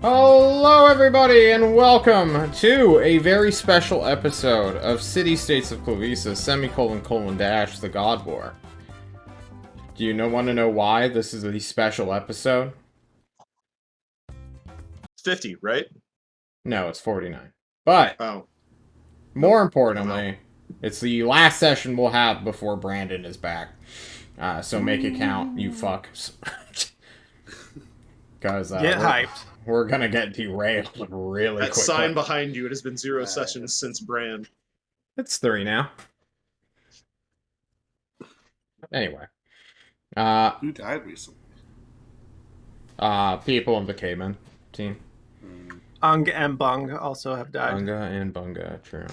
Hello, everybody, and welcome to a very special episode of City-States of Klovisa, ; the God War. Do you want to know why this is a special episode? 50, right? No, it's 49. But, more importantly, it's the last session we'll have before Brandon is back. So make it count, you fucks. Because get hyped. We're gonna get derailed really quickly. That sign behind you, it has been 0 sessions since Brand. It's 3 now. Anyway. Who died recently? People in the Caveman team. Ung and Bung also have died. Bunga and Bunga, true.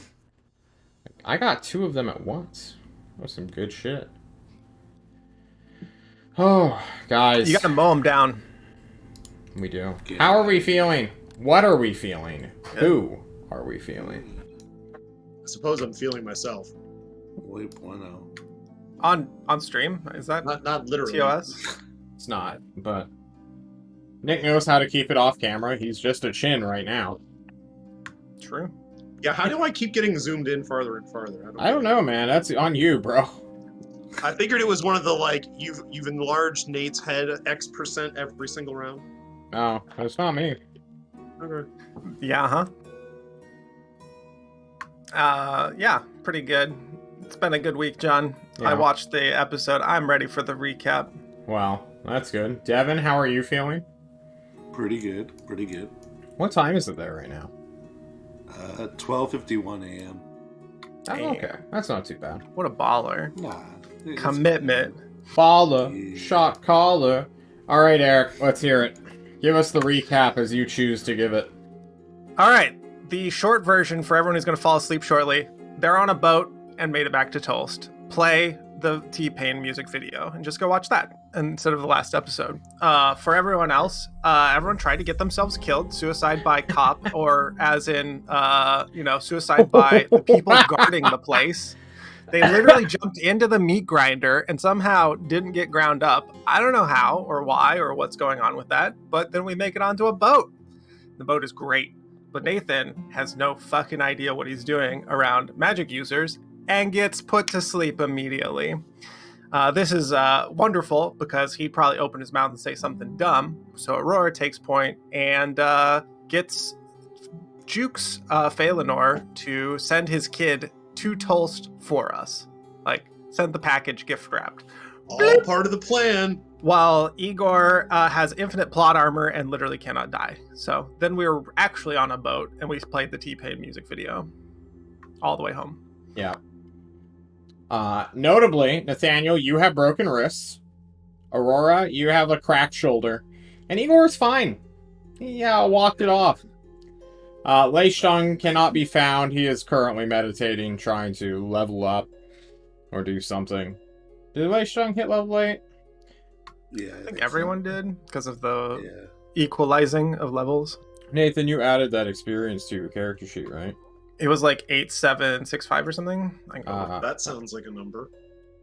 I got 2 of them at once. That was some good shit. Oh, guys. You gotta mow them down. We do. How are we feeling? What are we feeling? Yeah. Who are we feeling? I suppose I'm feeling myself. Muy bueno. On stream? Is that not literally TOS? It's not, but Nick knows how to keep it off camera. He's just a chin right now. True. Yeah, how do I keep getting zoomed in farther and farther? I don't know, man. That's on you, bro. I figured it was one of the, you've enlarged Nate's head X% every single round. No, that's not me. Okay. Yeah, yeah, pretty good. It's been a good week, John. Yeah. I watched the episode. I'm ready for the recap. Well, that's good. Devin, how are you feeling? Pretty good. Pretty good. What time is it there right now? 12:51 a.m. Oh, okay. That's not too bad. What a baller. Nah. Commitment. Baller. Yeah. Shot caller. All right, Eric, let's hear it. Give us the recap as you choose to give it. All right. The short version for everyone who's going to fall asleep shortly. They're on a boat and made it back to Tulst. Play the T-Pain music video and just go watch that instead of the last episode. For everyone else, everyone tried to get themselves killed, suicide by cop, or as in, suicide by the people guarding the place. They literally jumped into the meat grinder and somehow didn't get ground up. I don't know how or why or what's going on with that, but then we make it onto a boat. The boat is great, but Nathan has no fucking idea what he's doing around magic users and gets put to sleep immediately. This is wonderful because he'd probably open his mouth and say something dumb. So Aurora takes point and jukes Phalanor to send his kid to Tulst for us. Send the package gift wrapped. All part of the plan. While Igor has infinite plot armor and literally cannot die. So then we were actually on a boat and we played the T-Pain music video all the way home. Yeah. Notably, Nathaniel, you have broken wrists. Aurora, you have a cracked shoulder. And Igor's fine. He walked it off. Lei Sheng cannot be found. He is currently meditating, trying to level up or do something. Did Lei Sheng hit level 8? Yeah, I think everyone did because of the equalizing of levels. Nathan, you added that experience to your character sheet, right? It was 8765 or something. That sounds like a number.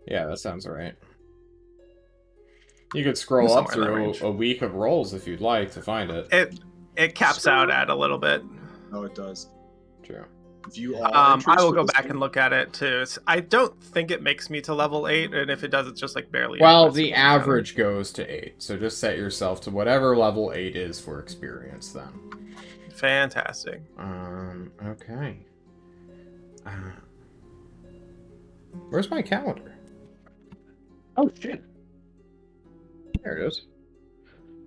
Yeah, that sounds right. You could scroll up through a week of rolls if you'd like to find it. It caps out at a little bit. Oh, it does. True. I will go back and look at it too. I don't think it makes me to level 8, and if it does, it's just barely. Well, the average goes to 8, so just set yourself to whatever level 8 is for experience then. Fantastic. Okay. Where's my calendar? Oh, shit. There it is.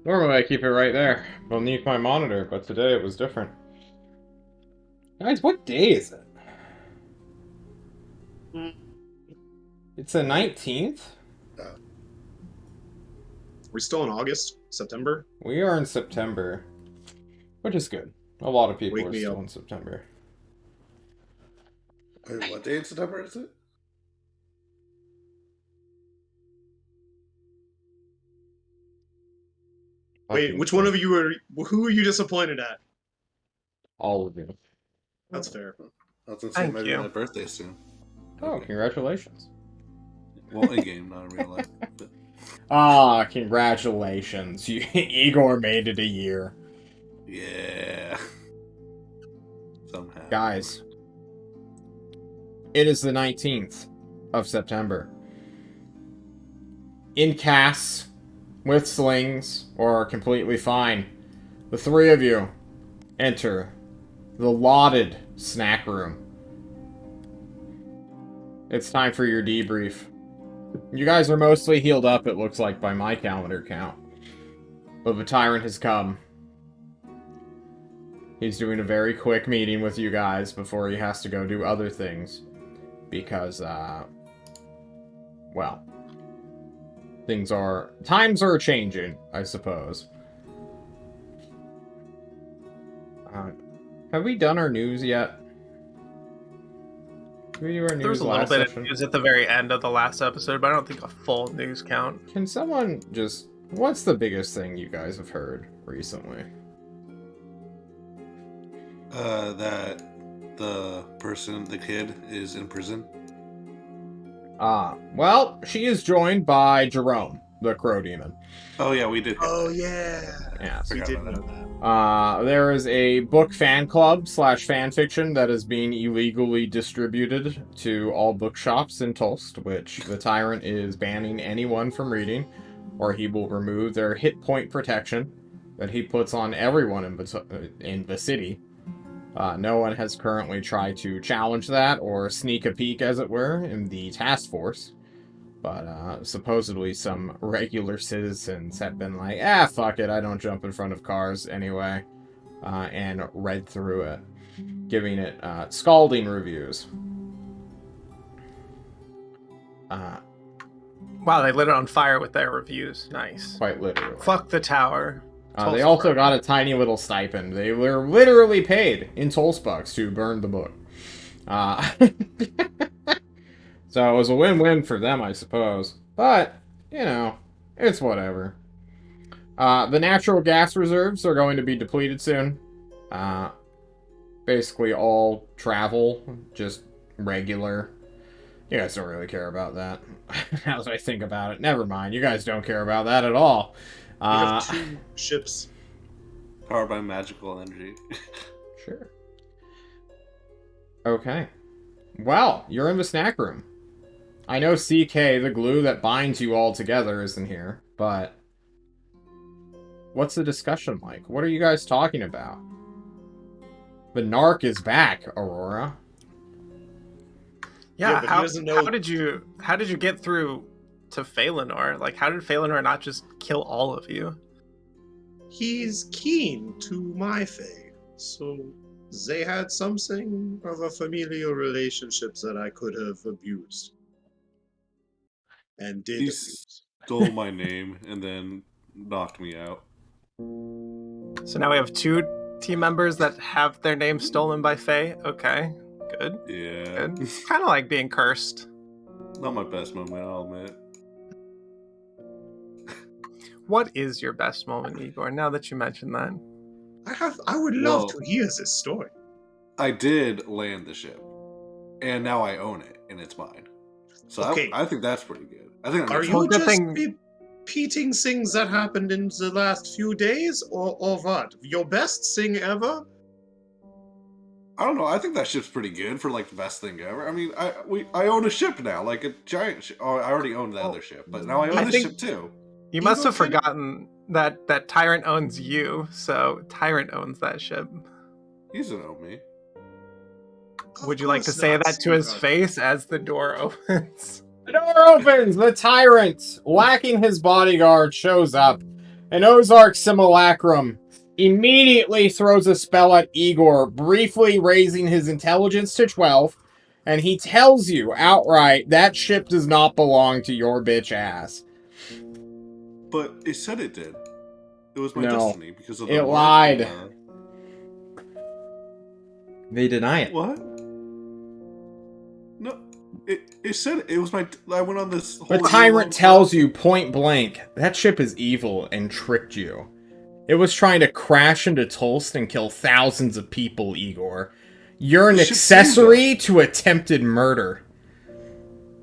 Normally I keep it right there, beneath my monitor, but today it was different. Guys, what day is it? It's the 19th? We're still in August? September? We are in September, which is good. A lot of people are still in September. Wait, what day in September is it? Wait, which one of you who are you disappointed at? All of you. That's fair. I was going to say maybe my birthday soon. Oh, congratulations. Well, in game, not in real life. Ah, congratulations. Igor made it a year. Yeah. Somehow. Guys, it is the 19th of September. In casts, with slings, or completely fine, the three of you enter the lauded snack room. It's time for your debrief. You guys are mostly healed up, it looks like, by my calendar count. But the tyrant has come. He's doing a very quick meeting with you guys before he has to go do other things. Because, well, times are changing, I suppose. Have we done our news yet? Did we do our news There was a little bit session? of news at the very end of the last episode, but I don't think a full news count. Can someone just... What's the biggest thing you guys have heard recently? That the kid, is in prison. Well, she is joined by Jerome, the Crow Demon. Oh yeah, we did. Oh yeah. Yeah. We Forgot did about know that. There is a book fan club / fanfiction that is being illegally distributed to all bookshops in Tulst, which the tyrant is banning anyone from reading, or he will remove their hit point protection that he puts on everyone in the city. No one has currently tried to challenge that or sneak a peek, as it were, in the task force. But supposedly some regular citizens have been like, fuck it, I don't jump in front of cars anyway, and read through it, giving it scalding reviews. Wow, they lit it on fire with their reviews. Nice. Quite literally. Fuck the tower. They also got a tiny little stipend. They were literally paid in Tulsbucks to burn the book. So it was a win-win for them, I suppose. But, you know, it's whatever. The natural gas reserves are going to be depleted soon. Basically all travel, just regular. You guys don't really care about that. As I think about it. Never mind, you guys don't care about that at all. We have 2 ships. Powered by magical energy. Sure. Okay. Well, you're in the snack room. I know CK, the glue that binds you all together, isn't here, but what's the discussion like? What are you guys talking about? The narc is back, Aurora. Yeah, but he doesn't know. how did you get through to Phalanor? Like, how did Phalanor not just kill all of you? He's keen to my fae, so they had something of a familial relationship that I could have abused. And did He abuse. stole my name and then knocked me out. So now we have 2 team members that have their names stolen by Fae. Okay, good. Yeah. Good. Kind of like being cursed. Not my best moment, I'll admit. What is your best moment, Igor, now that you mentioned that? I would love to hear this story. I did land the ship, and now I own it, and it's mine. So Okay. I think that's pretty good. I think Are I'm you good just thing- repeating things that happened in the last few days, or what? Your best thing ever? I don't know. I think that ship's pretty good for like the best thing ever. I mean, I own a ship now, like a giant ship. Oh, I already owned the other ship, but now I own I this think- ship too. You must Igor, have forgotten that Tyrant owns you, so Tyrant owns that ship. He doesn't own me. Would you like to say that to his face as the door opens? The door opens! The tyrant, lacking his bodyguard, shows up. An Ozark simulacrum immediately throws a spell at Igor, briefly raising his intelligence to 12, and he tells you outright that ship does not belong to your bitch ass. But it said it did. It was my No, destiny because of the it mark lied. and They deny it. what? No, it said it was my. I went on this. The whole tyrant year-long tells you point blank, that ship is evil and tricked you. It was trying to crash into Tulst and kill thousands of people, Igor. You're an The ship saved accessory to attempted murder.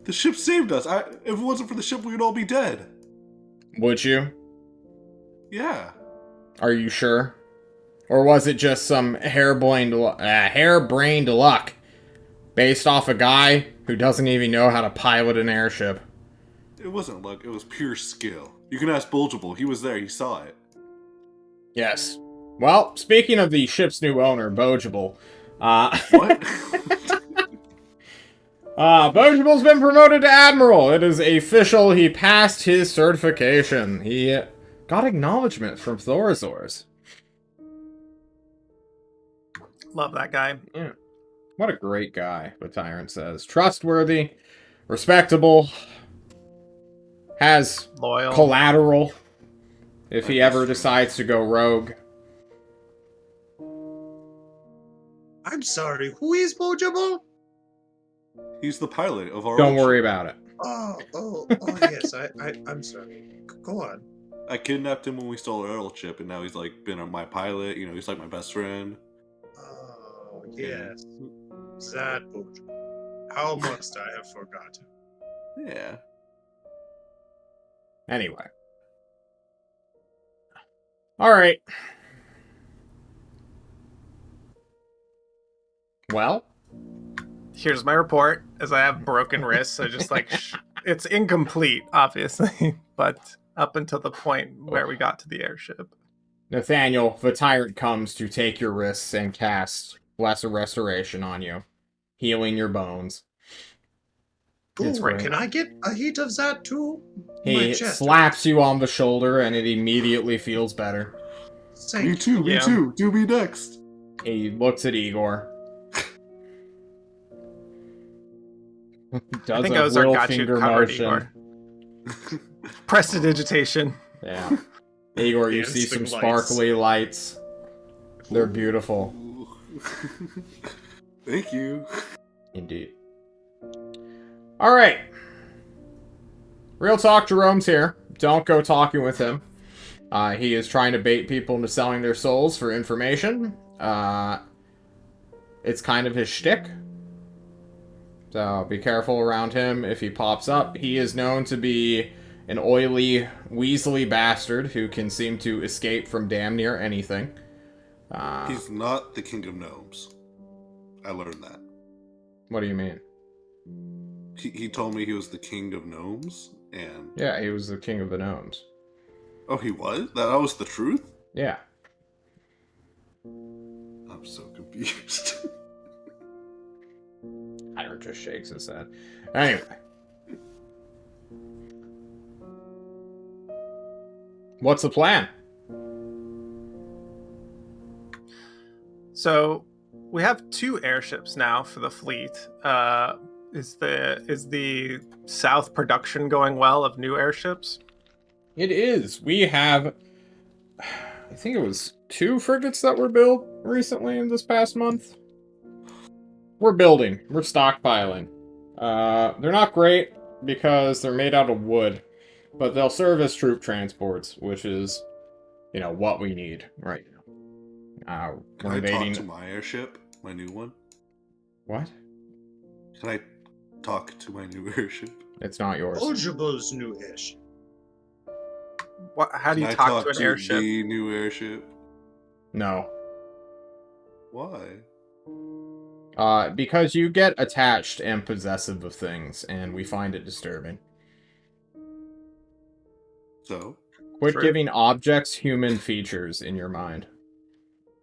The ship saved us. If it wasn't for the ship, we would all be dead. Would you? Yeah. Are you sure? Or was it just some harebrained luck based off a guy who doesn't even know how to pilot an airship? It wasn't luck, it was pure skill. You can ask Bulgeable, he was there, he saw it. Yes. Well, speaking of the ship's new owner, Bogeable, What? Bogeable's been promoted to Admiral. It is official. He passed his certification. He got acknowledgement from Thorazors. Love that guy. Yeah. What a great guy, the Tyrant says. Trustworthy, respectable, has Loyal. collateral if he ever decides to go rogue. I'm sorry, who is Bojabu? He's the pilot of our Don't old worry ship. about it. Oh, yes, I'm sorry. Go on. I kidnapped him when we stole our old ship, and now he's like been my pilot. You know, he's like my best friend. Oh, yes. That Bojabu. How must I have forgotten? Yeah. Anyway. Alright. Well, Here's my report, as I have broken wrists. So just like, it's incomplete, obviously, but up until the point where we got to the airship. Nathaniel, the Tyrant comes to take your wrists and cast Lesser Restoration on you, healing your bones. It's Ooh, great. can I get a hit of that too? My He chest. slaps you on the shoulder and it immediately feels better. Thank Me you. too, me Yeah. too. Do me next. He looks at Igor. Does I think a Ozark little got you finger covered, motion. Igor. Prestidigitation. Yeah. Igor, you see some Dancing lights. sparkly lights. They're beautiful. Ooh. Thank you. Indeed. Alright. Real talk, Jerome's here. Don't go talking with him. He is trying to bait people into selling their souls for information. It's kind of his shtick. So be careful around him if he pops up. He is known to be an oily, weaselly bastard who can seem to escape from damn near anything. He's not the king of gnomes. I learned that. What do you mean? He told me he was the king of gnomes, and Yeah, he was the king of the gnomes. oh, he was? That was the truth? Yeah. I'm so confused. Tyler just shakes his head. Anyway. What's the plan? So we have 2 airships now for the fleet. Is the South production going well of new airships? It is. We have, I think it was 2 frigates that were built recently in this past month. We're building. We're stockpiling. They're not great because they're made out of wood, but they'll serve as troop transports, which is, what we need right now. Can We're I talk invading. to my airship? My new one? What? Can I talk to my new airship? It's not yours. Bojabu's new-ish. How do you Can I talk to an airship? the new airship? No. Why? Because you get attached and possessive of things, and we find it disturbing. So? Quit True. giving objects human features in your mind.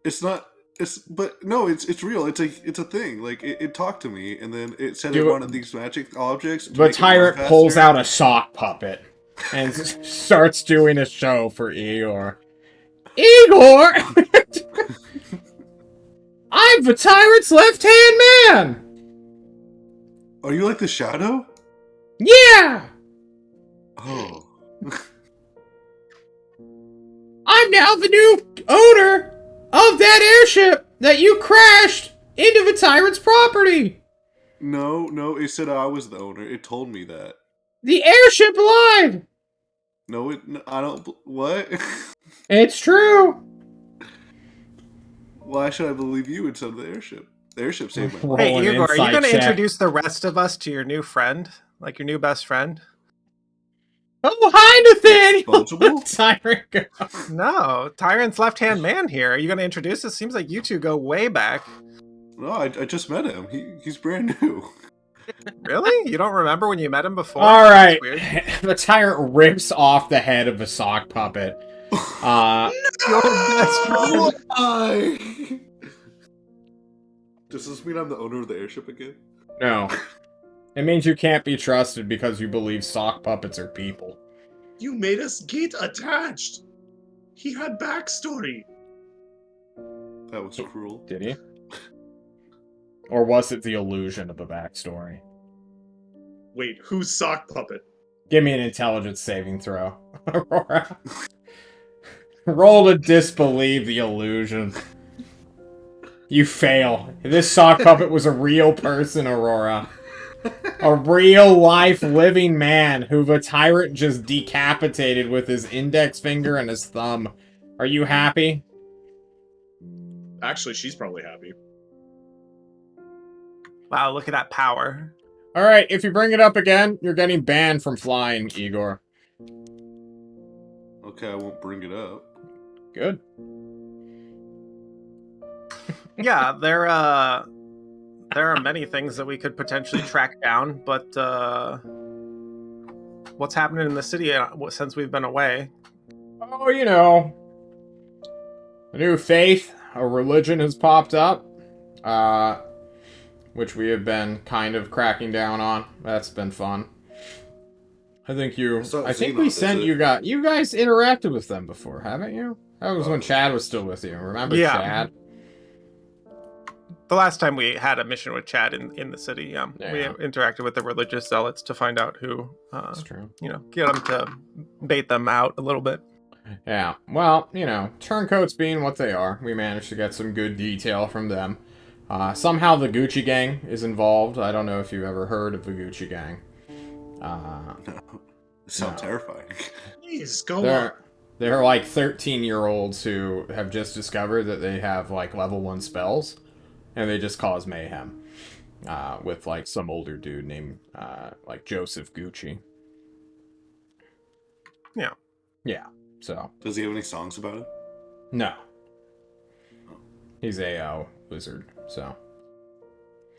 It's not. But no, it's real. It's a thing. Like it talked to me, and then it said Do it it- wanted these magic objects. to The make it run tyrant pulls faster. out a sock puppet and starts doing a show for Igor. Igor! I'm the tyrant's left-hand man! Are you like the shadow? Yeah! Oh. I'm now the new owner of that airship that you crashed into the tyrant's property! No, it said I was the owner. It told me that. The airship lied! No, I don't. What? It's true! Why should I believe you instead of the airship? The airship saved my Roll life. Hey, an Igor, are you insight going to check. introduce the rest of us to your new friend? Like your new best friend? Oh, hi, Nathaniel! Disposable? Tyrant go. No, Tyrant's left-hand man here. Are you going to introduce us? Seems like you two go way back. No, I just met him. He's brand new. Really? You don't remember when you met him before? All right. That's weird. The tyrant rips off the head of the sock puppet. Your best friend. Why? Does this mean I'm the owner of the airship again? No. It means you can't be trusted because you believe sock puppets are people. You made us get attached. He had backstory. That was cruel. Did he? Or was it the illusion of a backstory? Wait, who's sock puppet? Give me an intelligence saving throw, Aurora. Roll to disbelieve the illusion. You fail. This sock puppet was a real person, Aurora. A real-life living man who the tyrant just decapitated with his index finger and his thumb. Are you happy? Actually, she's probably happy. Wow, look at that power. Alright, if you bring it up again, you're getting banned from flying, Igor. Okay, I won't bring it up. Good. Yeah, there are many things that we could potentially track down, but what's happening in the city since we've been away? Oh, you know. A new faith, a religion has popped up. Which we have been kind of cracking down on. That's been fun. I think we sent you guys. You guys interacted with them before, haven't you? That was when Chad was still with you. Remember Chad? The last time we had a mission with Chad in the city, we interacted with the religious zealots to find out who. That's true. Get them to bait them out a little bit. Yeah. Well, turncoats being what they are, we managed to get some good detail from them. Somehow the Gucci gang is involved. I don't know if you've ever heard of the Gucci gang. No. It sounds terrifying. Please, go on. They're like 13-year-olds who have just discovered that they have like level 1 spells. And they just cause mayhem. With like some older dude named like Joseph Gucci. Yeah. Yeah, so. Does he have any songs about it? No. He's a wizard, so.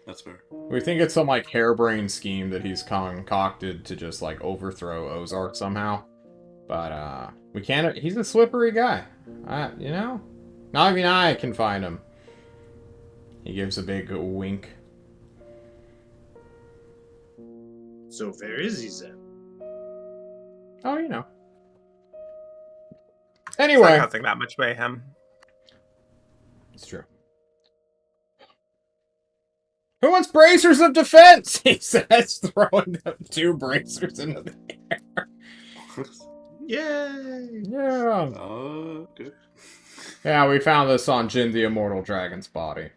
That's fair. We think it's some like harebrained scheme that he's concocted to just like overthrow Ozark somehow. But we can't. He's a slippery guy. Not even I can find him. He gives a big wink. So where is he then? Oh, It's Anyway. not causing that much mayhem. It's true. Who wants bracers of defense? He says, throwing the 2 bracers into the air. Yay! Yeah. Okay. Yeah, we found this on Jin the Immortal Dragon's body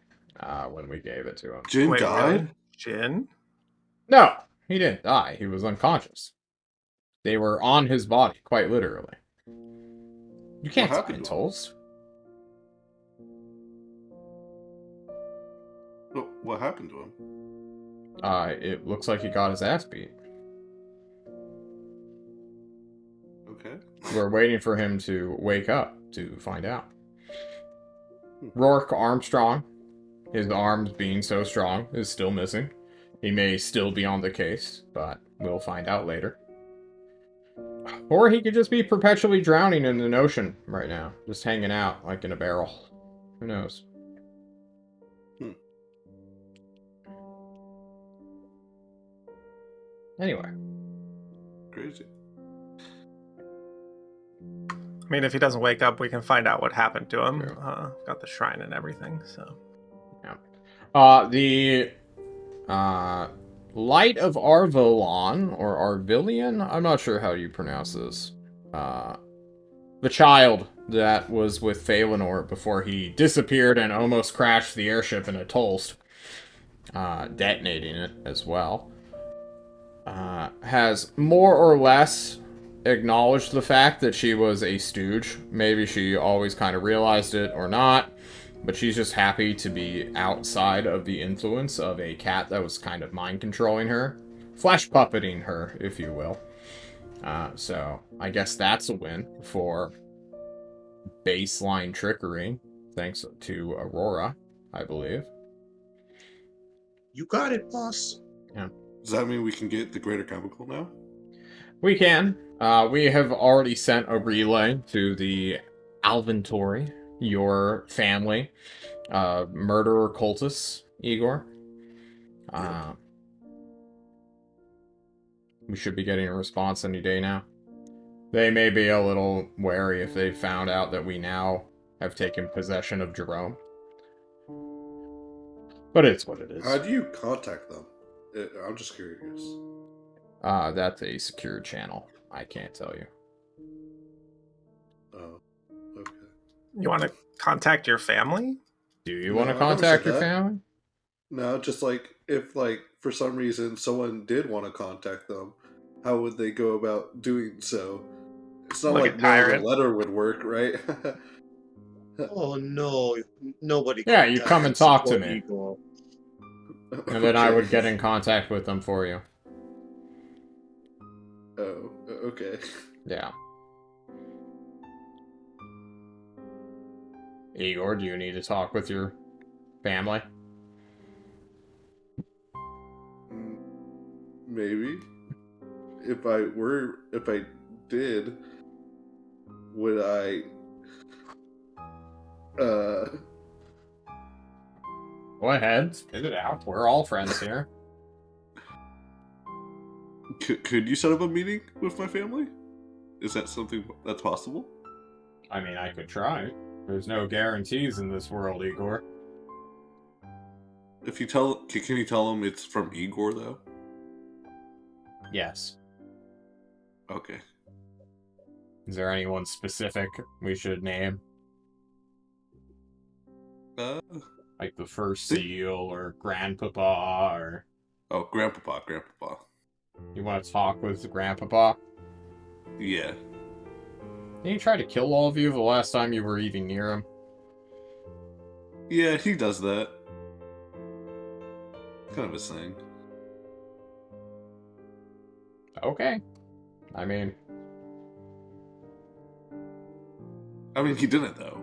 when we gave it to him. Jin Wait, died? really? Jin? No, he didn't die. He was unconscious. They were on his body, quite literally. You can't What die happened in to him? Tulst. What happened to him? It looks like he got his ass beat. Okay. We're waiting for him to wake up to find out. Rourke Armstrong, his arms being so strong, is still missing. He may still be on the case, but we'll find out later. Or he could just be perpetually drowning in an ocean right now, just hanging out like in a barrel. Who knows? Anyway. Crazy. I mean, if he doesn't wake up, we can find out what happened to him. Got the shrine and everything, so. Yeah. The Light of Arvelon, or Arvilion? I'm not sure how you pronounce this. The child that was with Phalanor before he disappeared and almost crashed the airship in a Tulst, detonating it as well, has more or less acknowledged the fact that she was a stooge. Maybe she always kind of realized it or not, but she's just happy to be outside of the influence of a cat that was kind of mind controlling her, flesh puppeting her, if you will. So I guess that's a win for baseline trickery, thanks to Aurora, I believe. You got it, boss. Does that mean we can get the greater chemical now? We can. We have already sent a relay to the Alventory, your family, murderer cultists, Igor. We should be getting a response any day now. They may be a little wary if they found out that we now have taken possession of Jerome. But it's what it is. How do you contact them? I'm just curious. That's a secured channel. I can't tell you. Oh, okay. You want to contact your family? Do you No, want to I never contact said your that. family? No, just like if like for some reason someone did want to contact them, how would they go about doing so? It's not Like a like mailing a tyrant. letter would work, right? Oh no, nobody Yeah, could you die come and and talk to support me. Igor. And then I Okay. would get in contact with them for you. Oh, okay. Yeah. Igor, do you need to talk with your family? Maybe. If I did, would I Go ahead, spit it out. We're all friends here. could you set up a meeting with my family? Is that something that's possible? I mean, I could try. There's no guarantees in this world, Igor. If you tell, can you tell them it's from Igor though? Yes. Okay. Is there anyone specific we should name? Like the first seal or grandpapa or... Oh, Grandpapa. You want to talk with grandpapa? Yeah. Didn't he try to kill all of you the last time you were even near him? Yeah, he does that. Kind of his thing. Okay. I mean, he didn't though.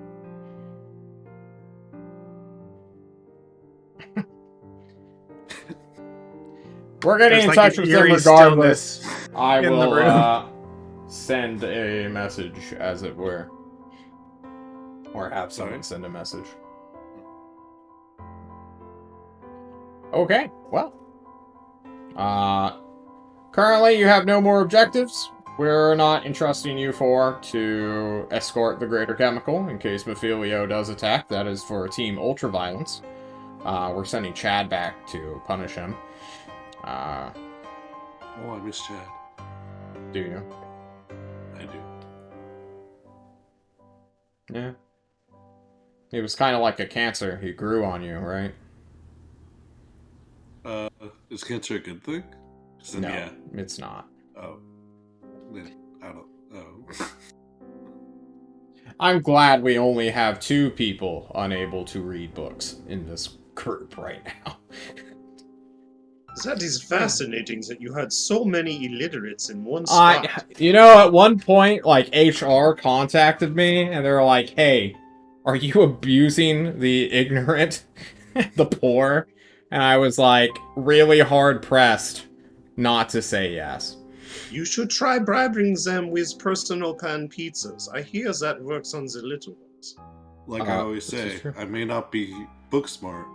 we're getting There's in like touch an with him eerie regardless. stillness I in the will room. send a message, as it were. Or have someone Alright. send a message. Okay, well. Currently you have no more objectives. We're not entrusting you to escort the Greater Chemical in case Mephilia does attack. That is for Team Ultraviolence. We're sending Chad back to punish him. Oh, I miss Chad. Do you? I do. Yeah. He was kind of like a cancer. He grew on you, right? Is cancer a good thing? Then, No, yeah. it's not. Oh. Then I don't. Oh. I'm glad we only have 2 people unable to read books in this group right now. That is fascinating that you had so many illiterates in one spot. At one point, like, HR contacted me, and they were like, hey, are you abusing the ignorant, the poor? And I was like, really hard-pressed not to say yes. You should try bribing them with personal pan pizzas. I hear that works on the little ones. Like I always this is say, true. I may not be book smart,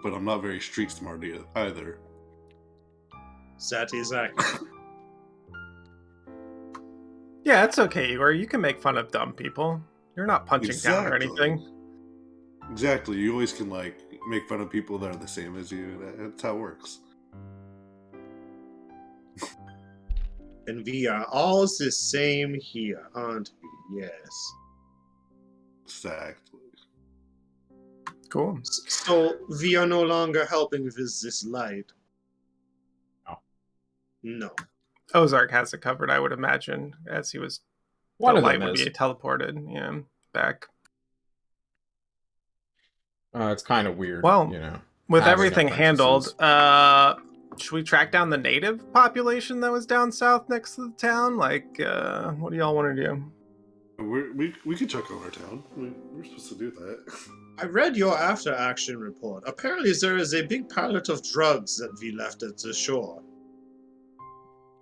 but I'm not very street smart either. That is accurate. Yeah, it's okay, Igor. You can make fun of dumb people. You're not punching down or Exactly. anything. Exactly. You always can like make fun of people that are the same as you. That's how it works. And we are all the same here, aren't we? Yes. Exactly. Cool. So we are no longer helping with this light. No. No. Ozark has it covered, I would imagine, as he was. One the of light them would is. be teleported, yeah, back. It's kind of weird, Well, you know. With having a everything apprentices. handled, Should we track down the native population that was down south next to the town? Like, what do y'all want to do? We could check on our town. We're supposed to do that. I read your after-action report. Apparently there is a big pallet of drugs that we left at the shore.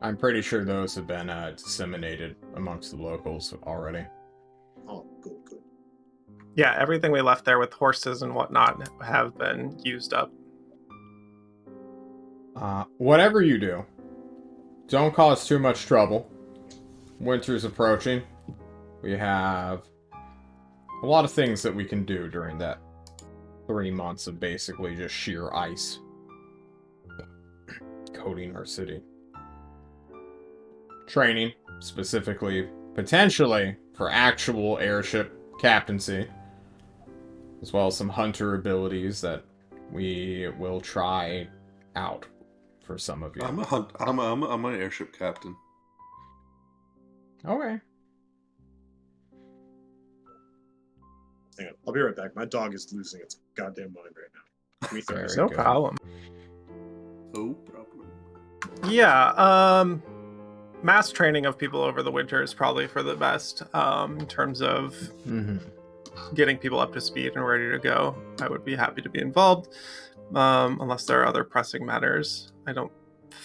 I'm pretty sure those have been disseminated amongst the locals already. Oh, good, good. Yeah, everything we left there with horses and whatnot have been used up. Whatever you do, don't cause too much trouble. Winter's approaching. We have a lot of things that we can do during that 3 months of basically just sheer ice coating our city. Training, specifically, potentially, for actual airship captaincy, as well as some hunter abilities that we will try out for some of you. I'm an airship captain. Okay. Hang on, I'll be right back. My dog is losing its goddamn mind right now. Give me 30 Very seconds. No good. problem. No problem. Yeah, mass training of people over the winter is probably for the best in terms of getting people up to speed and ready to go. I would be happy to be involved, unless there are other pressing matters. I don't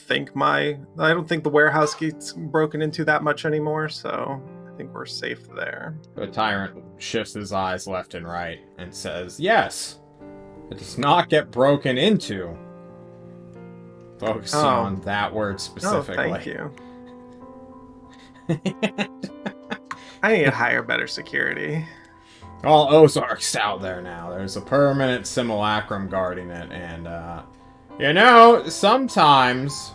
think the warehouse gets broken into that much anymore, so I think we're safe there. The tyrant shifts his eyes left and right and says, yes, it does not get broken into. Focusing on that word specifically. Oh, thank you. I need to hire better security. All Ozark's out there now. There's a permanent simulacrum guarding it, and, sometimes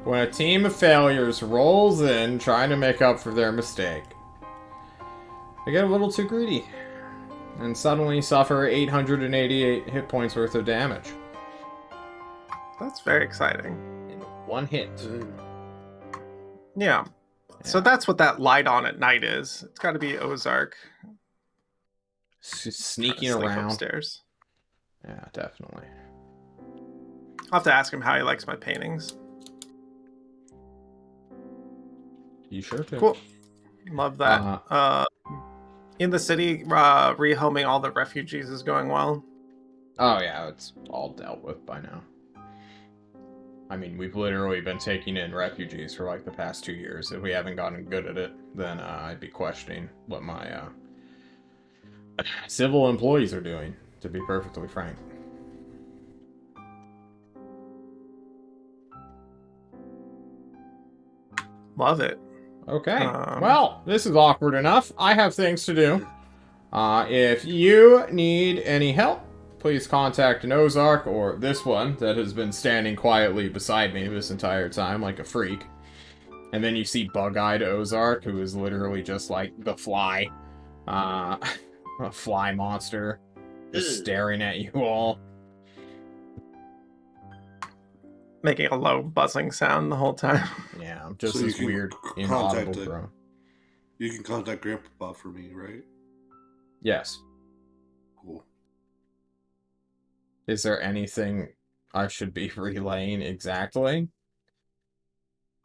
when a team of failures rolls in trying to make up for their mistake, they get a little too greedy, and suddenly suffer 888 hit points worth of damage. That's very exciting. In one hit. Yeah. So that's what that light on at night is. It's got to be Ozark. Sneaking Trying to sleep around. upstairs. Yeah, definitely. I'll have to ask him how he likes my paintings. You sure do. Cool. Love that. In the city, rehoming all the refugees is going well. Oh yeah, it's all dealt with by now. I mean, we've literally been taking in refugees for like the past 2 years. If we haven't gotten good at it, then I'd be questioning what my civil employees are doing, to be perfectly frank. Love it. Okay. Well, this is awkward enough. I have things to do. If you need any help, please contact an Ozark or this one that has been standing quietly beside me this entire time like a freak. And then you see Bug-Eyed Ozark, who is literally just like the fly. A fly monster. Just staring at you all. Making a low buzzing sound the whole time. Yeah, just So you this can weird, contact inaudible it. groan. You can contact Grandpa for me, right? Yes. Cool. Is there anything I should be relaying exactly?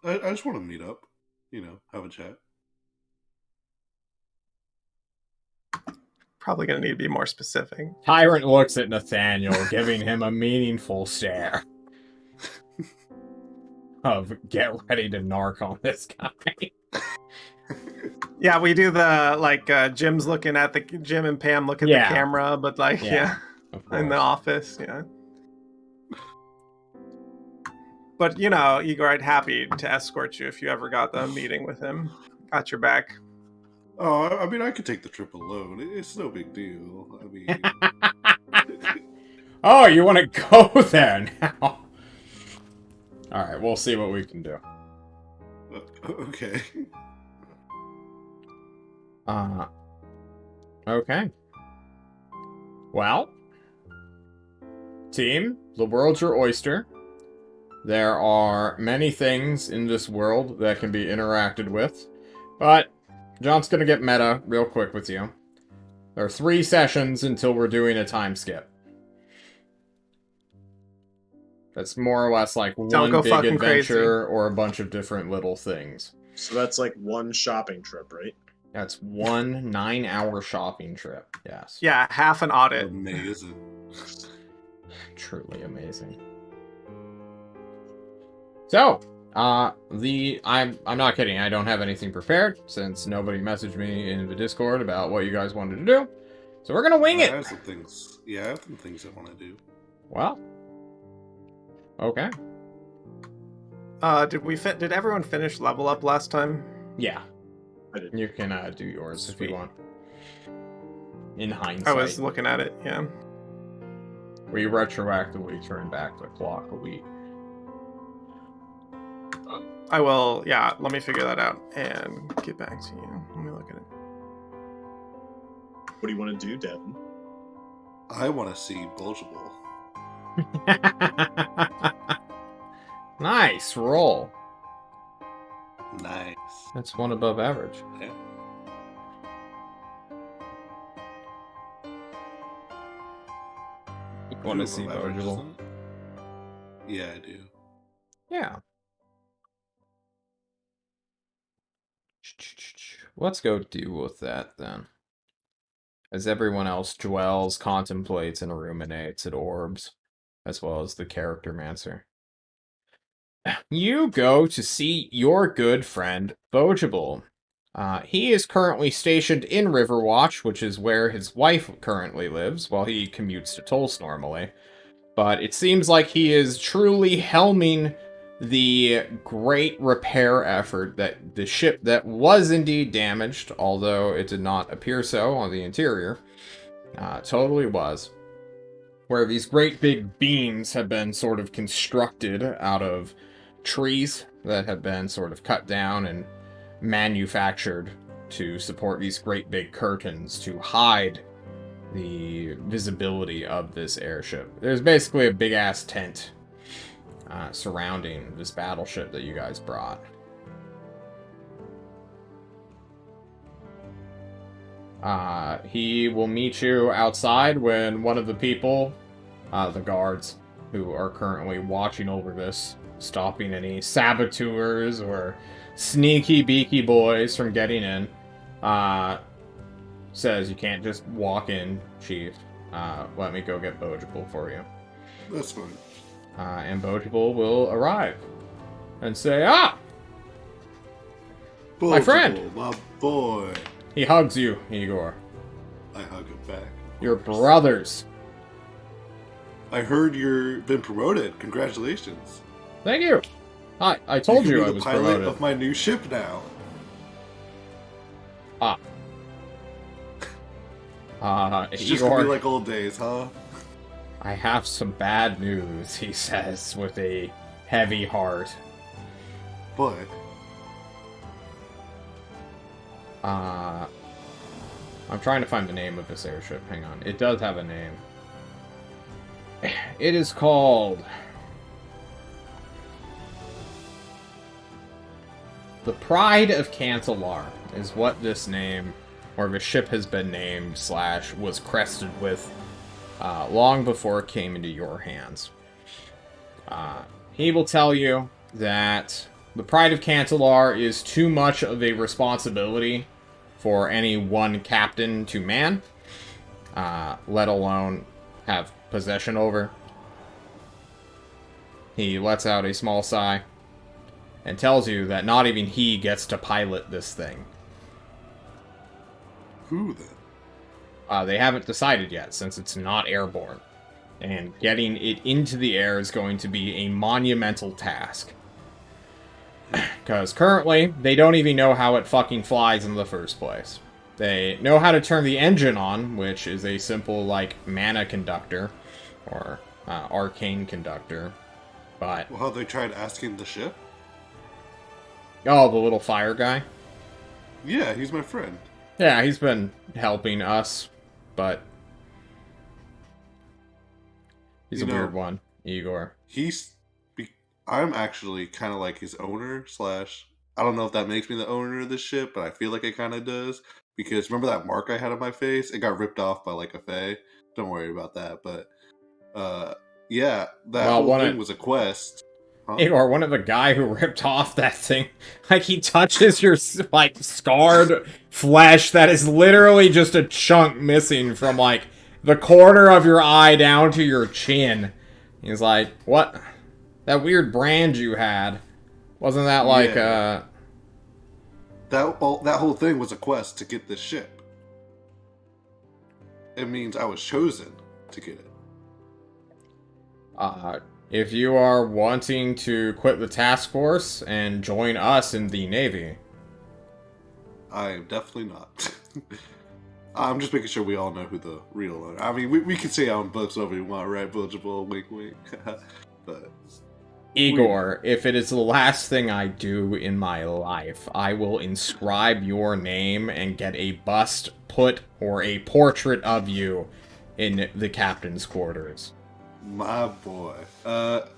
I just want to meet up. Have a chat. Probably going to need to be more specific. Tyrant looks at Nathaniel, giving him a meaningful stare. Of, get ready to narc on this guy. Yeah, we do the, Jim's looking at Jim and Pam look at the camera, but in the office, yeah. But, Igor, I'd happy to escort you if you ever got the meeting with him. Got your back. Oh, I mean, I could take the trip alone. It's no big deal. I mean... Oh, you want to go there now? Alright, we'll see what we can do. Okay. Okay. Well, team, the world's your oyster. There are many things in this world that can be interacted with, but John's gonna get meta real quick with you. There are 3 sessions until we're doing a time skip. That's more or less like Don't one go big fucking adventure or a bunch of different little things. So that's like one shopping trip, right? That's one 9-hour shopping trip. Yes. Yeah, half an audit. Amazing. Truly amazing. So, I'm not kidding. I don't have anything prepared since nobody messaged me in the Discord about what you guys wanted to do. So we're gonna wing I it. have some things. Yeah, I have some things I want to do. Well, okay. Did everyone finish level up last time? Yeah, I did. you can do yours if Sweet. you want. In hindsight, I was looking at it, yeah. we retroactively turn back the clock a week. I will, yeah, let me figure that out and get back to you. Let me look at it. What do you want to do, Devin? I want to see Bulgeable. Nice roll. Nice. That's one above average. Yeah. You want to Two see above average, Bogeable? isn't it? Yeah, I do. Yeah. Let's go deal with that then. As everyone else dwells, contemplates, and ruminates at orbs, as well as the character mancer. You go to see your good friend, Bogeable. He is currently stationed in Riverwatch, which is where his wife currently lives, while he commutes to Tulse normally. But it seems like he is truly helming the great repair effort that the ship that was indeed damaged, although it did not appear so on the interior, totally was. Where these great big beams have been sort of constructed out of trees that have been sort of cut down and manufactured to support these great big curtains to hide the visibility of this airship. There's basically a big ass tent surrounding this battleship that you guys brought. He will meet you outside when one of the people, the guards, who are currently watching over this, stopping any saboteurs or sneaky beaky boys from getting in, says you can't just walk in, Chief. Let me go get Bogeable for you. That's fine. And Bogeable will arrive and say, "Ah!" Bulgeable, My friend! my boy. He hugs you, Igor. I hug him back. Your brothers. I heard you've been promoted. Congratulations. Thank you. I told you, can be I the was pilot promoted. of my new ship now. It's just gonna Igor, be like old days, huh? I have some bad news, he says with a heavy heart. But I'm trying to find the name of this airship. Hang on. It does have a name. It is called the Pride of Cancelar is what this name, or the ship has been named / was crested with long before it came into your hands. He will tell you that the Pride of Cancelar is too much of a responsibility for any one captain to man, let alone have possession over. He lets out a small sigh and tells you that not even he gets to pilot this thing. who then? They haven't decided yet, since it's not airborne. And getting it into the air is going to be a monumental task. Because currently, they don't even know how it fucking flies in the first place. They know how to turn the engine on, which is a simple, like, mana conductor, or arcane conductor, but... Well, have they tried asking the ship? Oh, the little fire guy? Yeah, he's my friend. Yeah, he's been helping us, but... He's You a know, weird one, Igor. I'm actually kind of like his owner / I don't know if that makes me the owner of this ship, but I feel like it kind of does. Because remember that mark I had on my face? It got ripped off by like a fae. Don't worry about that. But Yeah, that Well, whole thing was a quest. Huh? Or one of the guy who ripped off that thing, like he touches your like scarred flesh that is literally just a chunk missing from like the corner of your eye down to your chin. He's like, "What? That weird brand you had, wasn't that like Yeah. That whole thing was a quest to get this ship. It means I was chosen to get it. If you are wanting to quit the task force and join us in the Navy." I am definitely not. I'm just making sure we all know who the real owner. I mean, we can say on books whatever we want, right? Billable, wink, wink. But Igor, if it is the last thing I do in my life, I will inscribe your name and get a bust put or a portrait of you in the captain's quarters. my boy.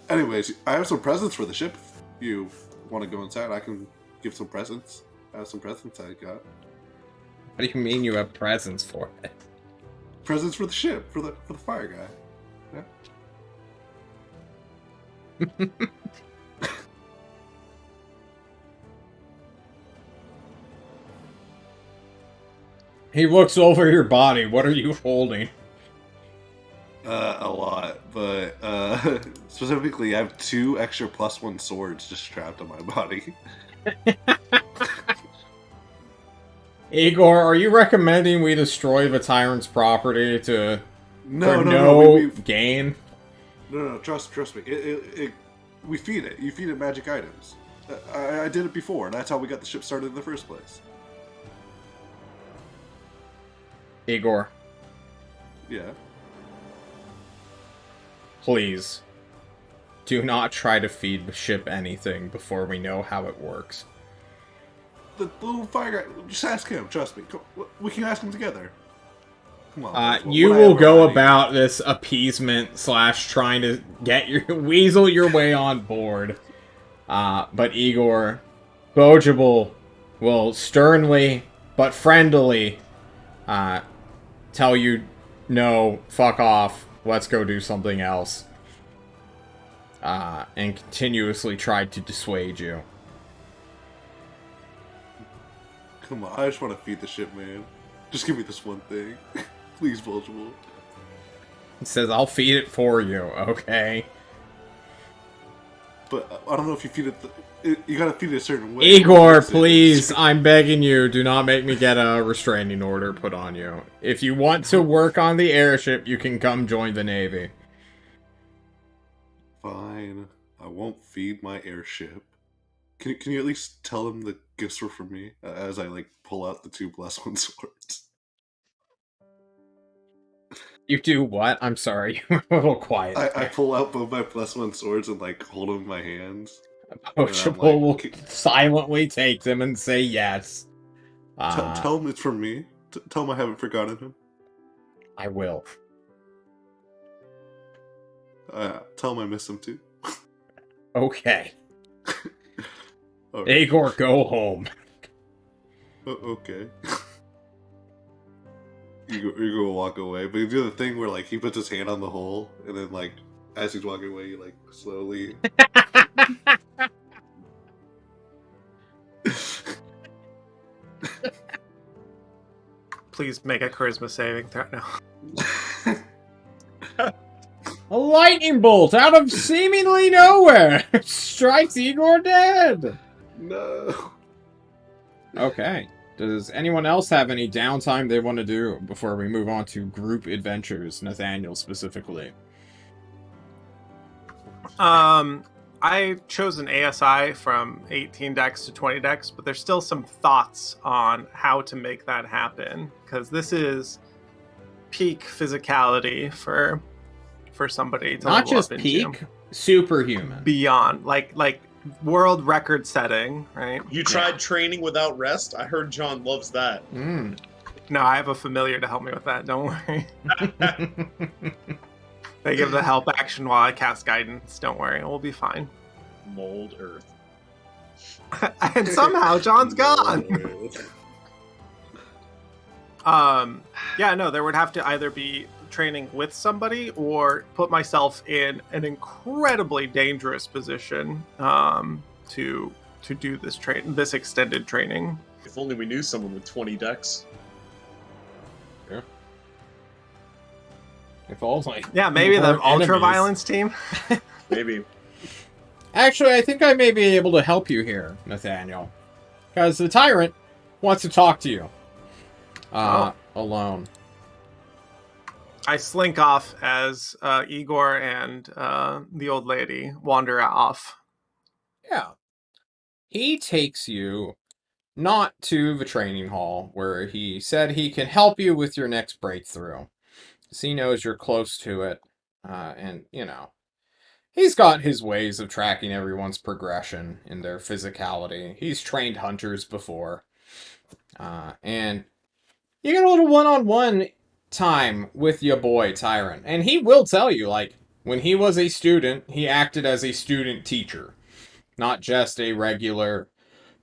Anyways, I have some presents for the ship. If you want to go inside, I can give some presents. I have some presents I got. What do you mean you have presents for it? Presents for the ship, for the fire guy. Yeah. He looks over your body. What are you holding? A lot, but specifically, I have 2 extra +1 swords just strapped on my body. Igor, are you recommending we destroy the tyrant's property for No, gain? No, trust me. We feed it. You feed it magic items. I did it before, and that's how we got the ship started in the first place. Igor, Yeah. please, do not try to feed the ship anything before we know how it works. The little fire guy, just ask him, trust me. We can ask him together. Come on. You will go about this appeasement / trying to get your weasel your way on board. But Igor, Bojable will sternly but friendly tell you, no, fuck off, let's go do something else. And continuously try to dissuade you. Come on, I just want to feed the ship, man. Just give me this one thing. Please, Vulture. He says, I'll feed it for you, okay? But I don't know if you feed it... you gotta feed it a certain way. Igor, please, I'm begging you, do not make me get a restraining order put on you. If you want to work on the airship, you can come join the Navy. Fine. I won't feed my airship. Can you at least tell him the gifts were for me? As I, pull out the 2 +1 swords. You do what? I'm sorry, you were a little quiet. I pull out both my +1 swords and, hold them in my hands. Approachable will silently take them and say yes. Tell him it's for me. Tell him I haven't forgotten him. I will. Tell him I miss him too. Okay. Right. Igor, go home. Okay. You go walk away, but you do the thing where he puts his hand on the hole, and then as he's walking away, you slowly. Please make a charisma saving throw now. A lightning bolt out of seemingly nowhere strikes Igor dead. No. Okay. Does anyone else have any downtime they want to do before we move on to group adventures, Nathaniel specifically? I chose an ASI from 18 decks to 20 decks, but there's still some thoughts on how to make that happen, because this is peak physicality for somebody to Not level just up peak, into. superhuman. Beyond, like world record setting, right? You tried training without rest? I heard John loves that. No, I have a familiar to help me with that. Don't worry. They give the help action while I cast guidance. Don't worry, it will be fine. Mold Earth. And somehow John's gone. Yeah, no, there would have to either be training with somebody or put myself in an incredibly dangerous position to do this extended training. If only we knew someone with 20 decks. Yeah. If only. Yeah, maybe the weren't ultra enemies. violence team. Maybe. Actually, I think I may be able to help you here, Nathaniel. Because the tyrant wants to talk to you. Alone. I slink off as Igor and the old lady wander off. Yeah. He takes you not to the training hall, where he said he can help you with your next breakthrough. Because he knows you're close to it. And, you know, he's got his ways of tracking everyone's progression in their physicality. He's trained hunters before. And you get a little one-on-one time with your boy, Tyrant. And he will tell you, like, when he was a student, he acted as a student teacher. Not just a regular,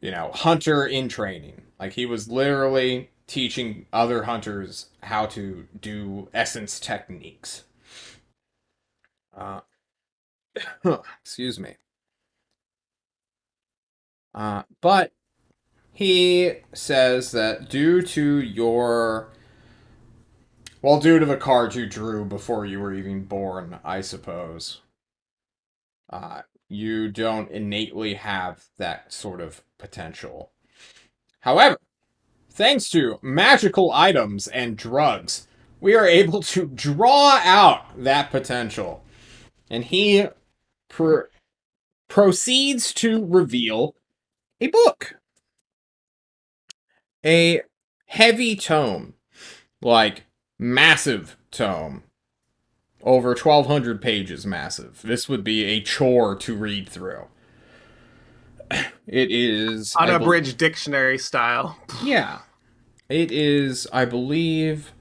you know, hunter in training. Like, he was literally teaching other hunters how to do essence techniques. Excuse me. But he says that due to the cards you drew before you were even born, I suppose, you don't innately have that sort of potential. However, thanks to magical items and drugs, we are able to draw out that potential. And he proceeds to reveal a book. A heavy tome. Like, massive tome. Over 1,200 pages massive. This would be a chore to read through. It is... Unabridged dictionary style. Yeah. It is, I believe,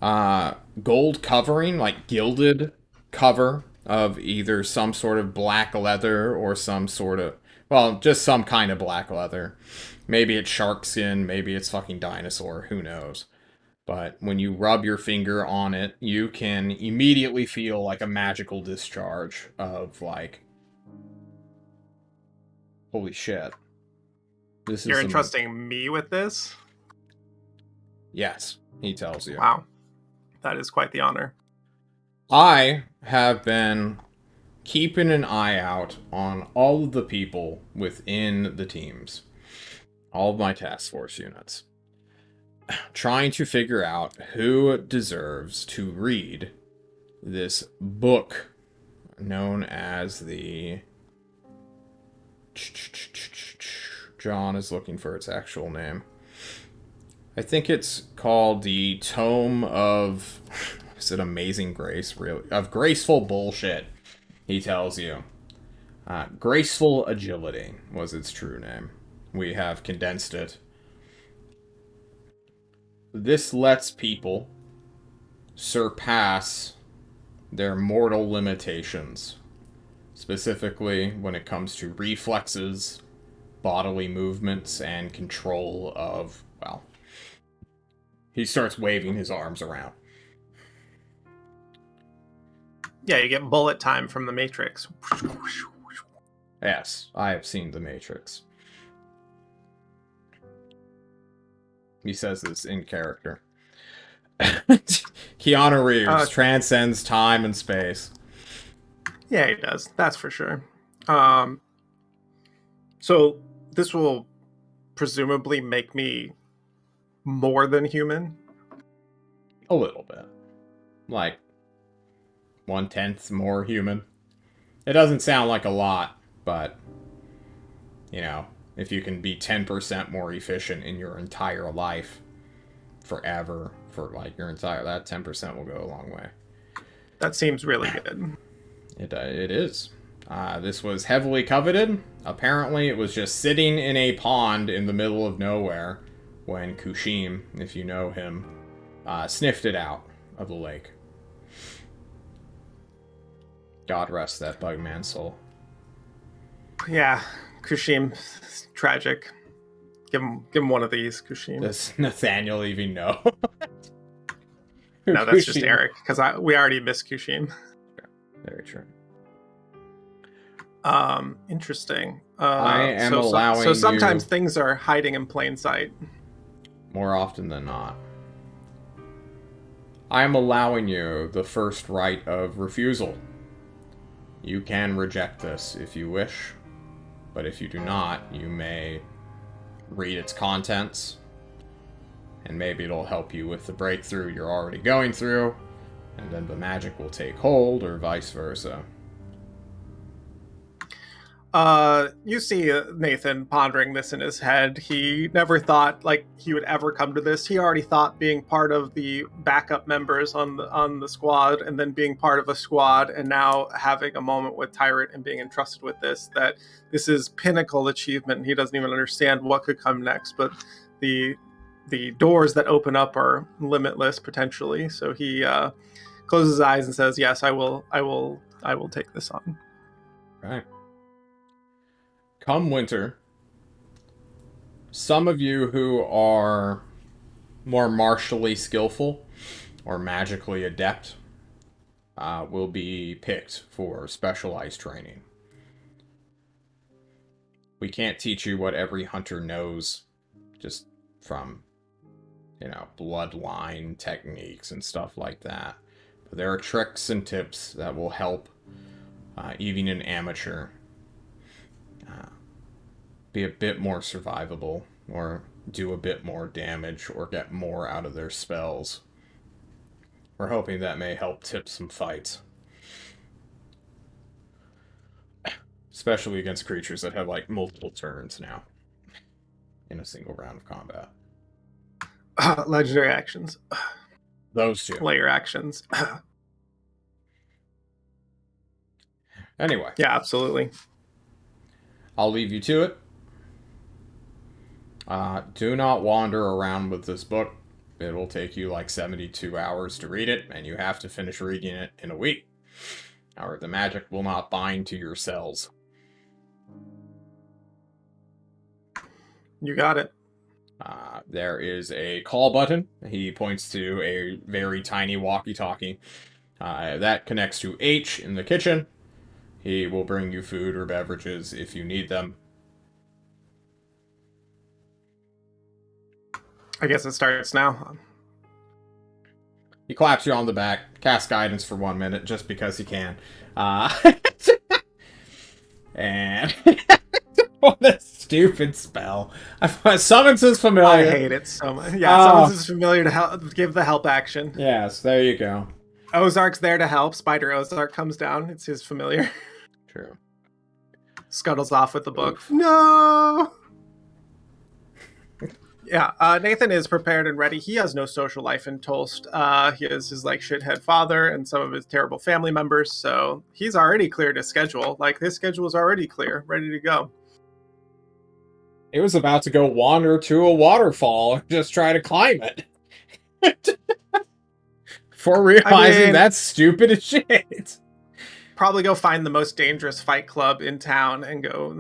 gold covering, like gilded cover of either some sort of black leather or some sort of... Well, just some kind of black leather. Maybe it's shark skin, maybe it's fucking dinosaur, who knows. But when you rub your finger on it, you can immediately feel like a magical discharge of like, holy shit. You're entrusting me with this? Yes, he tells you. Wow. That is quite the honor. I have been keeping an eye out on all of the people within the teams. All of my task force units. Trying to figure out who deserves to read this book known as the... John is looking for its actual name. I think it's called the Tome of... Is it Amazing Grace? Really? Of Graceful Bullshit, he tells you. Graceful Agility was its true name. We have condensed it. This lets people surpass their mortal limitations. Specifically when it comes to reflexes, bodily movements, and control of, well... He starts waving his arms around. Yeah, you get bullet time from the Matrix. Yes, I have seen The Matrix. He says this in character. Keanu Reeves transcends time and space. Yeah, he does. That's for sure. So this will presumably make me more than human? A little bit. Like, 1/10 more human. It doesn't sound like a lot, but, you know, if you can be 10% more efficient in your entire life, forever, for like your entire, that 10% will go a long way. That seems really good. It is. This was heavily coveted. Apparently, it was just sitting in a pond in the middle of nowhere when Kushim, if you know him, sniffed it out of the lake. God rest that bugman soul. Yeah, Kushim, tragic. Give him one of these, Kushim. Does Nathaniel even know? No, that's just Kushim. Eric, because we already missed Kushim. Very true. Interesting. I am so allowing sometimes you- things are hiding in plain sight. More often than not. I am allowing you the first right of refusal. You can reject this if you wish, but if you do not, you may read its contents, and maybe it'll help you with the breakthrough you're already going through, and then the magic will take hold, or vice versa. You see Nathan pondering this in his head. He never thought like he would ever come to this. He already thought being part of the backup members on the squad, and then being part of a squad, and now having a moment with Tyrant and being entrusted with this, that this is pinnacle achievement. He doesn't even understand what could come next, but the doors that open up are limitless potentially. So he closes his eyes and says, "Yes, I will take this on." Right. Come winter, some of you who are more martially skillful or magically adept will be picked for specialized training. We can't teach you what every hunter knows just from, bloodline techniques and stuff like that. But there are tricks and tips that will help even an amateur be a bit more survivable, or do a bit more damage, or get more out of their spells. We're hoping that may help tip some fights. Especially against creatures that have, multiple turns now in a single round of combat. Legendary actions. Those two. Layer actions. Anyway. Yeah, absolutely. I'll leave you to it. Do not wander around with this book. It will take you 72 hours to read it, and you have to finish reading it in a week. Or the magic will not bind to your cells. You got it. There is a call button. He points to a very tiny walkie-talkie. That connects to H in the kitchen. He will bring you food or beverages if you need them. I guess it starts now. He claps you on the back, casts guidance for 1 minute, just because he can. And... what a stupid spell. Summons is familiar. I hate it so much. Yeah, Summons is familiar to help, give the help action. Yes, there you go. Ozark's there to help. Spider Ozark comes down. It's his familiar. True. Scuttles off with the book. Oof. No! Yeah, Nathan is prepared and ready. He has no social life in Tolst. He has his shithead father and some of his terrible family members, so he's already cleared his schedule. His schedule is already clear, ready to go. It was about to go wander to a waterfall and just try to climb it. Before realizing that's stupid as shit. Probably go find the most dangerous fight club in town and go,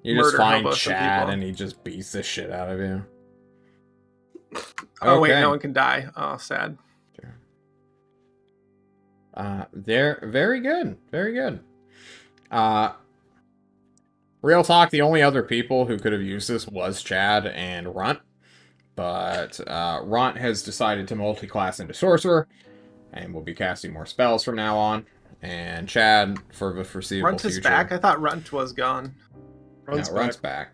You just find hobo Chad and he just beats the shit out of you. Oh, wait, no one can die. Oh, sad. They're very good. Very good. Real talk, the only other people who could have used this was Chad and Runt. But Runt has decided to multi-class into Sorcerer and will be casting more spells from now on. And Chad, for the foreseeable Runt is future... back? I thought Runt was gone. Runt's back.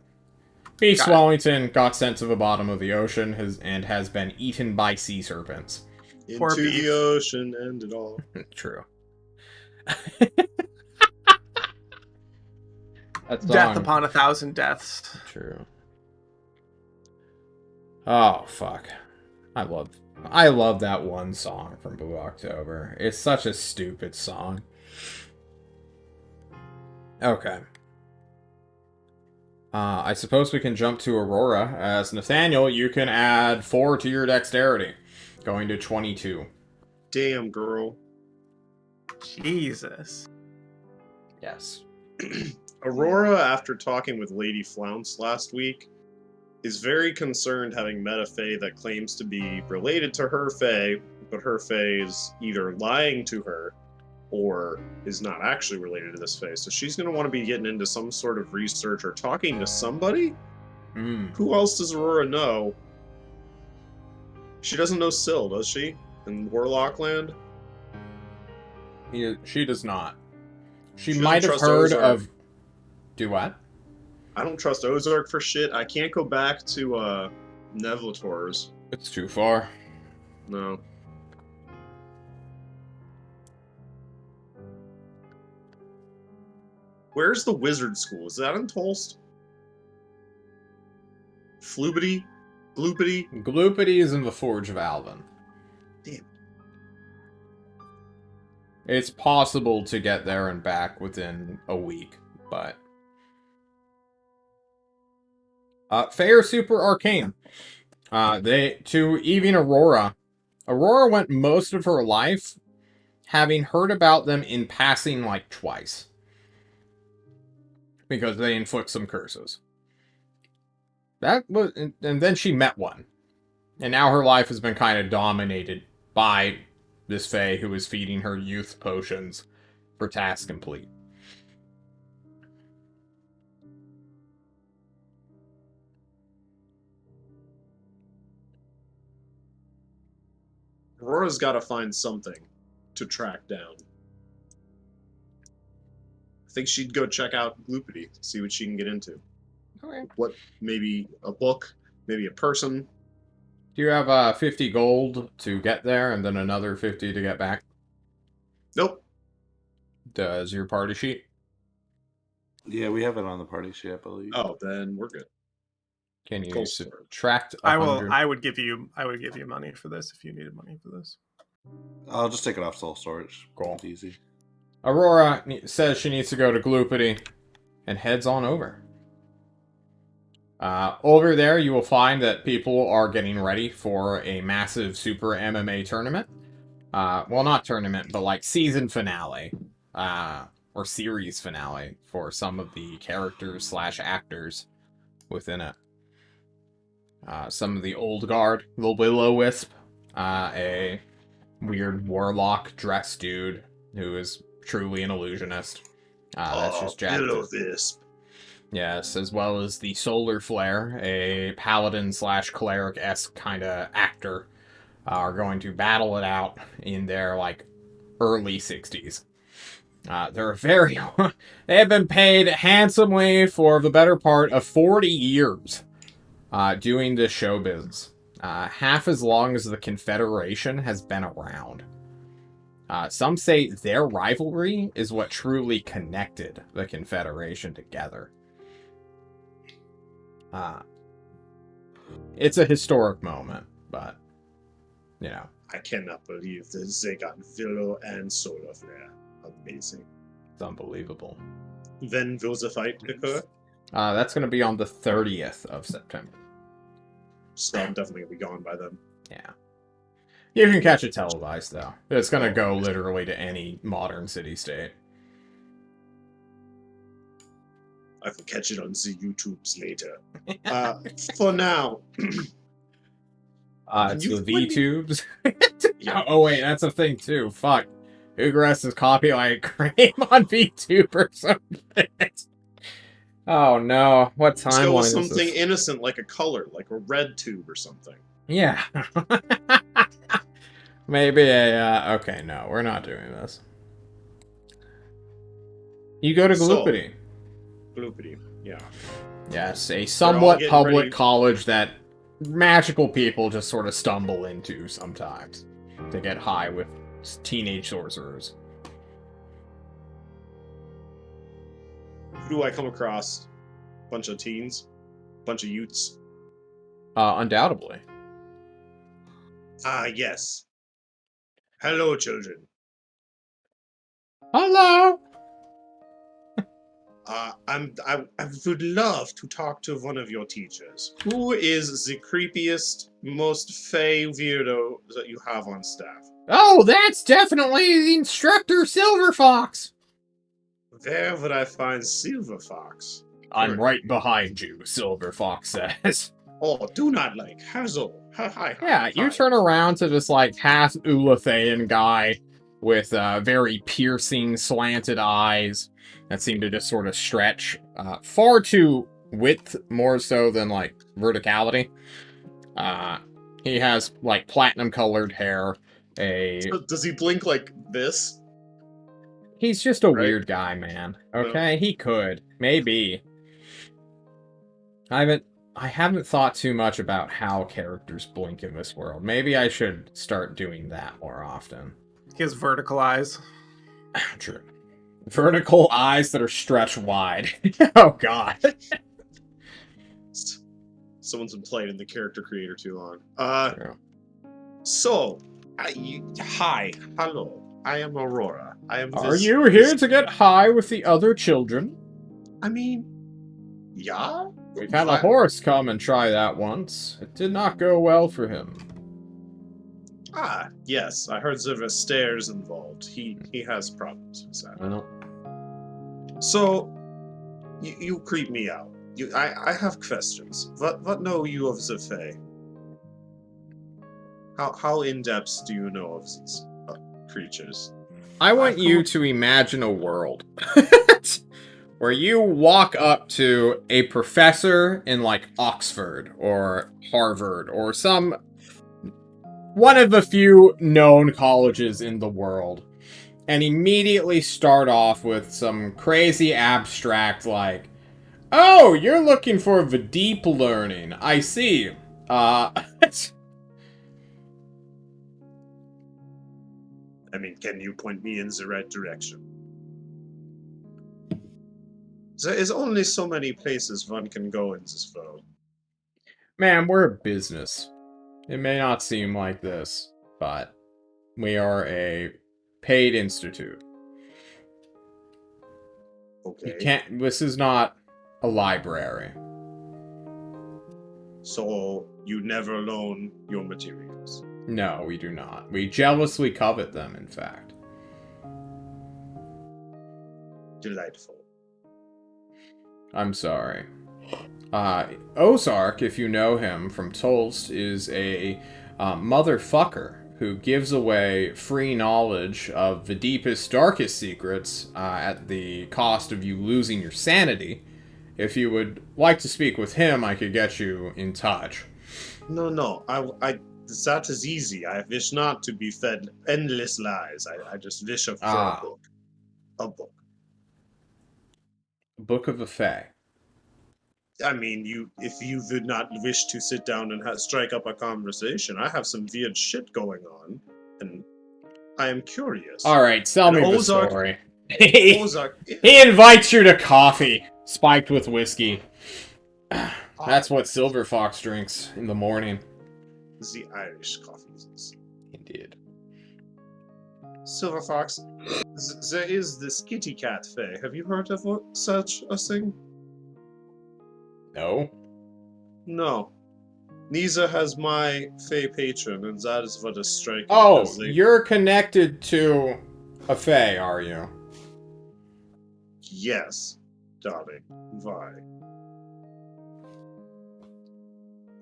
Beast Wellington got sent to the bottom of the ocean and has been eaten by sea serpents. Poor Into beef. the ocean and it all. True. Death upon 1,000 deaths. True. Oh, fuck. I love that one song from Blue October. It's such a stupid song. Okay. I suppose we can jump to Aurora. As Nathaniel, you can add 4 to your dexterity, going to 22. Damn, girl. Jesus. Yes. Aurora, after talking with Lady Flounce last week, is very concerned having met a Fae that claims to be related to her Fae, but her Fae is either lying to her or is not actually related to this Fae. So she's going to want to be getting into some sort of research or talking to somebody. Who else does Aurora know? She doesn't know Syl, does she? In Warlock Land? She does not. She She might doesn't have trust heard Ozark. of... Do what? I don't trust Ozark for shit. I can't go back to Nevlators. It's too far. No. Where's the wizard school? Is that in Tolst? Flubity? Gloopity? Gloopity is in the Forge of Alvin. Damn. It's possible to get there and back within a week, but... Fae are super arcane. Even Aurora. Aurora went most of her life having heard about them in passing like twice. Because they inflict some curses. And then she met one. And now her life has been kind of dominated by this Fae who is feeding her youth potions for task complete. Aurora's got to find something to track down. I think she'd go check out Gloopity, see what she can get into. Okay. What, maybe a book, maybe a person. Do you have 50 gold to get there and then another 50 to get back? Nope. Does your party sheet? Yeah, we have it on the party sheet, I believe. Oh, then we're good. Can you Cool. subtract I 100? will. I would give you money for this if you needed money for this. I'll just take it off soul storage. Cool. It's easy. Aurora says she needs to go to Gloopity and heads on over. Over there, you will find that people are getting ready for a massive Super MMA tournament. Well, not tournament, but like season finale. Or series finale for some of the characters / actors within it. Some of the old guard, the Will-O-Wisp, a weird warlock dress dude who is truly an illusionist. That's just jacked. Will-O-Wisp. Yes, as well as the Solar Flare, a paladin / cleric-esque kind of actor, are going to battle it out in their like early 60s. They're very... they have been paid handsomely for the better part of 40 years doing this show business. Half as long as the Confederation has been around. Some say their rivalry is what truly connected the Confederation together. It's a historic moment, but, you know. I cannot believe that they got Willow and Solar Flare. Amazing. It's unbelievable. When will the fight occur? That's going to be on the 30th of September. So I'm definitely going to be gone by then. Yeah. You can catch it televised, though. It's going to go literally to any modern city-state. I will catch it on the YouTubes later. For now. It's the VTubes. Yeah. Oh, wait, that's a thing, too. Fuck. Ugress's copyright claim on VTube or something. Oh, no. What Let's go timeline with is something this? innocent, like a color, like a red tube or something. Yeah. Maybe a, okay, no, we're not doing this. You go to Gloopity. Gloopity, yeah. Yes, a somewhat getting public ready. college that magical people just sort of stumble into sometimes to get high with teenage sorcerers. Who do I come across? Bunch of teens? Bunch of youths? Undoubtedly. Ah, yes. Hello, children. Hello! I would love to talk to one of your teachers. Who is the creepiest, most fey weirdo that you have on staff? Oh, that's definitely the instructor, Silver Fox! Where would I find Silver Fox? I'm right behind you, Silver Fox says. Oh, do not like Hazel. Hi. Yeah, you turn around to this like half Ulathaean guy with very piercing, slanted eyes that seem to just sort of stretch far to width more so than like verticality. He has like platinum colored hair. Does he blink like this? He's just a Right? weird guy, man. Okay, he could maybe. I haven't thought too much about how characters blink in this world. Maybe I should start doing that more often. He has vertical eyes. True. Vertical eyes that are stretched wide. Oh god. Someone's been playing in the character creator too long. True. So, hi, hello. I am Aurora. I am. Are you here to get high with the other children? I mean, yeah. We've had a horse come and try that once. It did not go well for him. Ah, yes. I heard there were stairs involved. He has problems with that. Well, So, you creep me out. I have questions. What know you of the Fae? How in depth do you know of these creatures? I want you to imagine a world where you walk up to a professor in like Oxford or Harvard or one of the few known colleges in the world, and immediately start off with some crazy abstract like, oh, you're looking for the deep learning. I see. I mean, can you point me in the right direction? There is only so many places one can go in this world. Man, we're a business. It may not seem like this, but we are a paid institute. Okay. This is not a library. So you never loan your materials. No, we do not. We jealously covet them, in fact. Delightful. I'm sorry. Ozark, if you know him from Tolst, is a motherfucker who gives away free knowledge of the deepest, darkest secrets at the cost of you losing your sanity. If you would like to speak with him, I could get you in touch. No. That is easy. I wish not to be fed endless lies. I just wish for a book. A book. Book of the Fae. I mean, if you would not wish to sit down and strike up a conversation, I have some weird shit going on, and I am curious. All right, tell me the story. Ozark, He invites you to coffee, spiked with whiskey. That's what Silver Fox drinks in the morning. The Irish coffees. Indeed. Silver Fox, there is this kitty cat fae. Have you heard of such a thing? No. No. Neither has my fae patron, and that is what is striking. Oh, you're connected to a fae, are you? Yes, darling. Why?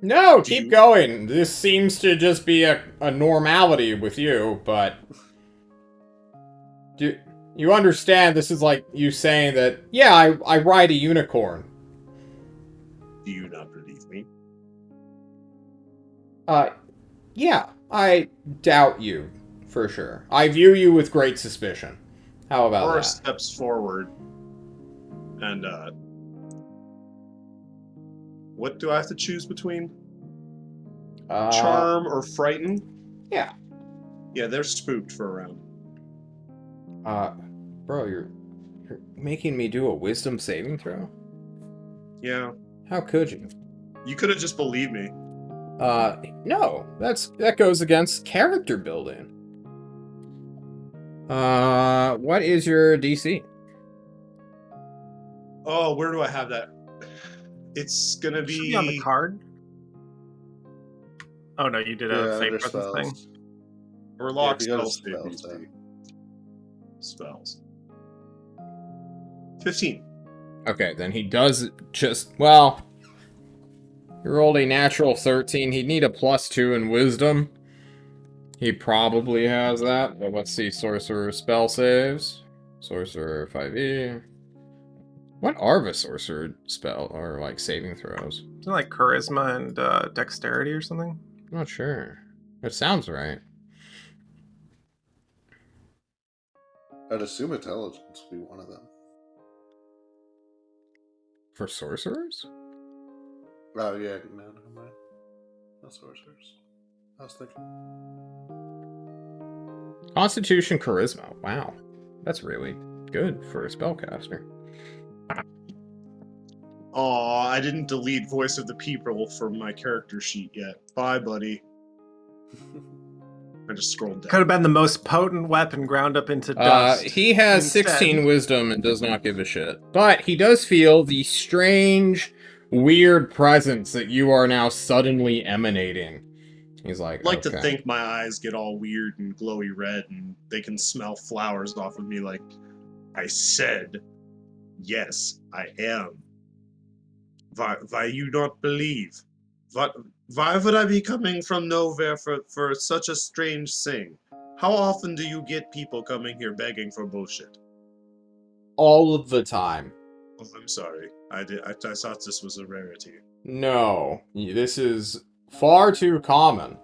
No, keep going. This seems to just be a normality with you, but... Do you understand this is like you saying that, yeah, I ride a unicorn. Do you not believe me? Yeah, I doubt you, for sure. I view you with great suspicion. How about Aurora that? steps forward, and, what do I have to choose between? Charm or frighten? Yeah. Yeah, they're spooked for a round. Bro, you're making me do a wisdom saving throw? Yeah. How could you? You could have just believed me. No. That goes against character building. What is your DC? Oh, where do I have that? It's gonna It should be on the card. Oh no, you did a fake presence thing. Or lock spells. Spells. 15. Okay, then he does just, well... He rolled a natural 13. He'd need a +2 in wisdom. He probably has that, but let's see. Sorcerer spell saves. Sorcerer 5e. What are the sorcerer spell or like saving throws? Isn't it like charisma and dexterity or something? I'm not sure. It sounds right. I'd assume intelligence would be one of them. For sorcerers? Oh, yeah, no, never mind. No sorcerers. I was thinking. Constitution charisma. Wow. That's really good for a spellcaster. Aw, I didn't delete Voice of the People from my character sheet yet. Bye, buddy. I just scrolled down. Could have been the most potent weapon ground up into dust. He has instead. 16 wisdom and does not give a shit. But he does feel the strange, weird presence that you are now suddenly emanating. He's like, I'd like okay. to think my eyes get all weird and glowy red and they can smell flowers off of me like I said, yes, I am. Why you not believe? Why would I be coming from nowhere for such a strange thing? How often do you get people coming here begging for bullshit? All of the time. Oh, I'm sorry. I thought this was a rarity. No. This is far too common.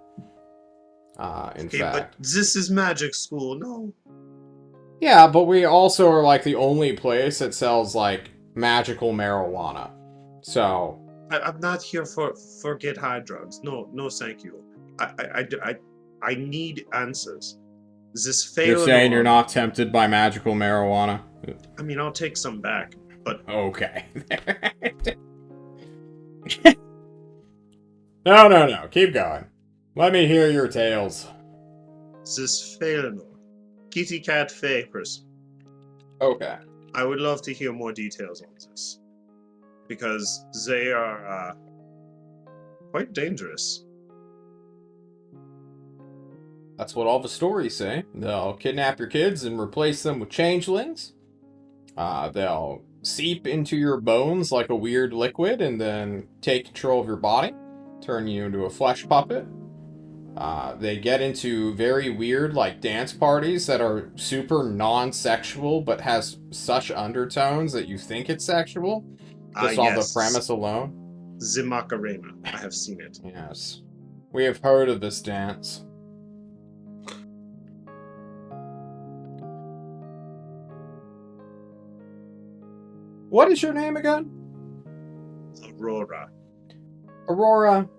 In Okay, fact. but this is magic school, no? Yeah, but we also are like the only place that sells like magical marijuana. So I'm not here for get high drugs. No, thank you. I need answers. This fail. you're saying you're not tempted by magical marijuana? I mean, I'll take some back, but Okay. No. Keep going. Let me hear your tales. this fail. Kitty cat fey person. Okay. I would love to hear more details on this because they are quite dangerous. That's what all the stories say. They'll kidnap your kids and replace them with changelings. They'll seep into your bones like a weird liquid and then take control of your body, turn you into a flesh puppet. They get into very weird, like, dance parties that are super non-sexual, but has such undertones that you think it's sexual, just on the premise alone. The Macarena. I have seen it. Yes. We have heard of this dance. What is your name again? Aurora. Aurora.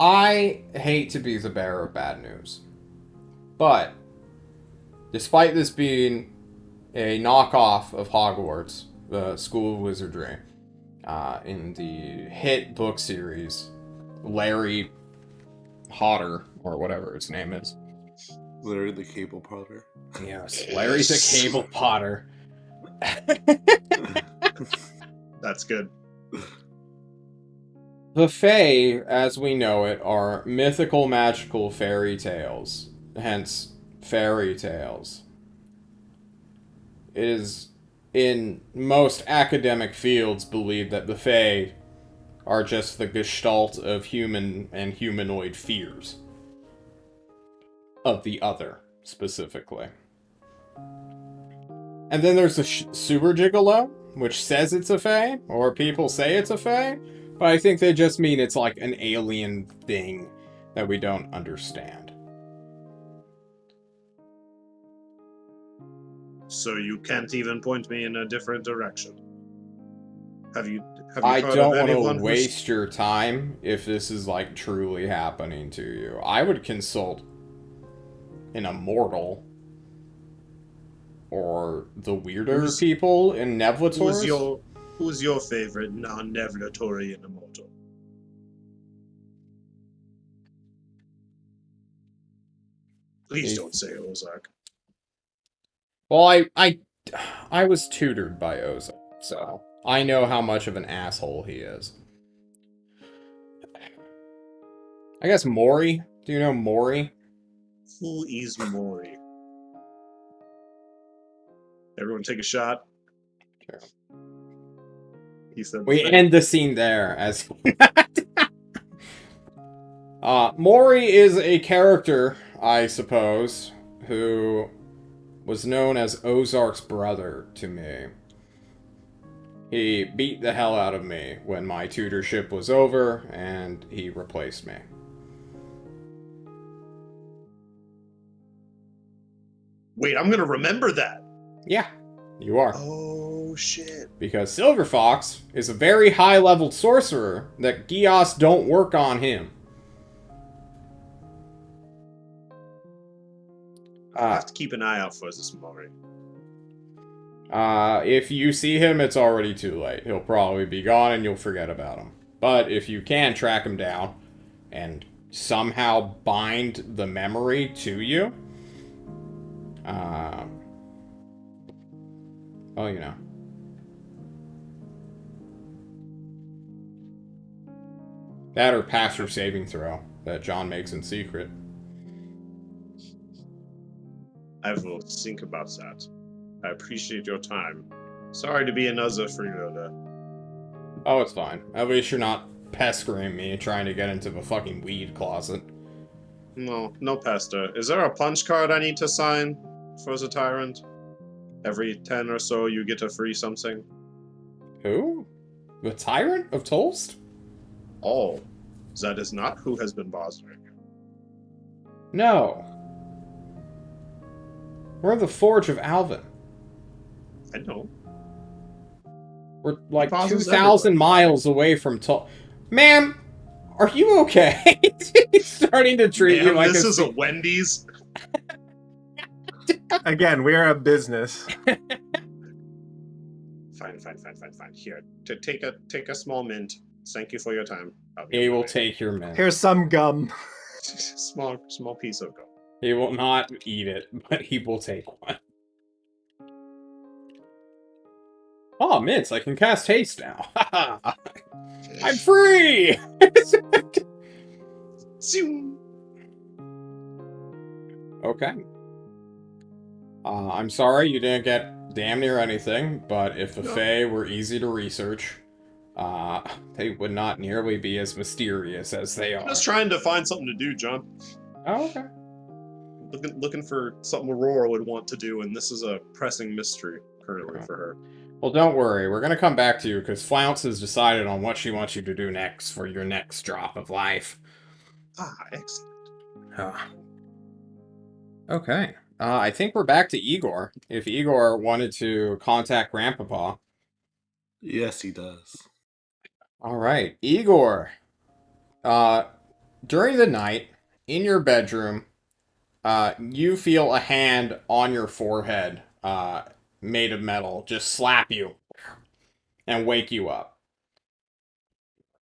I hate to be the bearer of bad news, but despite this being a knockoff of Hogwarts, the School of Wizardry, in the hit book series, Larry Potter, or whatever its name is. Larry the Cable Potter. Yes, Larry the Cable Potter. That's good. The Fae, as we know it, are mythical, magical fairy tales. Hence, fairy tales. It is, in most academic fields, believed that the Fae are just the gestalt of human and humanoid fears. Of the other, specifically. And then there's the Sewer Gigolo, which says it's a Fae, or people say it's a Fae, but I think they just mean it's like an alien thing that we don't understand. So you can't even point me in a different direction. Have you I heard don't of want anyone to who's... waste your time if this is like truly happening to you. I would consult an immortal or the weirder people in Nevlators. Who's your favorite non-Nevlatorian immortal? Please don't say Ozark. Well, I was tutored by Ozark, so I know how much of an asshole he is. I guess Maury. Do you know Maury? Who is Maury? Everyone take a shot. Sure. He said We the Fae. end the scene there as Mori is a character, I suppose, who was known as Ozark's brother to me. He beat the hell out of me when my tutorship was over, and he replaced me. Wait, I'm gonna remember that. Yeah, you are. Oh shit. Because Silver Fox is a very high-leveled sorcerer that Gios don't work on him. I'll have to keep an eye out for this Mori. If you see him, it's already too late. He'll probably be gone and you'll forget about him. But if you can track him down and somehow bind the memory to you, well, you know. That or pass your saving throw that John makes in secret. I will think about that. I appreciate your time. Sorry to be another freeloader. Oh, it's fine. At least you're not pestering me trying to get into the fucking weed closet. No pester. Is there a punch card I need to sign for the tyrant? Every 10 or so you get a free something? Who? The Tyrant of Tolst? Oh, that is not who has been bothering you. No. We're the Forge of Alvin. I know. We're like Pauses 2,000 miles away from Tolst. Ma'am, are you okay? He's starting to treat you like this is a Wendy's. Again, we are a business. Fine. Here, take a small mint. Thank you for your time. He will take your mint. Here's some gum. small piece of gum. He will not eat it, but he will take one. Oh, mints, I can cast haste now. I'm free! Okay. I'm sorry you didn't get damn near anything, but if the Fae were easy to research, they would not nearly be as mysterious as they are. I'm just trying to find something to do, John. Oh, okay. Looking for something Aurora would want to do, and this is a pressing mystery currently for her. Well, don't worry. We're going to come back to you, because Flounce has decided on what she wants you to do next for your next drop of life. Ah, excellent. Okay. I think we're back to Igor. If Igor wanted to contact Grandpapa. Yes, he does. All right. Igor. During the night, in your bedroom, you feel a hand on your forehead, made of metal, just slap you and wake you up.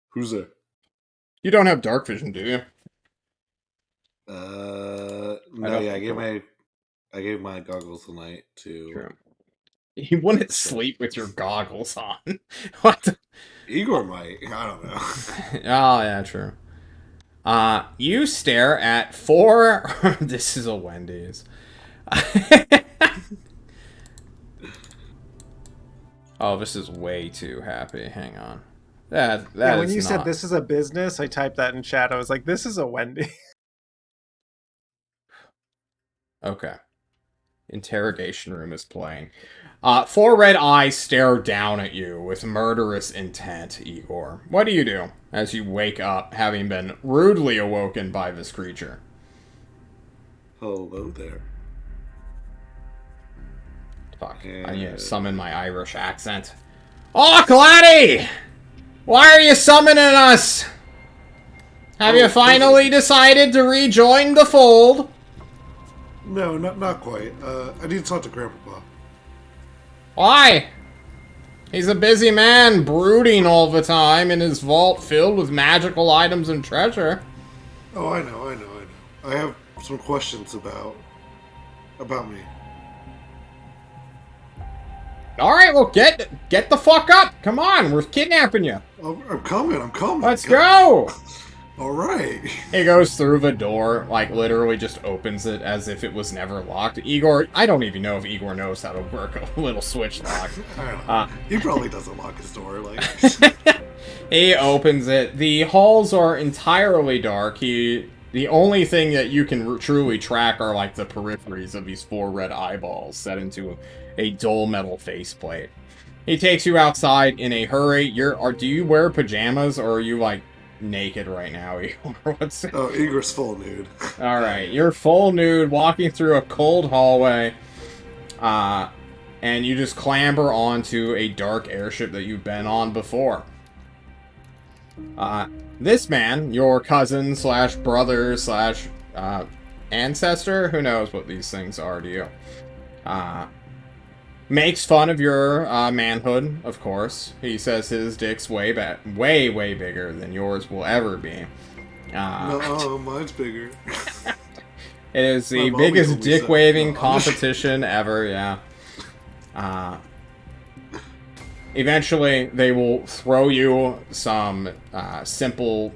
Who's there? You don't have dark vision, do you? No, yeah, I gave my goggles tonight to... True. You wouldn't sleep with your goggles on. What the... Igor might. I don't know. Oh, yeah, true. You stare at 4... This is a Wendy's. Oh, this is way too happy. Hang on. That Yeah, when is you not... said this is a business, I typed that in chat. I was like, this is a Wendy. Okay. Interrogation room is playing. 4 red eyes stare down at you with murderous intent, Igor. What do you do as you wake up, having been rudely awoken by this creature? Hello there. Fuck. I need to summon my Irish accent. Oh, Gladdy! Why are you summoning us? Have you finally decided to rejoin the fold? No, not quite. I need to talk to Grandpapa. Why? He's a busy man, brooding all the time in his vault filled with magical items and treasure. Oh, I know. I have some questions about me. Alright, well, get the fuck up! Come on, we're kidnapping you! I'm coming. Let's go! All right. He goes through the door, like literally just opens it as if it was never locked. Igor, I don't even know if Igor knows how to work a little switch lock. I don't know. He probably doesn't lock his door. Like, He opens it. The halls are entirely dark. The only thing that you can truly track are like the peripheries of these 4 red eyeballs set into a dull metal faceplate. He takes you outside in a hurry. Do you wear pajamas or are you like naked right now, Igor? What's oh, Igor's full nude. All right, you're full nude, walking through a cold hallway, and you just clamber onto a dark airship that you've been on before. This man, your cousin slash brother slash ancestor, who knows what these things are to you, makes fun of your manhood, of course. He says his dick's way bigger than yours will ever be. No, mine's bigger. It is the My mommy biggest told me dick so. waving No. competition ever, yeah. Eventually, they will throw you some simple...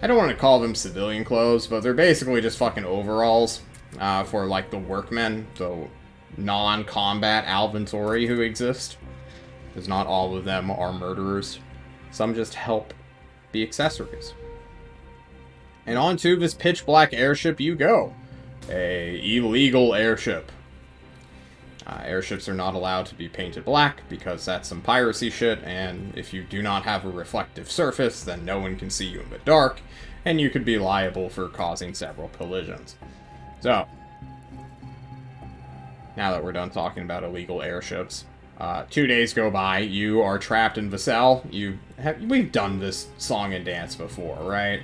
I don't want to call them civilian clothes, but they're basically just fucking overalls for, like, the workmen, the non-combat Alventori who exist. Because not all of them are murderers. Some just help be accessories. And onto this pitch-black airship you go. A illegal airship. Airships are not allowed to be painted black because that's some piracy shit, and if you do not have a reflective surface, then no one can see you in the dark, and you could be liable for causing several collisions. So, now that we're done talking about illegal airships, 2 days go by, you are trapped in Vassal. We've done this song and dance before, right?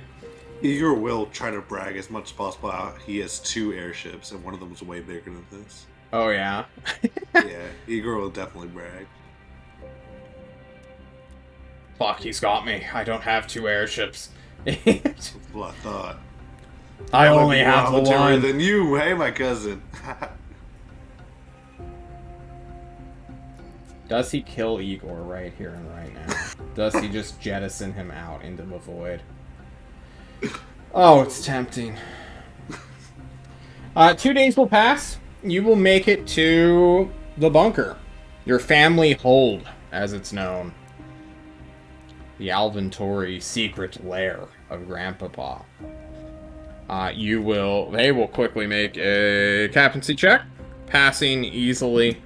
Igor will try to brag as much as possible how he has 2 airships, and one of them is way bigger than this. Oh, yeah? Yeah, Igor will definitely brag. Fuck, he's got me. I don't have 2 airships. That's what I thought. I I'm only gonna be have the volunteer one. than you, hey, my cousin. Does he kill Igor right here and right now? Does he just jettison him out into the void? Oh, it's tempting. 2 days will pass. You will make it to the bunker. Your family hold, as it's known. The Alventori secret lair of Grandpapa. They will quickly make a captaincy check, passing easily,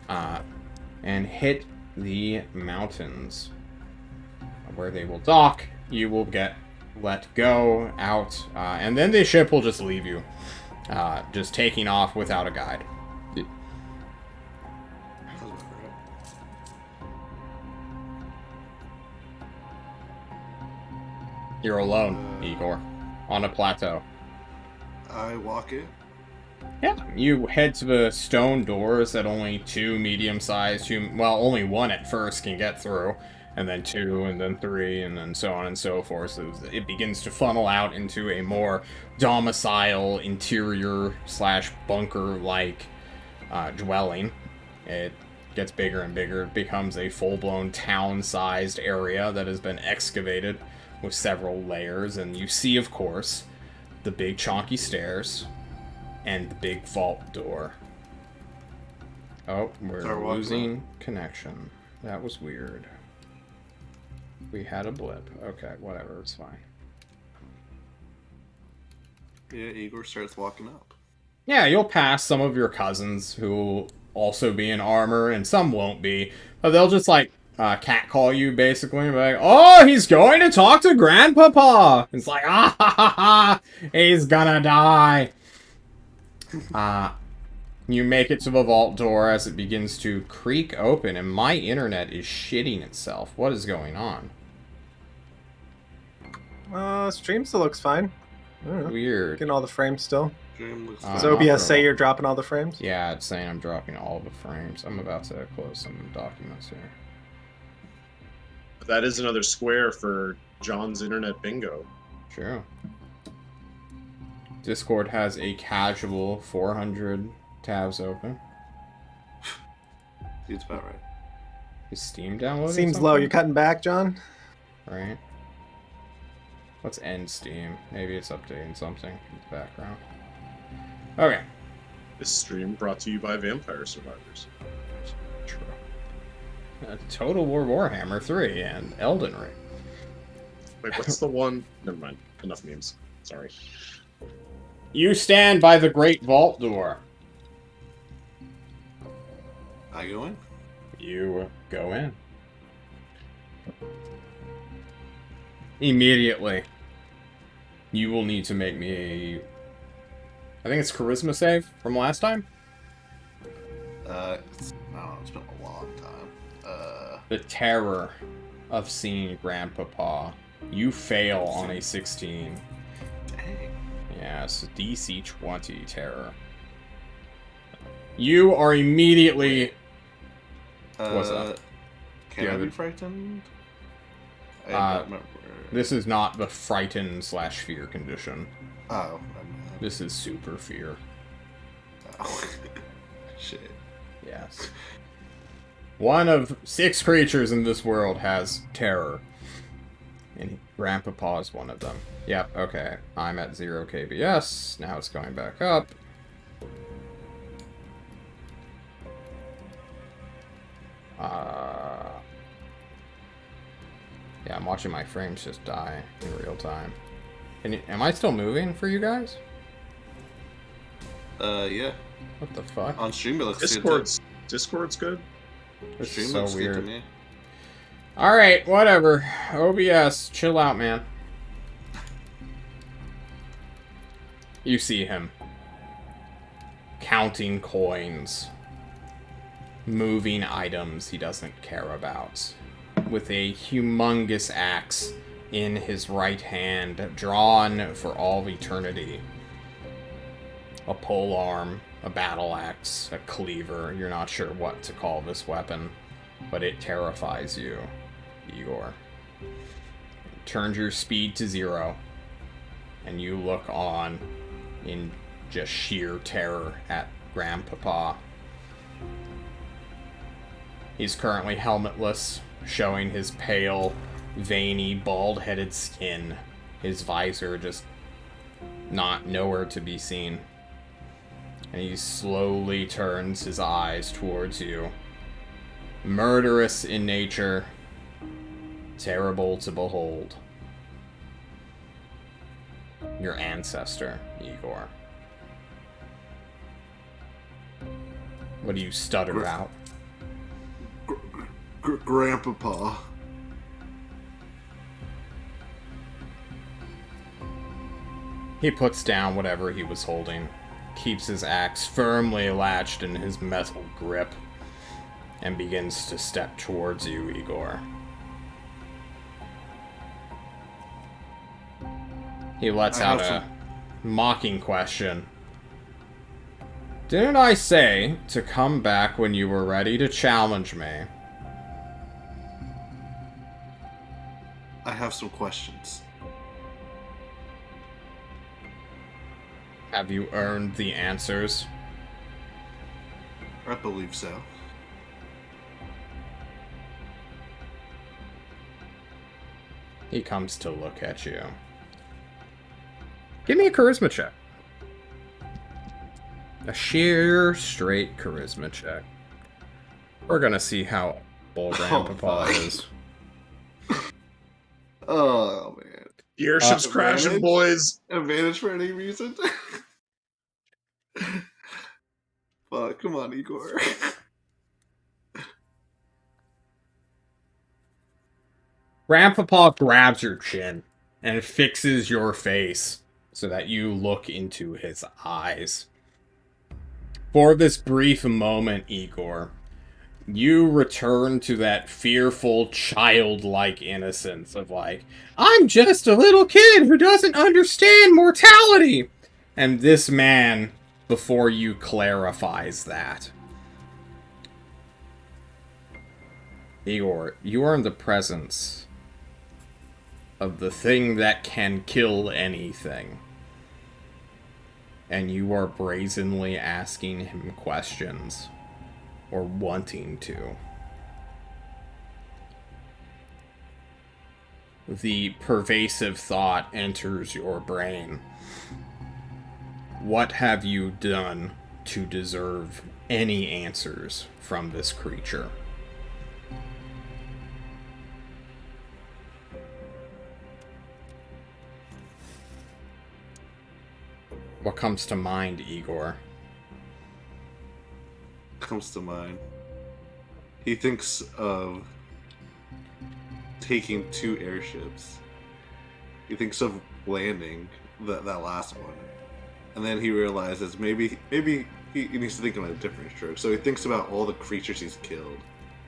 and hit the mountains, where they will dock. You will get let go out, and then the ship will just leave you, just taking off without a guide. You're alone, Igor, on a plateau. I walk in. Yeah, you head to the stone doors that only 2 medium-sized, only 1 at first can get through, and then 2, and then 3, and then so on and so forth. So it begins to funnel out into a more domicile, interior/bunker-like dwelling. It gets bigger and bigger. It becomes a full-blown town-sized area that has been excavated with several layers, and you see, of course, the big chonky stairs and the big vault door. Oh, we're losing connection. That was weird. We had a blip. Okay, whatever, it's fine. Yeah, Igor starts walking up. Yeah, you'll pass some of your cousins who will also be in armor, and some won't be. But they'll just, like, catcall you, basically, and be like, oh, he's going to talk to Grandpapa! It's like, ah ha ha ha! He's gonna die! You make it to the vault door as it begins to creak open, and my internet is shitting itself. What is going on? Stream still looks fine. I don't know. Weird. Getting all the frames still. Dream looks Does not OBS for say a you're dropping all the frames? Yeah, it's saying I'm dropping all the frames. I'm about to close some documents here. That is another square for John's internet bingo. True. Discord has a casual 400 tabs open. Seems about right. Is Steam downloading Seems something? low. You're cutting back, John? Right. Let's end Steam. Maybe it's updating something in the background. Okay. This stream brought to you by Vampire Survivors. True. Total War Warhammer 3 and Elden Ring. Wait, what's the one? Never mind. Enough memes. Sorry. You stand by the great vault door. I go in? You go in. Immediately. You will need to make me a... I think it's charisma save from last time? I don't know, it's been a long time. The terror of seeing Grandpapa. You fail on a 16. Dang. Yes, DC 20 terror. You are immediately... What's up? Can Yeah, I be the- frightened? I don't remember. This is not the frighten/fear condition. Oh. This is super fear. Oh. Shit. Yes. One of 6 creatures in this world has terror. And Grandpapa is one of them. Yep, okay. I'm at 0 KBS. Now it's going back up. Yeah, I'm watching my frames just die in real time. Am I still moving for you guys? Yeah. What the fuck? On stream it looks Discord's good. This Stream is so looks good to weird. me. Alright, whatever. OBS, chill out, man. You see him. Counting coins. Moving items he doesn't care about. With a humongous axe in his right hand, drawn for all eternity. A pole arm, a battle axe, a cleaver. You're not sure what to call this weapon, but it terrifies you, Igor. It turns your speed to 0, and you look on in just sheer terror at Grandpapa. He's currently helmetless, showing his pale, veiny, bald-headed skin. His visor just nowhere to be seen. And he slowly turns his eyes towards you. Murderous in nature, terrible to behold. Your ancestor, Igor. What do you stutter out? Grandpapa. He puts down whatever he was holding, keeps his axe firmly latched in his metal grip, and begins to step towards you, Igor. He lets out a mocking question. Didn't I say to come back when you were ready to challenge me? I have some questions. Have you earned the answers? I believe so. He comes to look at you. Give me a charisma check. A sheer, straight charisma check. We're gonna see how old Grandpapa fuck. is. Oh, man. The airship's crashing, advantage? boys. Advantage for any reason? Fuck, come on, Igor. Grandpapa grabs your chin and fixes your face so that you look into his eyes. For this brief moment, Igor, you return to that fearful, childlike innocence of like, I'm just a little kid who doesn't understand mortality! And this man, before you, clarifies that. Igor, you are in the presence of the thing that can kill anything. And you are brazenly asking him questions. Or wanting to. the pervasive thought enters your brain. What have you done to deserve any answers from this creature? What comes to mind, Igor? Comes to mind. He thinks of taking 2 airships. He thinks of landing that last one. And then he realizes maybe he needs to think on a different stroke. So he thinks about all the creatures he's killed.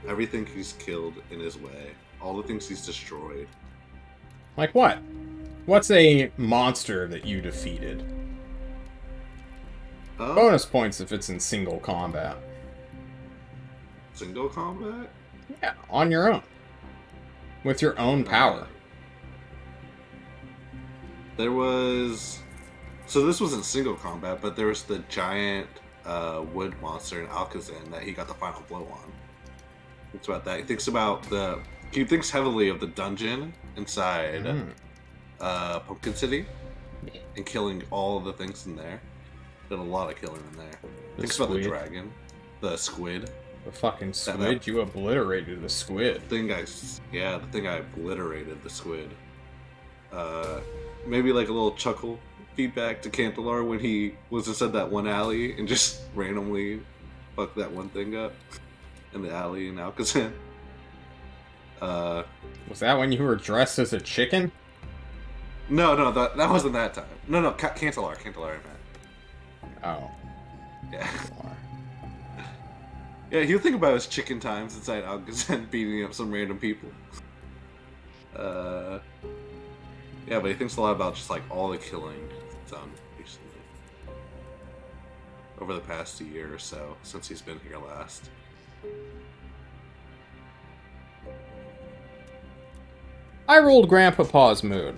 Everything he's killed in his way. All the things he's destroyed. Like what? What's a monster that you defeated? Bonus points if it's in single combat. Single combat? Yeah, on your own. With your own power. There was... So this wasn't single combat, but there was the giant wood monster in Alcazan that he got the final blow on. It's about that. He thinks about the... He thinks heavily of the dungeon inside Pumpkin City. And killing all of the things in there. Did a lot of killing in there. Thinks about the dragon. The squid. The fucking squid? You obliterated the squid. The thing I obliterated the squid. Maybe like a little chuckle feedback to Cantalar when he was inside that one alley and just randomly fucked that one thing up in the alley in Alcazan. Was that when you were dressed as a chicken? No, that wasn't that time. No, Cantalar I meant. Oh. Yeah. Yeah, he'll think about his chicken times inside Alcazan beating up some random people. Yeah, but he thinks a lot about just like all the killing he's done recently. Over the past year or so, since he's been here last. I rolled Grandpapa's mood.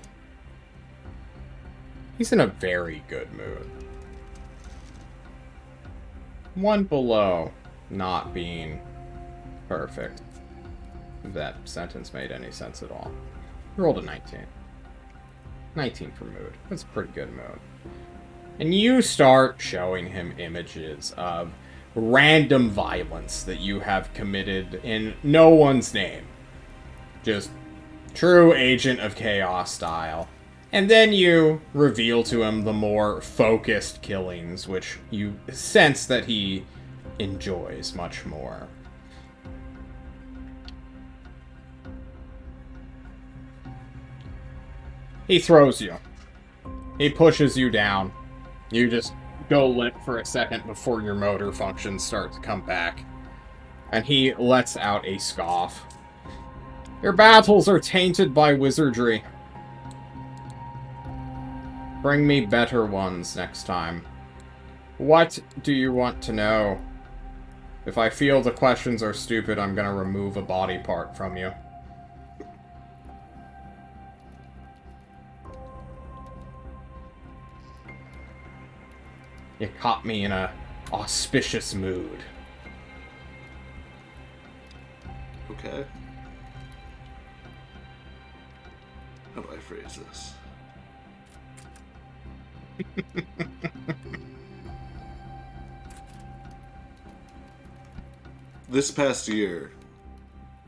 He's in a very good mood. 1 below not being perfect. If that sentence made any sense at all. He rolled a 19. 19 for mood. That's a pretty good mood. And you start showing him images of random violence that you have committed in no one's name. Just true Agent of Chaos style. And then you reveal to him the more focused killings, which you sense that he enjoys much more. He throws you. He pushes you down. You just go limp for a second before your motor functions start to come back. And he lets out a scoff. Your battles are tainted by wizardry. Bring me better ones next time. What do you want to know? If I feel the questions are stupid, I'm gonna remove a body part from you. You caught me in a auspicious mood. Okay. How do I phrase this? This past year,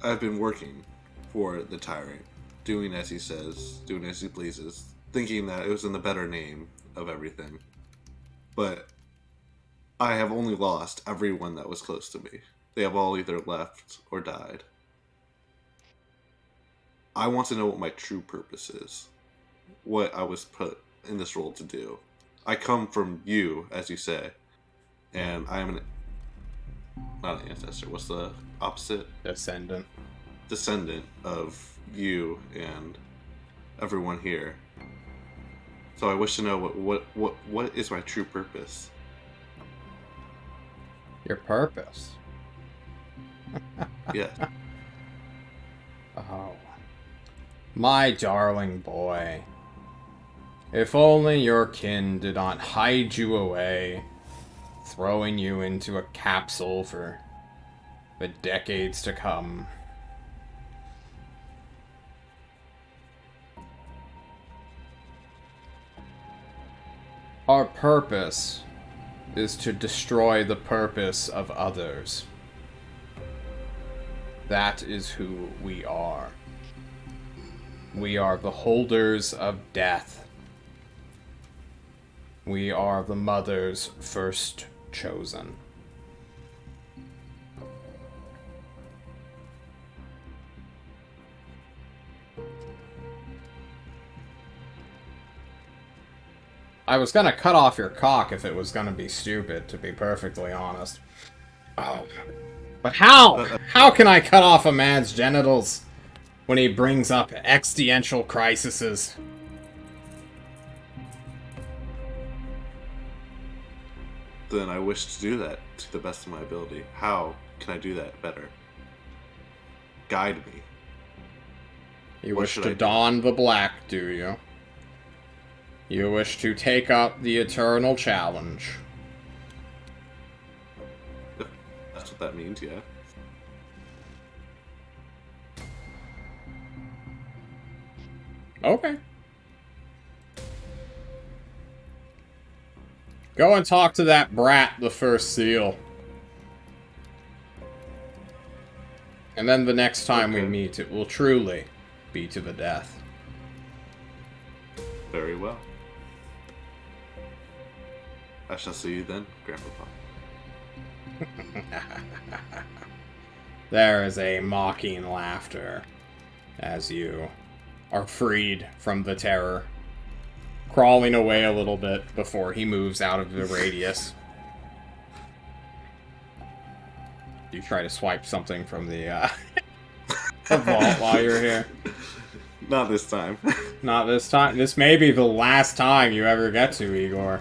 I've been working for the tyrant, doing as he says, doing as he pleases, thinking that it was in the better name of everything. But I have only lost everyone that was close to me. They have all either left or died. I want to know what my true purpose is. What I was put in this role to do. I come from you, as you say, and I am not an ancestor. What's the opposite? Descendant. Descendant of you and everyone here. So I wish to know what is my true purpose. Your purpose? Yeah. Oh. My darling boy. If only your kin did not hide you away, throwing you into a capsule for the decades to come. Our purpose is to destroy the purpose of others. That is who we are. We are the holders of death. We are the mother's first chosen. I was gonna cut off your cock if it was gonna be stupid, to be perfectly honest. Oh. But how? How can I cut off a man's genitals when he brings up existential crises? Then I wish to do that to the best of my ability. How can I do that better? Guide me. You What wish should to I do? don the black, do you? You wish to take up the eternal challenge. If that's what that means, yeah. Okay. Go and talk to that brat, the first seal. And then the next time we Okay. meet, it will truly be to the death. Very well. I shall see you then, Grandpapa. There is a mocking laughter as you are freed from the terror, crawling away a little bit before he moves out of the radius. You try to swipe something from the vault while you're here. Not this time. Not this time. This may be the last time you ever get to, Igor.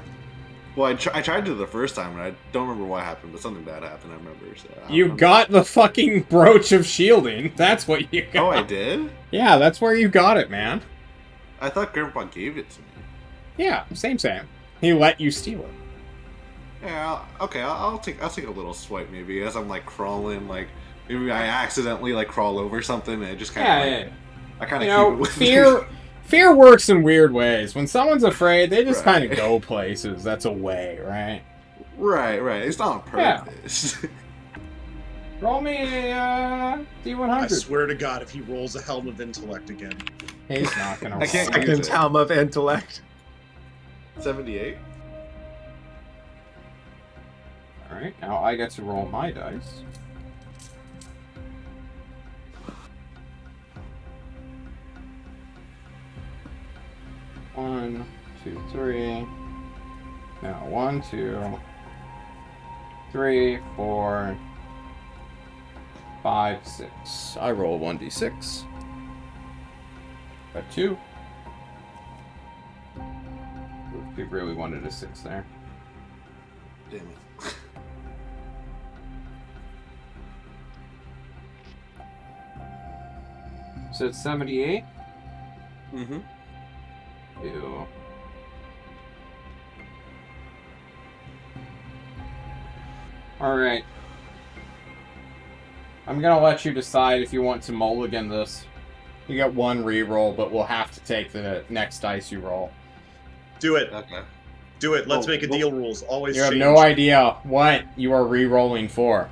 Well, I tried to the first time, and I don't remember what happened, but something bad happened, I remember. So I don't You remember. got the fucking brooch of shielding. That's what you got. Oh, I did? Yeah, that's where you got it, man. I thought Grandpa gave it to me. Yeah, same. He let you steal it. Yeah, I'll take a little swipe maybe as I'm like crawling, like maybe I accidentally like crawl over something and I just kind of Yeah, I kind you of keep know, it with fear works in weird ways. When someone's afraid, they just Right. kind of go places. That's a way, right? Right. It's not on Yeah. purpose. I Roll me a D100. swear to God, if he rolls a helm of intellect again. He's not gonna roll. I can't it. use Second helm of intellect. 78. Alright, now I get to roll my dice. One, two, three. No, 1, 2, 3, 4, 5, 6. I roll 1d6. Got 2. If you really wanted a 6 there. Damn it. So it's 78. Mm-hmm. Ew. Alright. I'm gonna let you decide if you want to mulligan this. You get one reroll, but we'll have to take the next dice you roll. Do it. Okay. Do it. Let's Oh, make a well- deal rules. Always You have change. no idea what you are re-rolling for.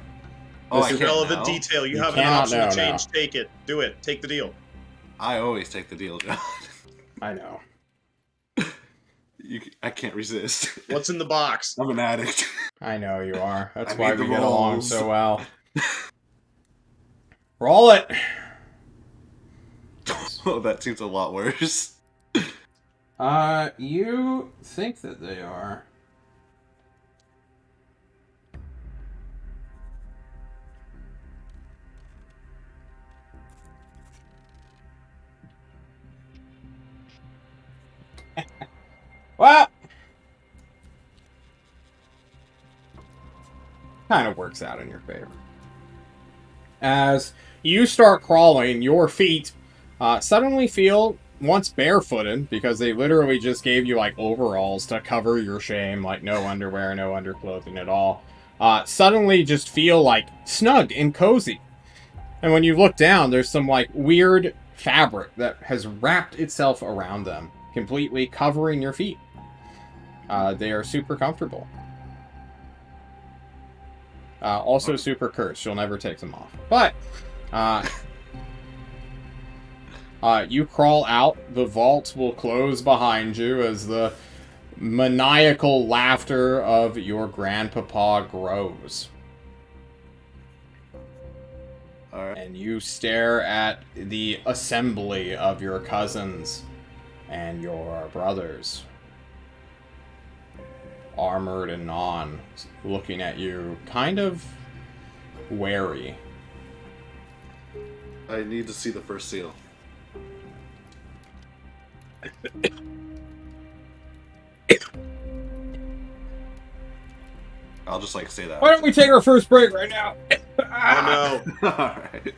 Oh, This I is can't relevant now? detail. You You have an cannot option know to change. now. Take it. Do it. Take the deal. I always take the deal, John. I know. I can't resist. What's in the box? I'm an addict. I know you are. That's I why need we the get along rolls. so well. Roll it! Oh, that seems a lot worse. You think that they are. Well, kind of works out in your favor. As you start crawling, your feet suddenly feel once barefooted because they literally just gave you like overalls to cover your shame, like no underwear, no underclothing at all. Suddenly just feel like snug and cozy. And when you look down, there's some like weird fabric that has wrapped itself around them, completely covering your feet. They are super comfortable. Also super cursed. You'll never take them off. But, you crawl out. The vault will close behind you as the maniacal laughter of your grandpapa grows. All right. And you stare at the assembly of your cousins and your brothers, armored and non, looking at you kind of wary. I need to see the first seal. I'll just like say that. Why don't we take our first break right now? Oh no! All right.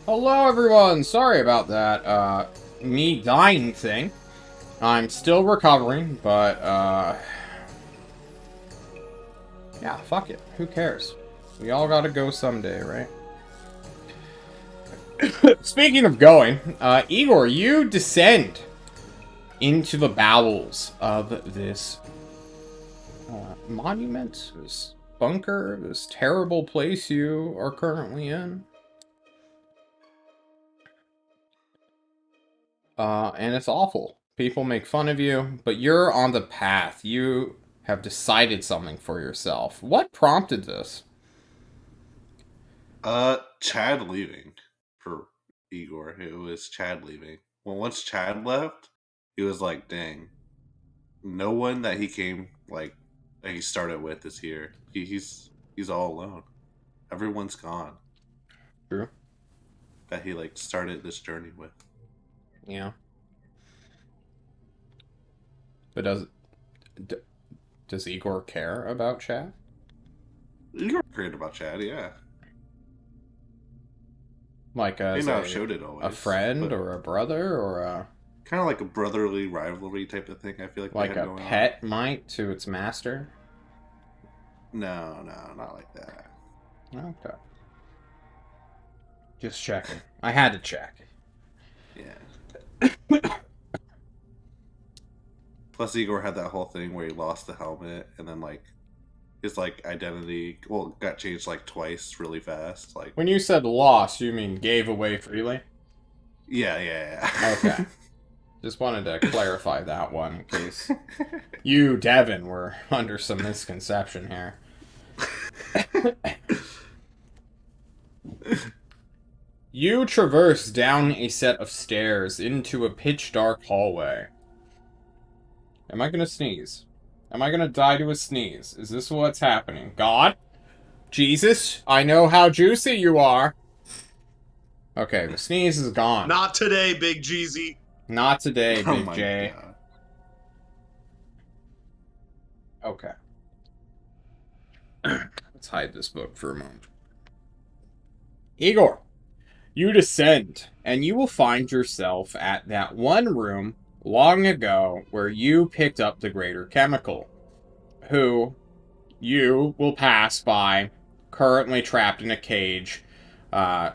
Hello, everyone. Sorry about that, me dying thing. I'm still recovering, but, yeah, fuck it. Who cares? We all gotta go someday, right? Speaking of going, Igor, you descend into the bowels of this monument, this bunker, this terrible place you are currently in. And it's awful. People make fun of you, but you're on the path. You have decided something for yourself. What prompted this? Chad leaving for Igor. It was Chad leaving. Well, once Chad left, he was like, "Dang, no one that he came that he started with is here. He's all alone. Everyone's gone True. that he started this journey with." Yeah. But does Igor care about Chad? Igor cared about Chad, yeah. Like May as not have showed it always. a friend or a brother or a kind of like a brotherly rivalry type of thing. I feel like they had a going pet might to its master. on. No, not like that. Okay. Just checking. I had to check. Yeah. Plus, Igor had that whole thing where he lost the helmet, and then his identity got changed twice really fast. When you said lost, you mean gave away freely? Yeah. Okay. Just wanted to clarify that one in case you, Devin, were under some misconception here. You traverse down a set of stairs into a pitch dark hallway. Am I gonna sneeze? Am I gonna die to a sneeze? Is this what's happening? God? Jesus? I know how juicy you are. Okay, the sneeze is gone. Not today, Big Jeezy. Not today, Oh Big my J. God. Okay. Let's hide this book for a moment. Igor, you descend, and you will find yourself at that one room long ago where you picked up the Greater Chemical, who you will pass by, currently trapped in a cage,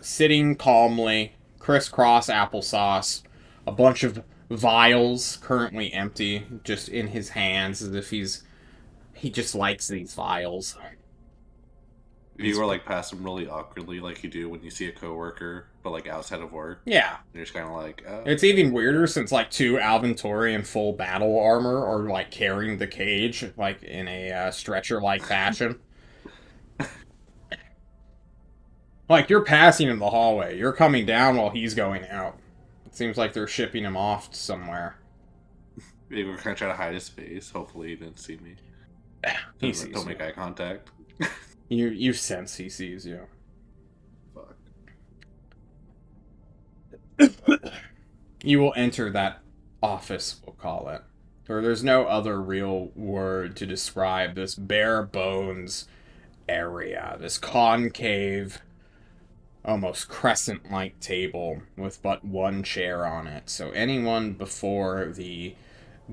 sitting calmly, crisscross applesauce, a bunch of vials currently empty, just in his hands, as if he just likes these vials. Igor passed him really awkwardly, like you do when you see a coworker, but outside of work. Yeah. You're just kind of like, oh. It's even weirder since two Alventori in full battle armor are carrying the cage in a stretcher-like fashion. You're passing in the hallway. You're coming down while he's going out. It seems like they're shipping him off somewhere. Igor kind of trying to hide his face. Hopefully he didn't see me. He sees Don't make you. eye contact. You sense he sees you. Fuck. You will enter that office, we'll call it. Or there's no other real word to describe this bare bones area. This concave, almost crescent-like table with but one chair on it. So anyone before the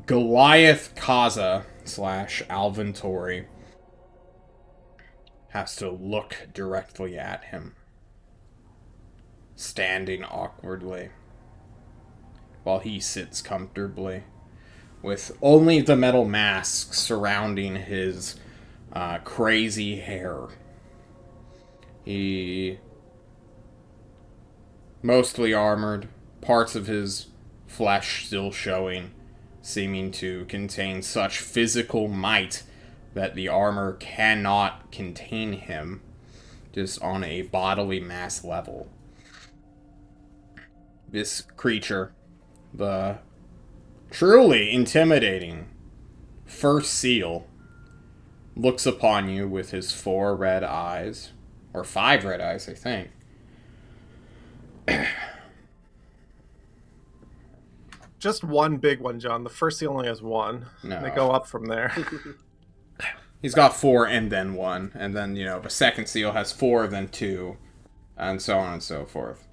Goliath Kaza / Alventori has to look directly at him, standing awkwardly, while he sits comfortably, with only the metal mask surrounding his crazy hair. He mostly armored, parts of his flesh still showing, seeming to contain such physical might that the armor cannot contain him, just on a bodily mass level. This creature, the truly intimidating first seal, looks upon you with his 4 red eyes, or 5 red eyes, I think. Just one big one, John. The first seal only has one. No. They go up from there. He's got 4 and then 1, and then, the second seal has 4, then 2, and so on and so forth.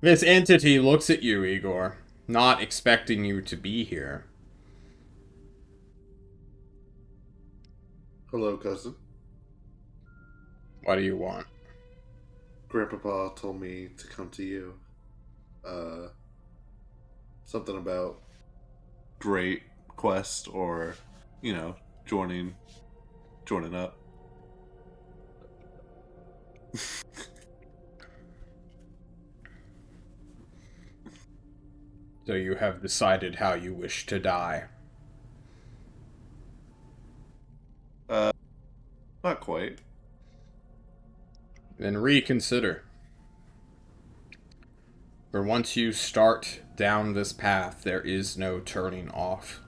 This entity looks at you, Igor, not expecting you to be here. Hello, cousin. What do you want? Grandpapa told me to come to you. Something about great quest or, joining up. So you have decided how you wish to die. Not quite. Then reconsider. For once you start down this path, there is no turning off.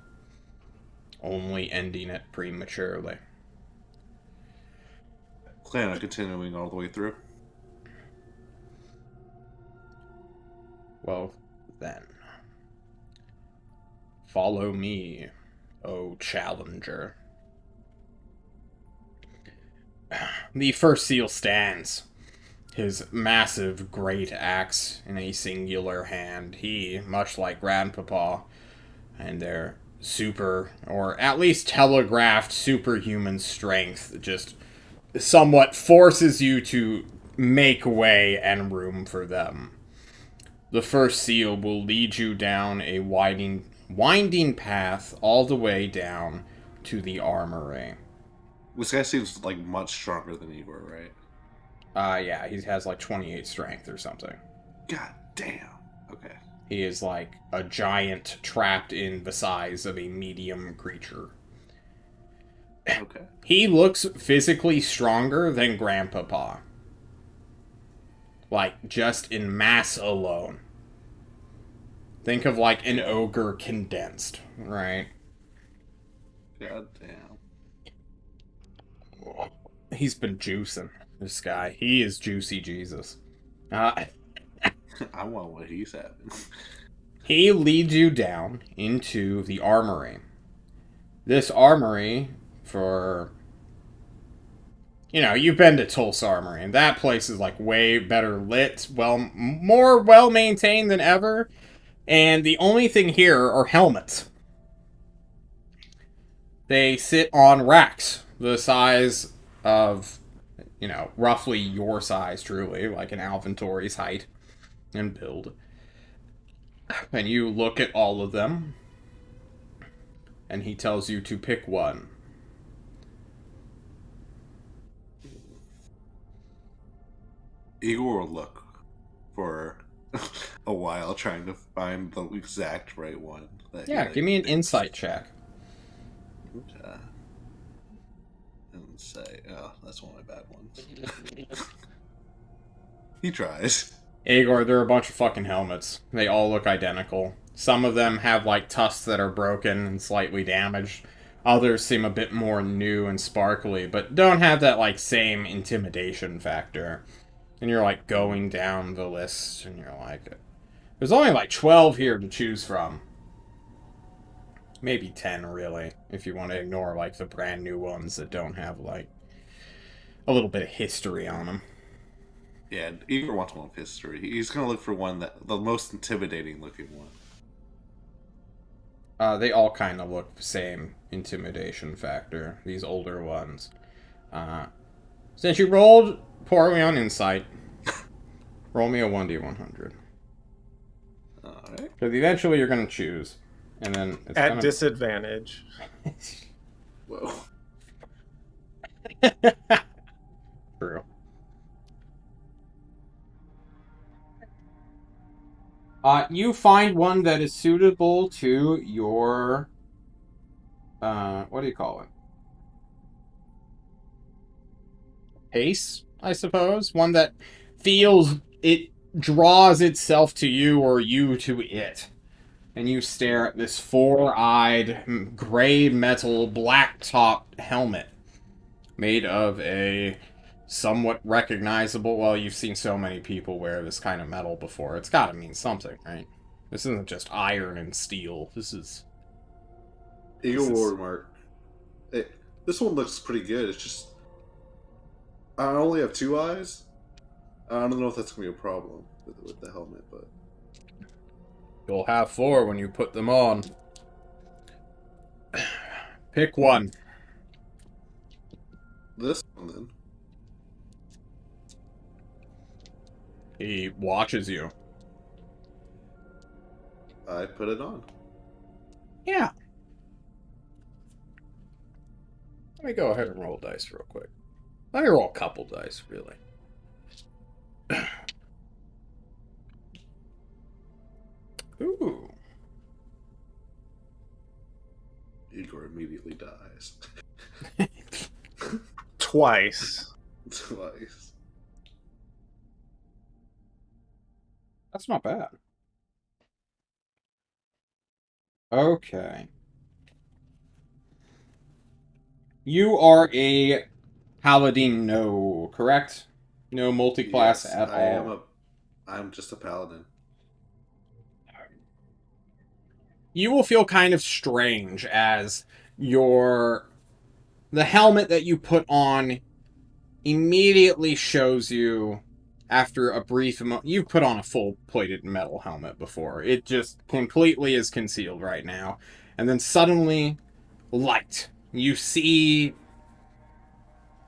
Only ending it prematurely. Plan on continuing all the way through. Well, then. Follow me, O challenger. The first seal stands, his massive great axe in a singular hand. He, much like Grandpapa, and their super, or at least telegraphed superhuman strength, just somewhat forces you to make way and room for them. The first seal will lead you down a winding path all the way down to the armory. This guy seems like much stronger than Igor, right? Yeah, he has like 28 strength or something. God damn. Okay. He is like a giant trapped in the size of a medium creature. Okay. He looks physically stronger than Grandpapa. Like, just in mass alone. Think of like an ogre condensed, right? God damn. He's been juicing, this guy. He is juicy Jesus. I want what he's having. He leads you down into the armory. This armory, for... you've been to Tulsa Armory, and that place is like way better lit, more well-maintained than ever, and the only thing here are helmets. They sit on racks, the size of, roughly your size, truly, like an Alventori's height and build. And you look at all of them, and he tells you to pick one. Igor will look for a while trying to find the exact right one. Yeah, give me an insight check. Okay. And say, oh, that's one of my bad ones. He tries. Igor, there are a bunch of fucking helmets. They all look identical. Some of them have, like, tusks that are broken and slightly damaged. Others seem a bit more new and sparkly, but don't have that, like, same intimidation factor. And you're, like, going down the list, and you're like... There's only, like, 12 here to choose from. Maybe 10, really, if you want to ignore, like, the brand new ones that don't have, like, a little bit of history on them. Yeah, Igor wants one with history. He's gonna look for one the most intimidating looking one. They all kind of look the same intimidation factor, these older ones. Since you rolled poorly on insight, roll me a 1d100. Alright. Because eventually you're going to choose. And then it's At disadvantage. Whoa. True. You find one that is suitable to your... what do you call it? Pace, I suppose? One that feels it draws itself to you or you to it. And you stare at this four-eyed, gray metal, black-topped helmet made of a somewhat recognizable... Well, you've seen so many people wear this kind of metal before. It's got to mean something, right? This isn't just iron and steel. This is... Eagle will remark, hey, this one looks pretty good. It's just... I only have two eyes. I don't know if that's going to be a problem. with the helmet, but You'll have 4 when you put them on. Pick one. this one then. He watches you. I put it on. Yeah. Let me go ahead and roll dice real quick. Let me roll a couple dice, really. Ooh. Igor immediately dies. Twice. Twice. That's not bad. Okay. You are a paladin, no, correct? No multi-class Yes, at all. I'm just a paladin. You will feel kind of strange as the helmet that you put on immediately shows you after a brief moment. You've put on a full plated metal helmet before. It just completely is concealed right now. And then suddenly, light. You see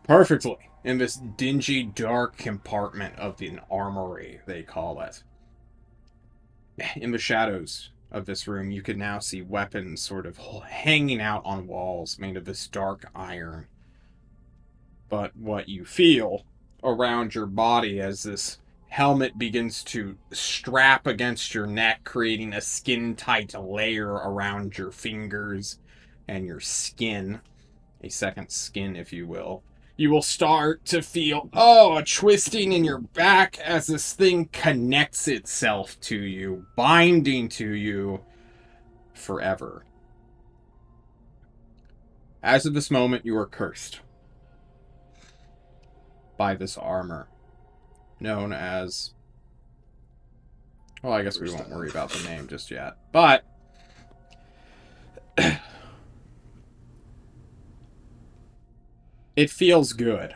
perfectly in this dingy, dark compartment of an armory, they call it. In the shadows of this room, you can now see weapons sort of hanging out on walls made of this dark iron. But what you feel around your body as this helmet begins to strap against your neck, creating a skin-tight layer around your fingers and your skin, a second skin, if you will. You will start to feel, a twisting in your back as this thing connects itself to you, binding to you forever. As of this moment, you are cursed by this armor, known as... Well, I guess we won't worry about the name just yet. But... it feels good.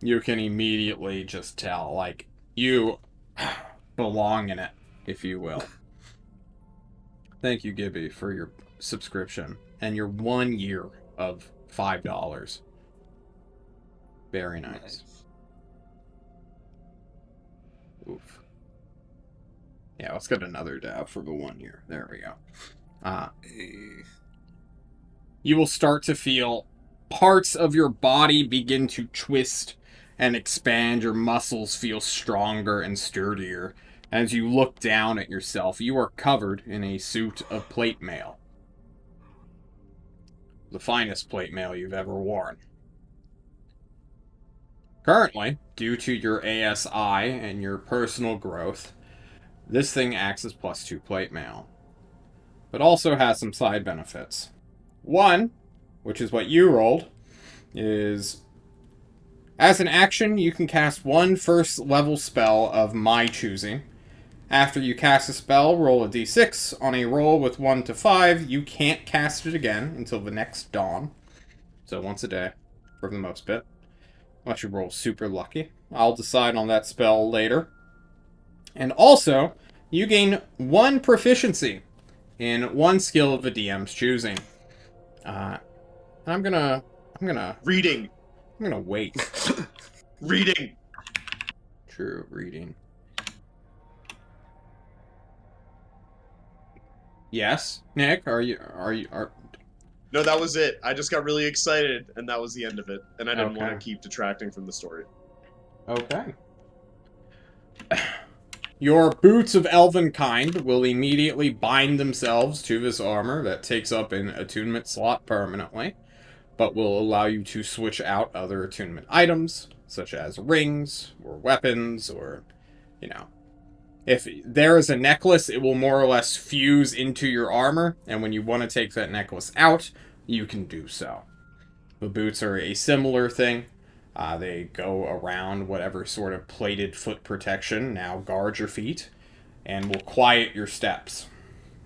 You can immediately just tell, like, you belong in it, if you will. Thank you, Gibby, for your subscription and your 1 year of $5. Very nice. Oof. Yeah, let's get another dab for the 1 year. There we go. You will start to feel parts of your body begin to twist and expand. Your muscles feel stronger and sturdier. As you look down at yourself, you are covered in a suit of plate mail. The finest plate mail you've ever worn. Currently, due to your ASI and your personal growth, this thing acts as +2 plate mail, but also has some side benefits. One, which is what you rolled, is as an action, you can cast one first level spell of my choosing. After you cast a spell, roll a d6. On a roll with 1 to 5, you can't cast it again until the next dawn. So once a day, for the most bit. Unless you roll super lucky. I'll decide on that spell later. And also, you gain 1 proficiency in 1 skill of the DM's choosing. I'm gonna Reading. wait. Reading. True, reading. Yes, Nick, are No, that was it. I just got really excited, and that was the end of it. And I didn't want to Okay. keep detracting from the story. Okay. Your boots of elven kind will immediately bind themselves to this armor that takes up an attunement slot permanently, but will allow you to switch out other attunement items, such as rings, or weapons, or, if there is a necklace, it will more or less fuse into your armor, and when you want to take that necklace out, you can do so. The boots are a similar thing. They go around whatever sort of plated foot protection now guards your feet, and will quiet your steps.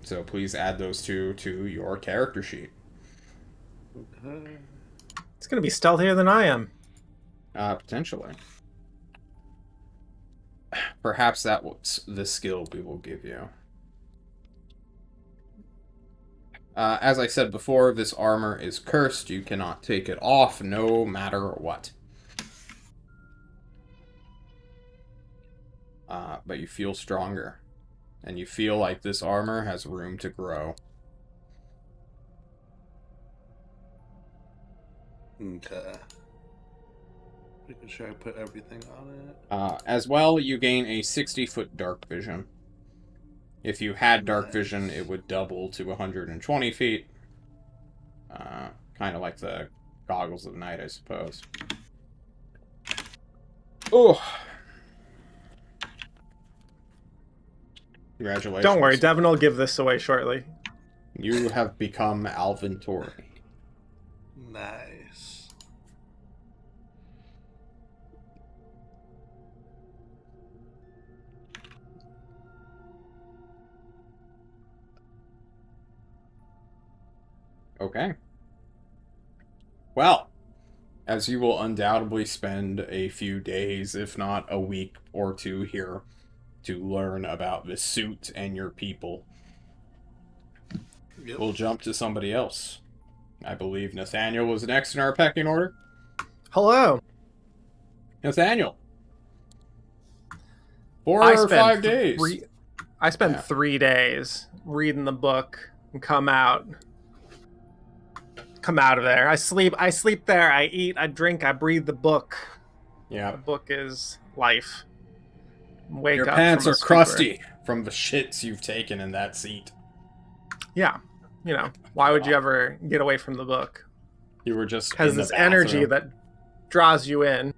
So please add those two to your character sheet. It's going to be stealthier than I am. Potentially. perhaps that's the skill we will give you. As I said before, this armor is cursed. You cannot take it off no matter what. But you feel stronger. And you feel like this armor has room to grow. Okay. Making sure I put everything on it. As well, you gain a 60-foot dark vision. If you had dark vision, it would double to 120 feet. Kind of like the goggles of night, I suppose. Oh! Congratulations. Don't worry, Devin will give this away shortly. You have become Alvin Tori. Nice. Okay. Well, as you will undoubtedly spend a few days, if not a week or two here, to learn about the suit and your people, Yep. we'll jump to somebody else. I believe Nathaniel was next in our pecking order. Hello. Nathaniel. 4 or 5 days. I spent 3 days reading the book and come out of there. I sleep there. I eat, I drink, I breathe the book. Yeah. The book is life. Wake Your up pants from a are stupor. crusty from the shits you've taken in that seat. Yeah. You know, why would you ever get away from the book? You were just Has in the this energy bathroom. that draws you in.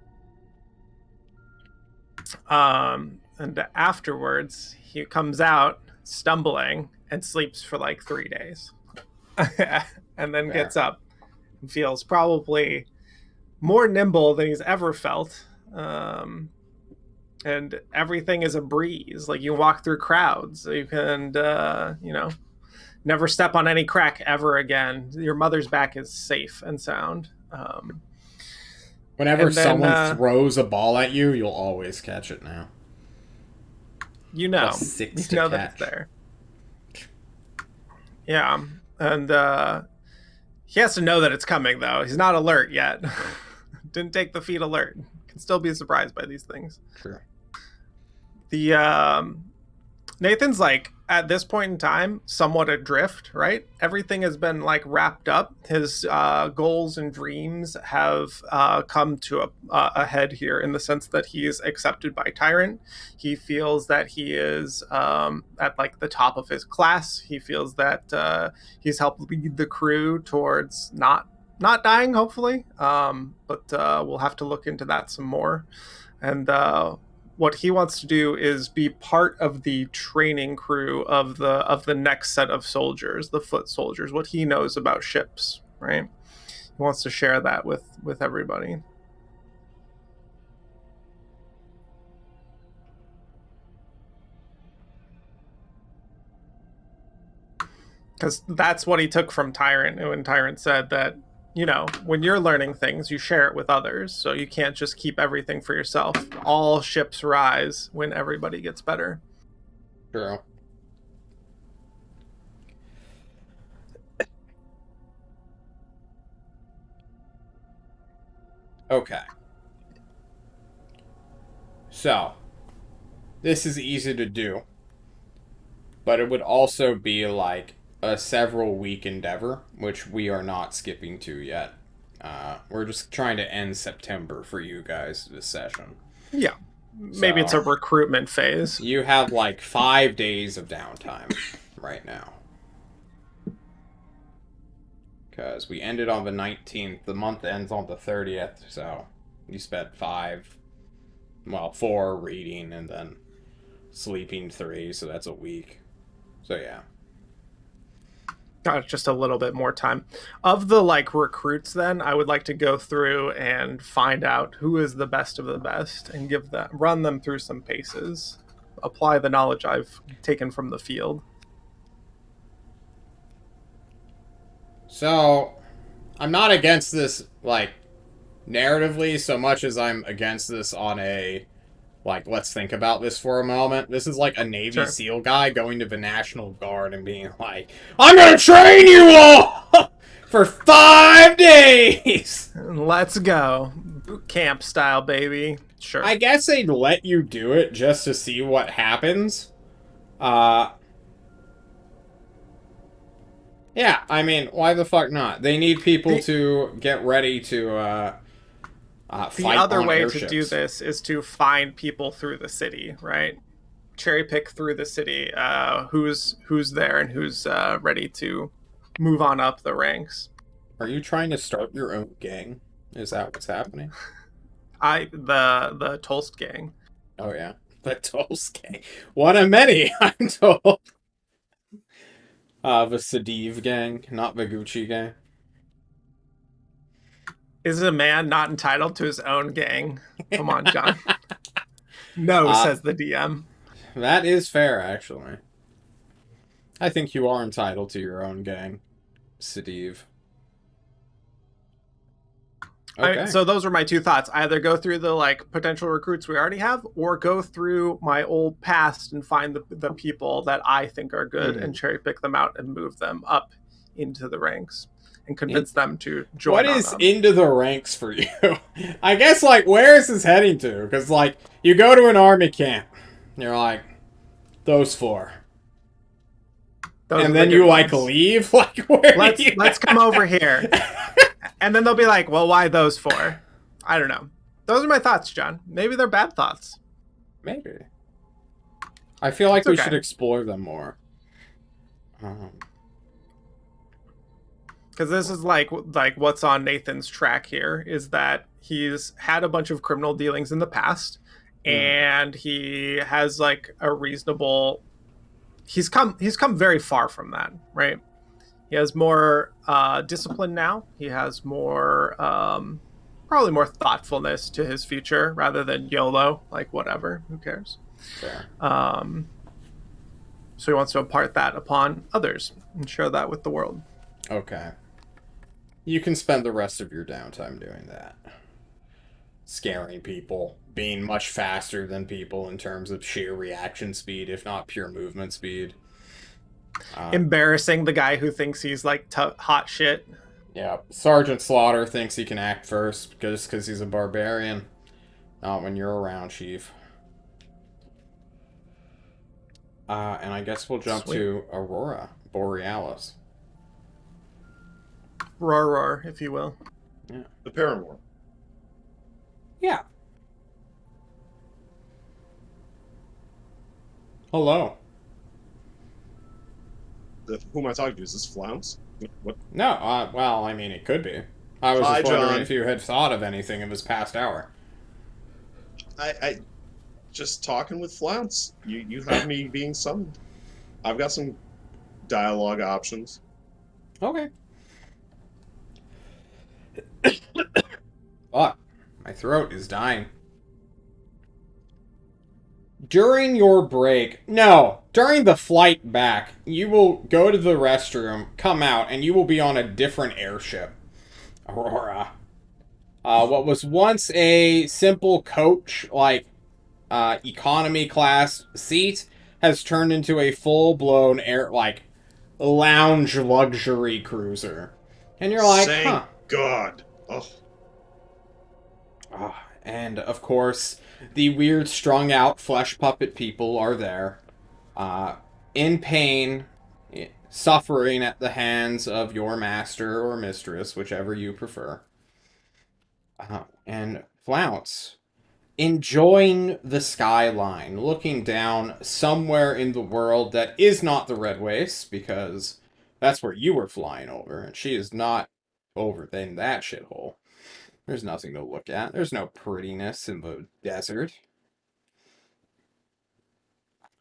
And afterwards, he comes out stumbling and sleeps for like 3 days. And then Fair. gets up and feels probably more nimble than he's ever felt. And everything is a breeze. Like you walk through crowds. You can, never step on any crack ever again. Your mother's back is safe and sound. Whenever and then, someone throws a ball at you, you'll always catch it now. You know, Plus 6 you to know catch. that it's there. Yeah, and he has to know that it's coming, though. He's not alert yet. Didn't take the feat alert. Can still be surprised by these things. True. The Nathan's like at this point in time somewhat adrift, right? Everything has been like wrapped up. His goals and dreams have come to a head here in the sense that he is accepted by Tyrant. He feels that he is at like the top of his class. He feels that he's helped lead the crew towards not dying, hopefully. But we'll have to look into that some more. And what he wants to do is be part of the training crew of the next set of soldiers, the foot soldiers, what he knows about ships, right? He wants to share that with everybody. Because that's what he took from Tyrant, when Tyrant said that, you know, when you're learning things, you share it with others. So you can't just keep everything for yourself. All ships rise when everybody gets better. True. Okay. So, this is easy to do. But it would also be like a several week endeavor, which we are not skipping to yet. We're just trying to end September for you guys this session. Yeah. Maybe it's a recruitment phase. You have like 5 days of downtime right now. Because we ended on the 19th. The month ends on the 30th, so you spent 4 reading and then sleeping 3, so that's a week. So yeah. Just a little bit more time. Of the like recruits, then I would like to go through and find out who is the best of the best and run them through some paces. Apply the knowledge I've taken from the field. So, I'm not against this, like, narratively so much as I'm against this on a, Like, let's think about this for a moment. This is like a Navy Sure. SEAL guy going to the National Guard and being like, I'm gonna train you all for 5 days! Let's go. Boot camp style, baby. Sure. I guess they'd let you do it just to see what happens. Yeah, I mean, why the fuck not? They need people to get ready to, The fight other on way airships. to do this is to find people through the city, right? Cherry pick through the city who's there and who's ready to move on up the ranks. Are you trying to start your own gang? Is that what's happening? The Tolst gang. Oh yeah, the Tulsk gang. One of many, I'm told. The Sadiv gang, not the Gucci gang. Is a man not entitled to his own gang? Come on, John. No, says the DM. That is fair, actually. I think you are entitled to your own gang, Sadiv. Okay. So those were my two thoughts. Either go through the like potential recruits we already have, or go through my old past and find the people that I think are good and cherry pick them out and move them up into the ranks and convince them to join. What is into the ranks for you? I guess, like, where is this heading to? Because, like, you go to an army camp, and you're like, those four. And then you, like, leave? Like, where let's come over here. And then they'll be like, well, why those four? I don't know. Those are my thoughts, John. Maybe they're bad thoughts. Maybe. I feel like we should explore them more. Because this is like what's on Nathan's track here is that he's had a bunch of criminal dealings in the past, and he has like a reasonable. He's come very far from that, right? He has more discipline now. He has more, probably more thoughtfulness to his future rather than YOLO, like whatever, who cares? Fair. So he wants to impart that upon others and share that with the world. Okay. You can spend the rest of your downtime doing that. Scaring people, being much faster than people in terms of sheer reaction speed, if not pure movement speed. Embarrassing the guy who thinks he's like hot shit. Yeah, Sergeant Slaughter thinks he can act first because he's a barbarian. Not when you're around, Chief. And I guess we'll jump to Aurora Borealis. Roar, if you will. Yeah. The Paramour. Yeah. Hello. Who am I talking to? Is this Flounce? What? No, well, I mean, it could be. I was Hi, just wondering John. if you had thought of anything in this past hour. I just talking with Flounce. You have me being summoned. I've got some dialogue options. Okay. Fuck. My throat is dying. During your break, during the flight back, you will go to the restroom, come out, and you will be on a different airship. Aurora. What was once a simple coach, like, economy class seat, has turned into a full-blown lounge luxury cruiser. And you're like, Thank God. Oh. And, of course, the weird strung-out flesh puppet people are there. In pain, suffering at the hands of your master or mistress, whichever you prefer. And Flounce, enjoying the skyline, looking down somewhere in the world that is not the Red Waste, because that's where you were flying over, and she is not over in that shithole. There's nothing to look at. There's no prettiness in the desert.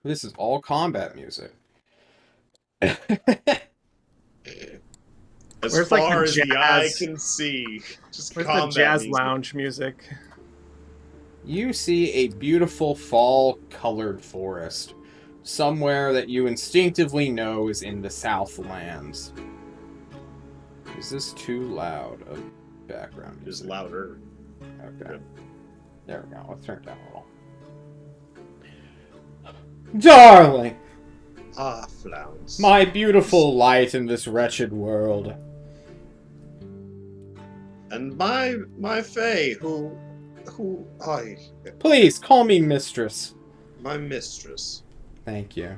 This is all combat music. As Where's, far like, as the the eye jazz? can see. Just Where's the combat jazz music. lounge music? You see a beautiful fall-colored forest, somewhere that you instinctively know is in the Southlands. Is this too loud of background Just music? louder. Okay. There we go. Let's turn it down a little. Darling! Ah, Flounce. My beautiful light in this wretched world. And my Fae, Please, call me mistress. my mistress. Thank you.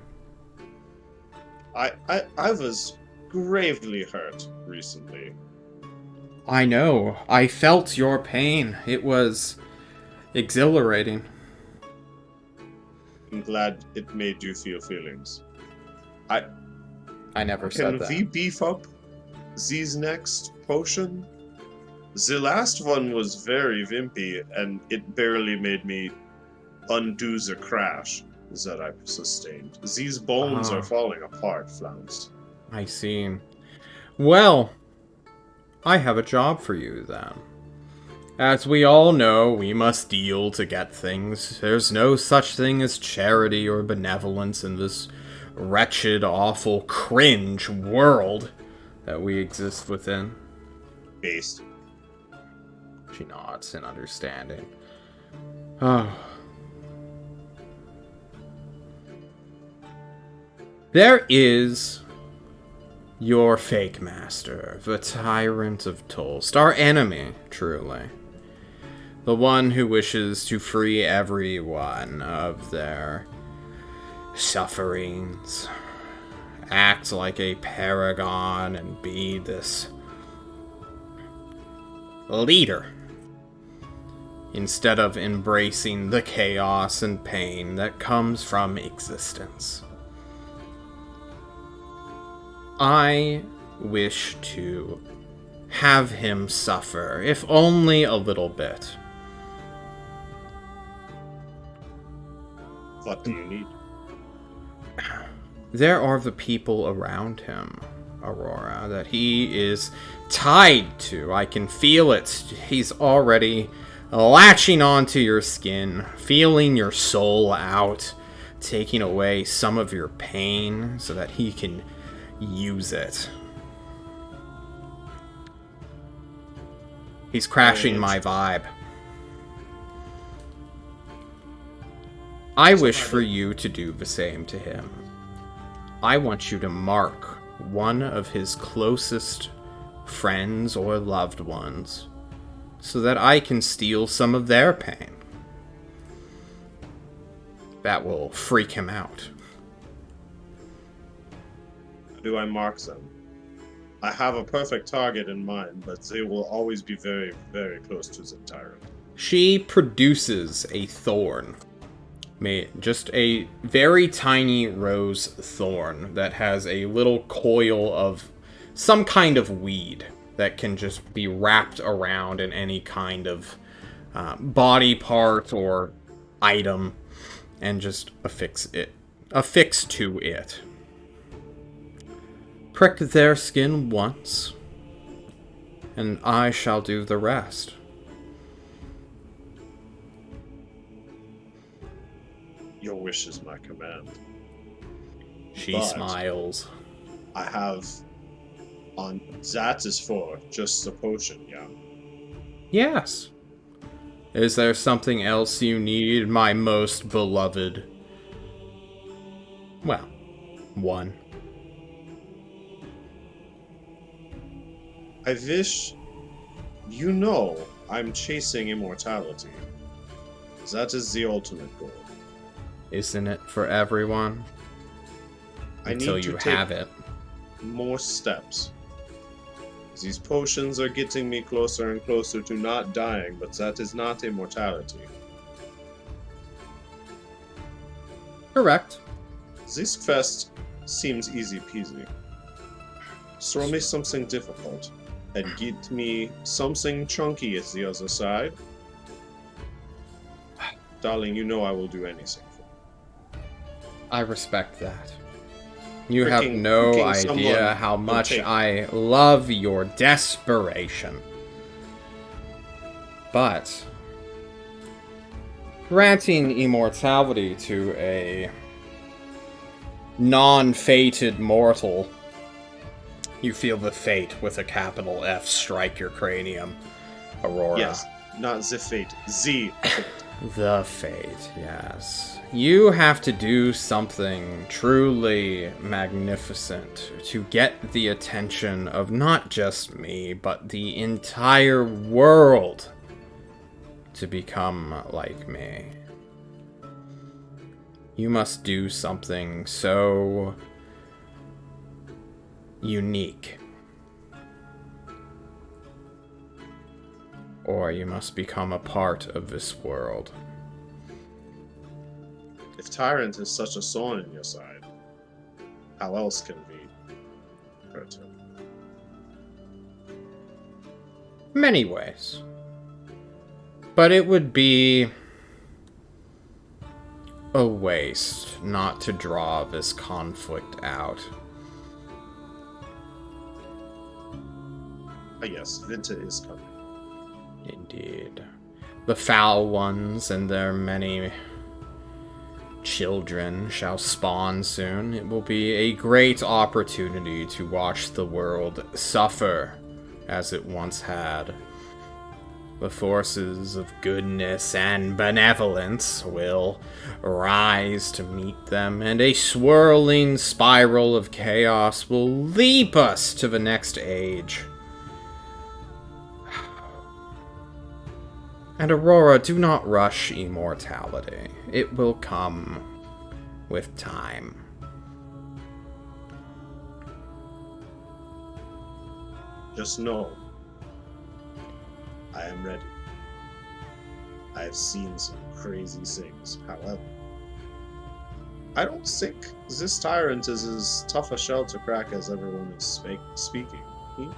I was gravely hurt recently. I know. I felt your pain. It was exhilarating. I'm glad it made you feel feelings. I never said Can we that. beef up Z's next potion? The last one was very vimpy, and it barely made me undo the crash that I sustained. These bones Ah. are falling apart, Flounce. I see. Well, I have a job for you then. As we all know, we must deal to get things. There's no such thing as charity or benevolence in this wretched, awful, cringe world that we exist within. Based. She nods in understanding. Oh. There is your fake master, the tyrant of Tolst, our enemy, truly. The one who wishes to free everyone of their sufferings, act like a paragon, and be this leader, instead of embracing the chaos and pain that comes from existence. I wish to have him suffer, if only a little bit. What do you need? There are the people around him, Aurora, that he is tied to. I can feel it. He's already latching onto your skin, feeling your soul out, taking away some of your pain so that he can use it. He's crashing my vibe. I wish for you to do the same to him. I want you to mark one of his closest friends or loved ones so that I can steal some of their pain. That will freak him out. How do I mark them? I have a perfect target in mind, but they will always be very, very close to the tyrant. She produces a thorn. Just a very tiny rose thorn that has a little coil of some kind of weed that can just be wrapped around in any kind of body part or item and just affix to it. Prick their skin once, and I shall do the rest. Your wish is my command. She But smiles. I have on that is for just the potion, yeah. Yes. Is there something else you need, my most beloved? Well, one. I wish I'm chasing immortality. That is the ultimate goal. Isn't it for everyone? I Until need to you take have it. more steps. These potions are getting me closer and closer to not dying, but that is not immortality. Correct. This quest seems easy peasy. Throw me something difficult, and get me something chunky at the other side. Darling, you know I will do anything for you. I respect that. You have Freaking no cooking idea someone how will much take- I love your desperation. But granting immortality to a non-fated mortal, you feel the fate with a capital F strike your cranium, Aurora. Yes, not the fate, the fate. The fate, yes. You have to do something truly magnificent to get the attention of not just me, but the entire world to become like me. You must do something so unique. Or you must become a part of this world. If Tyrant is such a thorn in your side, how else can we hurt him? Many ways. But it would be a waste not to draw this conflict out. Yes, Vinta is coming. Indeed. The foul ones and their many children shall spawn soon. It will be a great opportunity to watch the world suffer as it once had. The forces of goodness and benevolence will rise to meet them, and a swirling spiral of chaos will leap us to the next age. And Aurora, do not rush immortality. It will come with time. Just know, I am ready. I have seen some crazy things. However, I don't think this tyrant is as tough a shell to crack as everyone is speaking.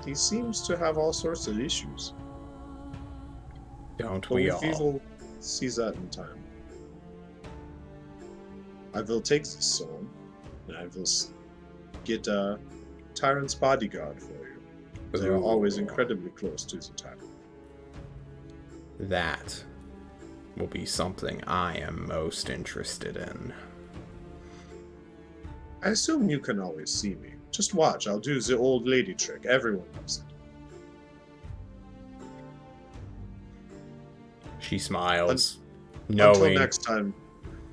He seems to have all sorts of issues. Don't But we we all? will see that in time. I will take this soul, and I will get a tyrant's bodyguard for you. They are always Ooh. incredibly close to the tyrant. That will be something I am most interested in. I assume you can always see me. Just watch, I'll do the old lady trick. Everyone knows it. She smiles, Until knowing next time,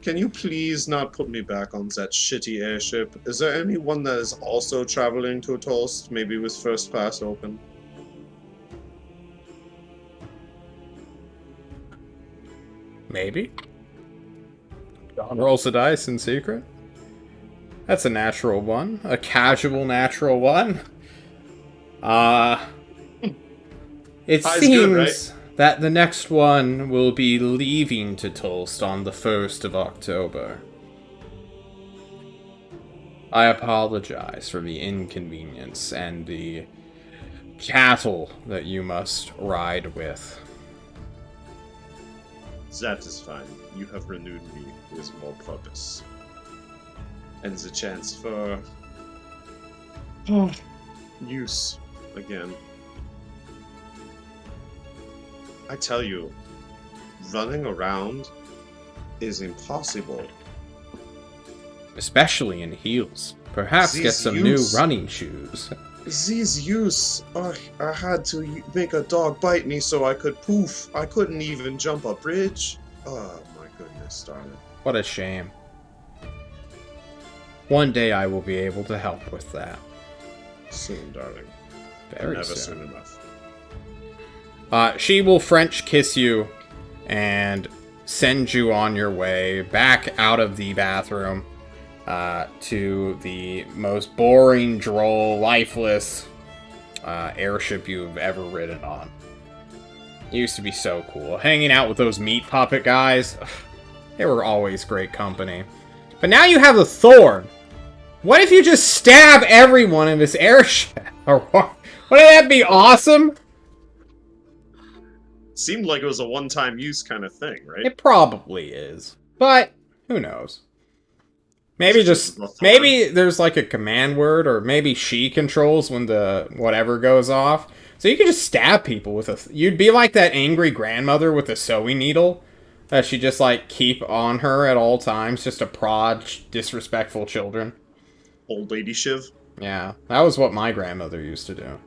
can you please not put me back on that shitty airship? Is there anyone that is also traveling to a toast, maybe with first class open? maybe. John rolls the dice in secret. That's a natural one. A casual natural one. It Pie's seems good, right? that the next one will be leaving to Tulst on the 1st of October. I apologize for the inconvenience and the cattle that you must ride with. That is fine. You have renewed me with more purpose. And the chance for use again. I tell you, running around is impossible. Especially in heels. Perhaps get These some youths- new running shoes. These use, I had to make a dog bite me so I could poof. I couldn't even jump a bridge. Oh my goodness, darling. What a shame. One day I will be able to help with that. Soon, darling. Very Never soon. soon enough. She will French kiss you and send you on your way back out of the bathroom to the most boring, droll, lifeless airship you've ever ridden on. It used to be so cool. Hanging out with those meat puppet guys, they were always great company. But now you have a thorn. What if you just stab everyone in this airship? Or what? Wouldn't that be awesome? Seemed like it was a one-time use kind of thing, right? It probably is. But who knows? Maybe Is it just just the thorn? maybe there's like a command word, or maybe she controls when the whatever goes off. So you can just stab people with a. You'd be like that angry grandmother with a sewing needle that she just like keep on her at all times, just to prod disrespectful children. Old lady shiv. Yeah, that was what my grandmother used to do.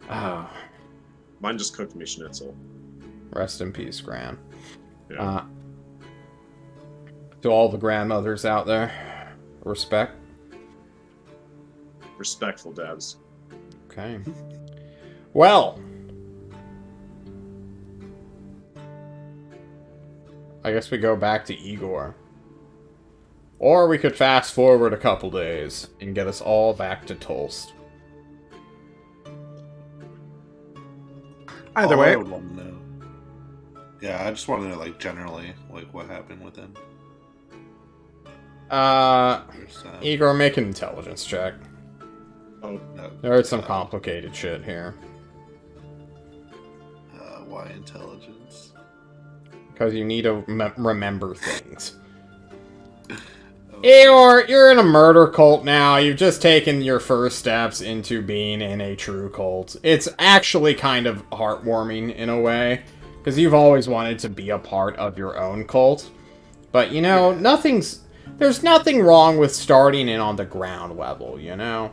Oh, Mine just cooked me schnitzel. rest in peace, Gran. Yeah. To all the grandmothers out there, respect. Respectful dads. Okay. Well, I guess we go back to Igor. Or we could fast forward a couple days and get us all back to Tulst. Either All way, I would want to know. Yeah, I just want to know, like, generally, like, what happened with him. Igor, make an intelligence check. Oh, No, There's some complicated shit here. why intelligence? Because you need to remember things. Igor, you're in a murder cult now. You've just taken your first steps into being in a true cult. It's actually kind of heartwarming in a way. Because you've always wanted to be a part of your own cult. But, you know, there's nothing wrong with starting in on the ground level, you know?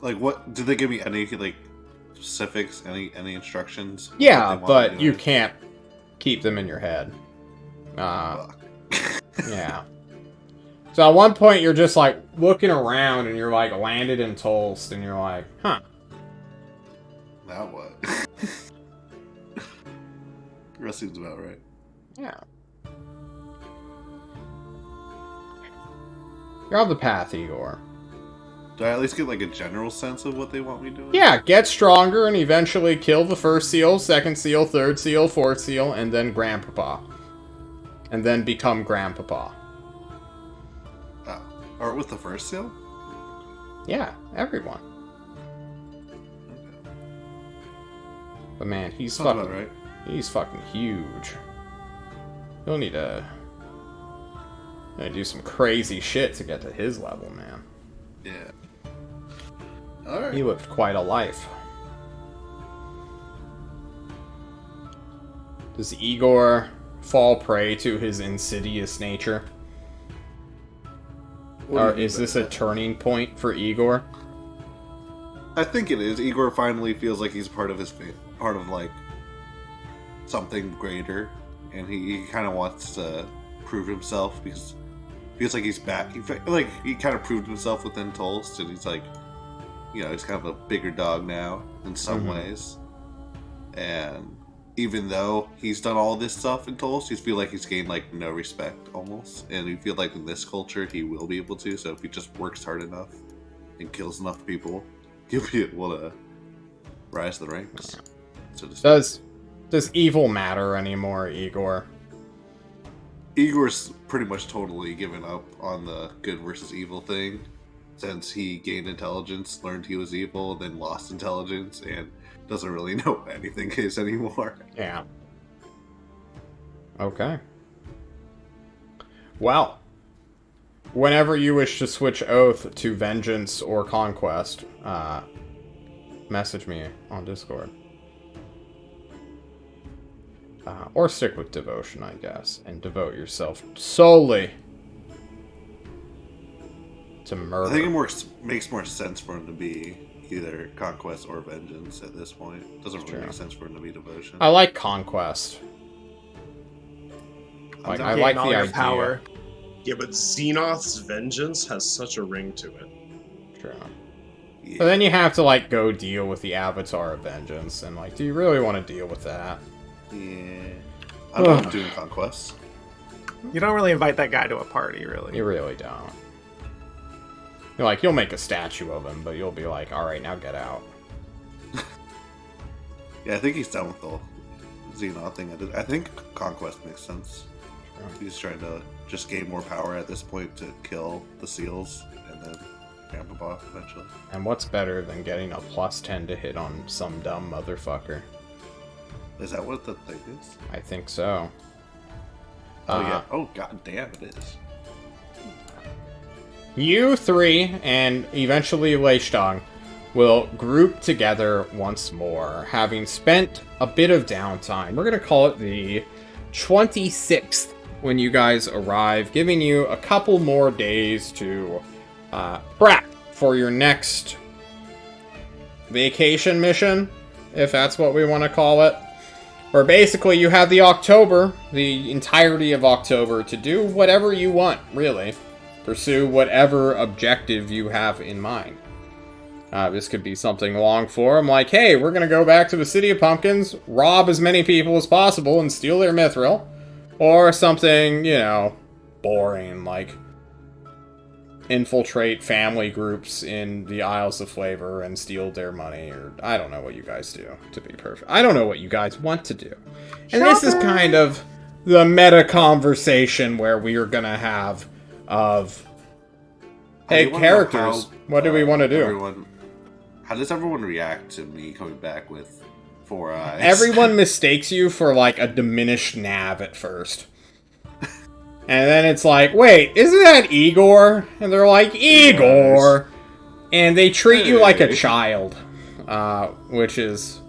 Like, what did they give me any like specifics, any instructions? Yeah, What they want me but to you do? can't keep them in your head. Fuck. Yeah. So at one point you're just like looking around and you're like landed in Tulst and you're like, huh. Now what? The rest seems about right. Yeah. You're on the path, Igor. Do I at least get like a general sense of what they want me doing? Yeah, get stronger and eventually kill the first seal, second seal, third seal, fourth seal, and then Grandpapa. And then become Grandpapa. Oh. Or with the first seal? Yeah, everyone. Okay. But man, he's Sounds fucking about right. he's fucking huge. You'll need to do some crazy shit to get to his level, man. Yeah. Alright. He lived quite a life. Does Igor fall prey to his insidious nature? What do Or you mean is by this a that? turning point for Igor? I think it is. Igor finally feels like he's part of part of like something greater, and he kind of wants to prove himself because he feels like he's back. He kind of proved himself within Tulst, and he's like, you know, he's kind of a bigger dog now in some Mhm. ways. And even though he's done all this stuff in Tulst, he feel like he's gained like no respect almost, and we feel like in this culture he will be able to. So if he just works hard enough and kills enough people, he'll be able to rise the ranks. So to speak. Does evil matter anymore, Igor? Igor's pretty much totally given up on the good versus evil thing since he gained intelligence, learned he was evil, then lost intelligence, and doesn't really know what anything is anymore. Yeah. Okay. Well, whenever you wish to switch oath to vengeance or conquest, message me on Discord. Or stick with devotion, I guess, and devote yourself solely to murder. I think it makes more sense for him to be either conquest or vengeance at this point. It doesn't really True. make sense for him to be devotion. I like conquest. Like, I gain like all the your idea. power. Yeah, but Xenoth's vengeance has such a ring to it. True. Yeah. But then you have to, like, go deal with the Avatar of Vengeance, and, like, do you really want to deal with that? Yeah. I'm not doing conquest. You don't really invite that guy to a party, really. You really don't. You're like, you'll make a statue of him, but you'll be like, alright, now get out. Yeah, I think he's done with the Xenoth thing. I think conquest makes sense. Sure. He's trying to just gain more power at this point to kill the seals and then Grandpa eventually. And what's better than getting a +10 to hit on some dumb motherfucker? Is that what the thing is? I think so. Oh yeah. Oh god damn, it is. You three, and eventually Leishtong, will group together once more, having spent a bit of downtime. We're going to call it the 26th when you guys arrive, giving you a couple more days to prep for your next vacation mission, if that's what we want to call it. Where basically you have the October, the entirety of October, to do whatever you want, really. Pursue whatever objective you have in mind. This could be something long form, like, hey, we're gonna go back to the City of Pumpkins, rob as many people as possible, and steal their mithril. Or something, you know, boring, like infiltrate family groups in the Isles of Flavor and steal their money, or I don't know what you guys do, to be perfect. I don't know what you guys want to do. And this is kind of the meta conversation where we are gonna have of, hey, characters, what do we want to do? How does everyone react to me coming back with 4 eyes? Everyone mistakes you for, like, a diminished Nav at first. And then it's like, wait, isn't that Igor? And they're like, Igor! And they treat you like a child. Which is...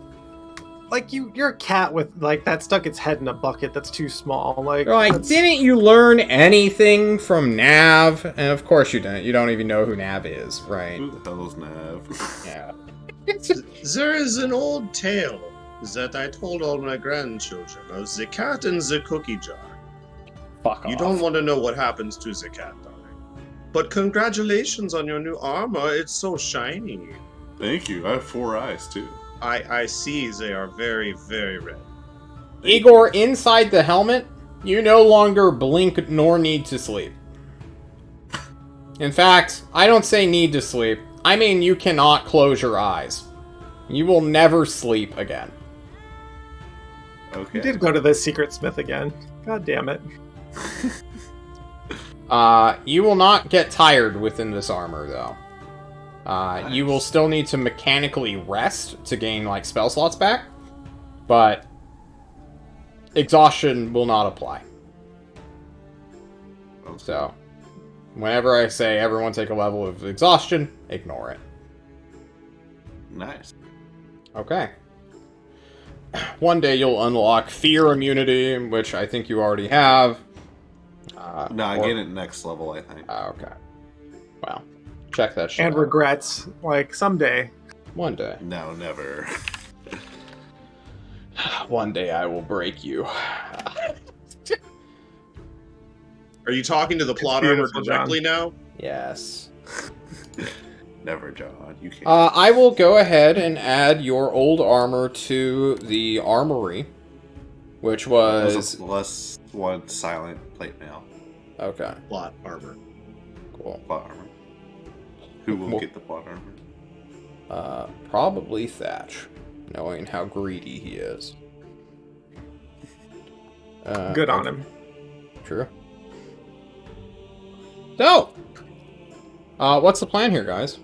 Like, you're a cat with, like, that stuck its head in a bucket that's too small. Like, they're like, didn't you learn anything from Nav? And of course you didn't. You don't even know who Nav is, right? Who the hell is Nav? Yeah. There is an old tale that I told all my grandchildren of the cat and the cookie jar. Fuck off. You don't want to know what happens to the cat, darling. But congratulations on your new armor. It's so shiny. Thank you. I have 4 eyes, too. I see they are very, very red. Igor, inside the helmet, you no longer blink nor need to sleep. In fact, I don't say need to sleep. I mean you cannot close your eyes. You will never sleep again. Okay. You did go to the secret smith again. God damn it. You will not get tired within this armor, though. Nice. You will still need to mechanically rest to gain, like, spell slots back, but exhaustion will not apply. Okay. So, whenever I say everyone take a level of exhaustion, ignore it. Nice. Okay. One day you'll unlock fear immunity, which I think you already have. No, I get it next level, I think. Okay. Well, check that shit And out. regrets, like, someday. One day. No, never. One day I will break you. Are you talking to the plot armor beautiful, directly now? Yes. Never, John. You can't. I will go ahead and add your old armor to the armory, which was... There's a +1 silent plate mail. Okay, Plot armor. cool. Plot armor. Who will Well- get the plot armor? Probably Thatch, knowing how greedy he is. Good on him. True. So, what's the plan here, guys?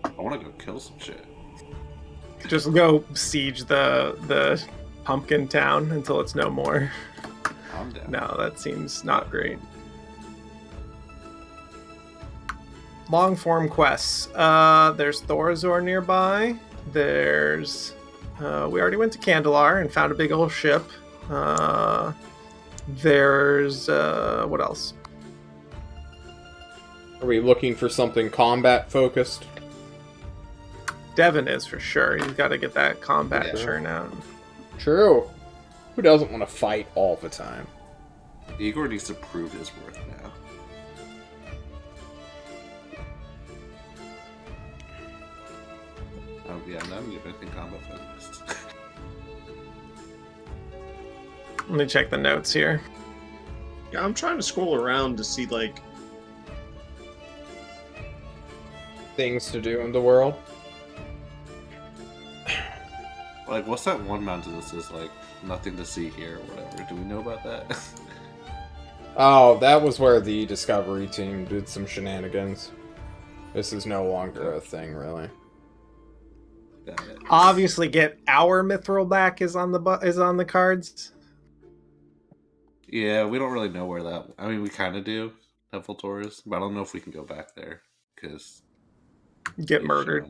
I want to go kill some shit. Just go siege the pumpkin town until it's no more. Calm down. No, that seems not great. Long form quests. There's Thorazor nearby. There's we already went to Candelar and found a big old ship. There's what else? Are we looking for something combat focused? Devin is for sure. He's got to get that combat Yeah. churn out. True. Who doesn't want to fight all the time? Igor needs to prove his worth now. Oh yeah, now I'm getting combat focused. Let me check the notes here. Yeah, I'm trying to scroll around to see, like, Things to do in the world. Like, what's that one mountain that says, like, nothing to see here or whatever? Do we know about that? Oh, that was where the Discovery team did some shenanigans. This is no longer a thing, really. Got it. Obviously, get our mithril back is on the cards. Yeah, we don't really know where that... I mean, we kind of do, Temple Taurus, but I don't know if we can go back there, because... Get murdered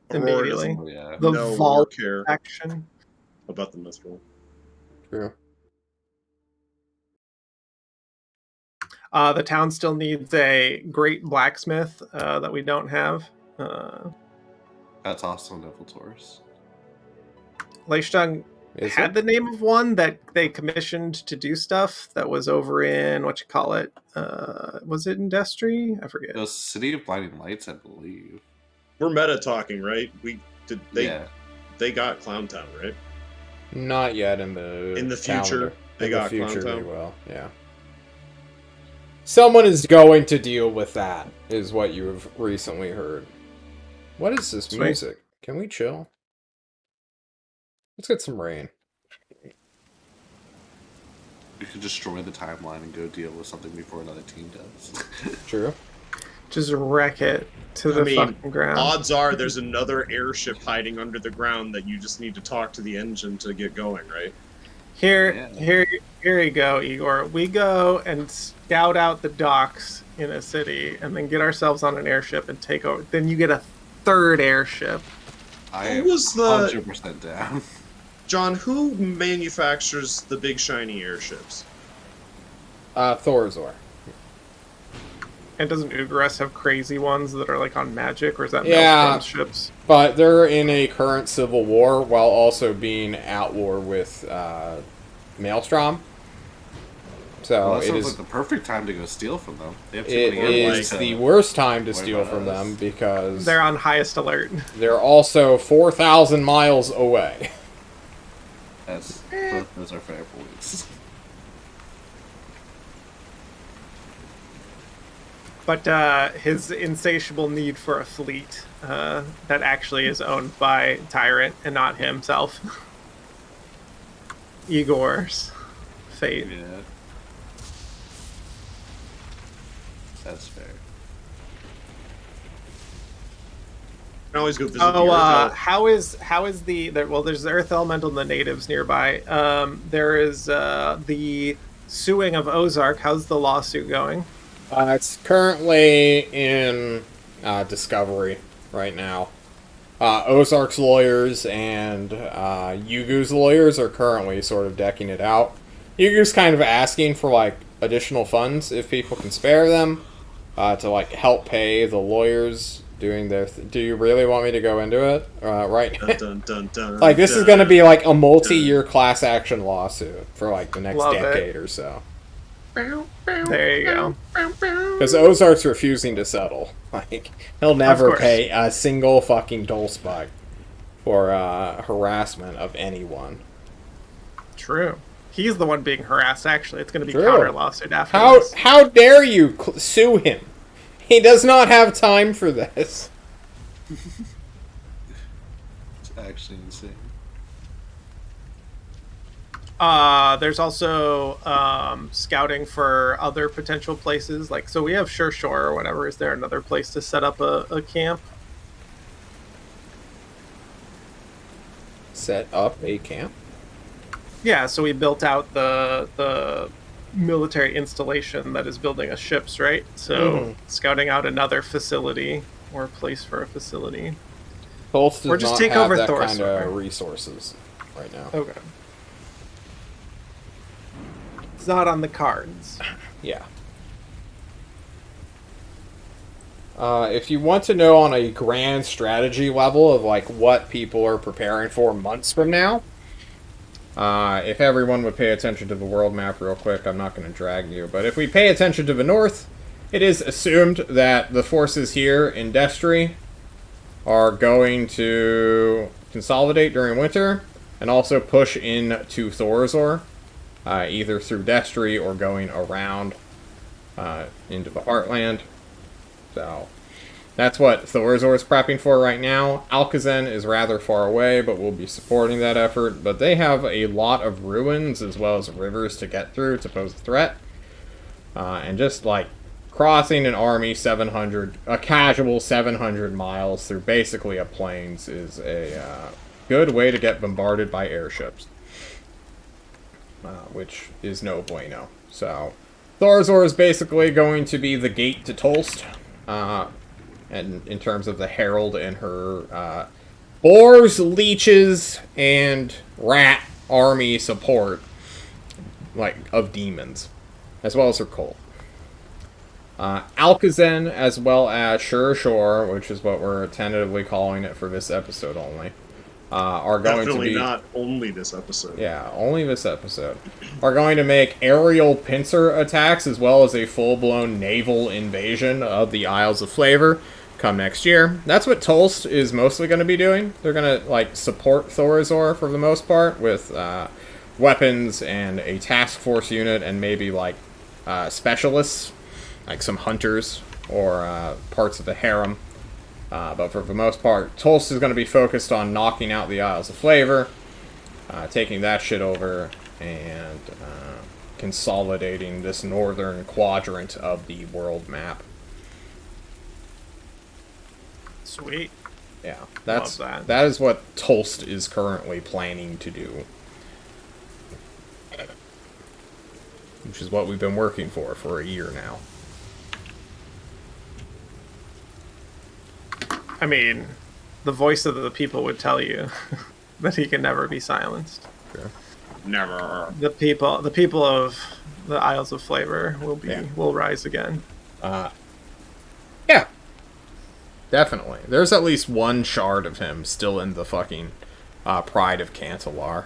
Aurora immediately. doesn't Yeah. The know or vault care action. about the mithril. True. The town still needs a great blacksmith that we don't have. That's also Temple Taurus. Leishtung Is had it? the name of one that they commissioned to do stuff that was over in was it Industry? I forget. The City of Blinding Lights, I believe. We're meta talking, right? Yeah. They got Clown Town, right? Not yet in the future, calendar. they In the got future, Clown they Town. will. Yeah. Someone is going to deal with that, is what you have recently heard. What is this Sweet. music? Can we chill? Let's get some rain. You could destroy the timeline and go deal with something before another team does. True. Just wreck it to I the mean, fucking ground. odds are there's another airship hiding under the ground that you just need to talk to the engine to get going, right? Here you go, Igor. We go and scout out the docks in a city, and then get ourselves on an airship and take over. Then you get a third airship. I Who am was the- 100% down. John, who manufactures the big shiny airships? Thorazor. And doesn't Ugaris have crazy ones that are like on magic, or is that Yeah. Maelstrom's ships? But they're in a current civil war while also being at war with Maelstrom. So Well, that it sounds is like the perfect time to go steal from them. They have too it many is airplanes the to- worst time to What steal about from us? them because They're on highest alert. they're also 4,000 miles away. Both those are fair points. But his insatiable need for a fleet that actually is owned by Tyrant and not himself. Igor's fate. Yeah. That's fair. I can always go visit the Oh, Earth how is well? There's the Earth Elemental and the natives nearby. There is the suing of Ozark. How's the lawsuit going? It's currently in discovery right now. Ozark's lawyers and Yugu's lawyers are currently sort of decking it out. Yugu's kind of asking for like additional funds if people can spare them to like help pay the lawyers doing their. Do you really want me to go into it right now? Dun, dun, dun, dun, Like this is dun. going to be like a multi-year class action lawsuit for like the next Love it. decade or so. There you go. Because Ozark's refusing to settle. Like, he'll never course. pay a single fucking dole spike for harassment of anyone. True. He's the one being harassed. Actually, it's going to be True. counter lawsuit after How this. how dare you sue him? He does not have time for this. It's actually insane. There's also scouting for other potential places. Like, so we have Sure Shore or whatever. Is there another place to set up a camp? Set up a camp? Yeah, so we built out the military installation that is building us ships, right? So scouting out another facility or a place for a facility. Pulse does Or just not take have over that Thor's kind Sword. of resources right now. Okay. It's not on the cards. Yeah. If you want to know on a grand strategy level of like what people are preparing for months from now, if everyone would pay attention to the world map real quick, I'm not going to drag you, but if we pay attention to the north, it is assumed that the forces here in Destry are going to consolidate during winter and also push into Thorazor, either through Destry or going around into the Heartland. So that's what Thorazor is prepping for right now. Alcazan is rather far away, but we'll be supporting that effort. But they have a lot of ruins as well as rivers to get through to pose a threat. And just like crossing an army 700, a casual 700 miles through basically a plains is a good way to get bombarded by airships. Which is no bueno. So Thorazor is basically going to be the gate to Tolst. And in terms of the Herald and her boars, leeches, and rat army support, like, of demons, as well as her cult. Alcazan, as well as Sure Shore, which is what we're tentatively calling it for this episode only, are going Definitely to be not only this episode. yeah, only this episode, are going to make aerial pincer attacks as well as a full-blown naval invasion of the Isles of Flavor come next year. That's what Tolst is mostly going to be doing. They're going to like support Thorazor for the most part with weapons and a task force unit and maybe like specialists, like some hunters or parts of the harem. But for the most part, Tolst is going to be focused on knocking out the Isles of Flavor, taking that shit over, and consolidating this northern quadrant of the world map. Sweet. Yeah, Love that. that is what Tolst is currently planning to do. Which is what we've been working for a year now. I mean, the voice of the people would tell you that he can never be silenced. Sure. Never. The people of the Isles of Flavor will rise again. Yeah. Definitely. There's at least one shard of him still in the fucking Pride of Cantalar.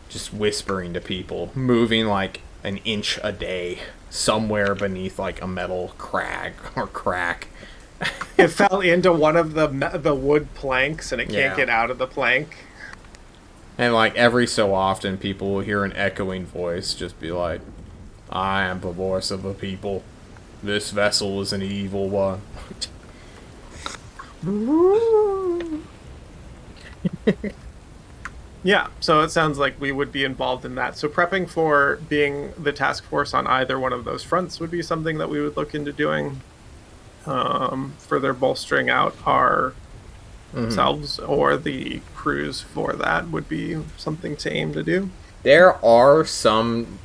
Just whispering to people, moving like an inch a day somewhere beneath like a metal crag or crack. It fell into one of the wood planks and it can't get out of the plank. And like every so often people will hear an echoing voice just be like, I am the voice of the people. This vessel is an evil one. Yeah, so it sounds like we would be involved in that. So prepping for being the task force on either one of those fronts would be something that we would look into doing. Further bolstering out our selves or the crews for that would be something to aim to do. There are some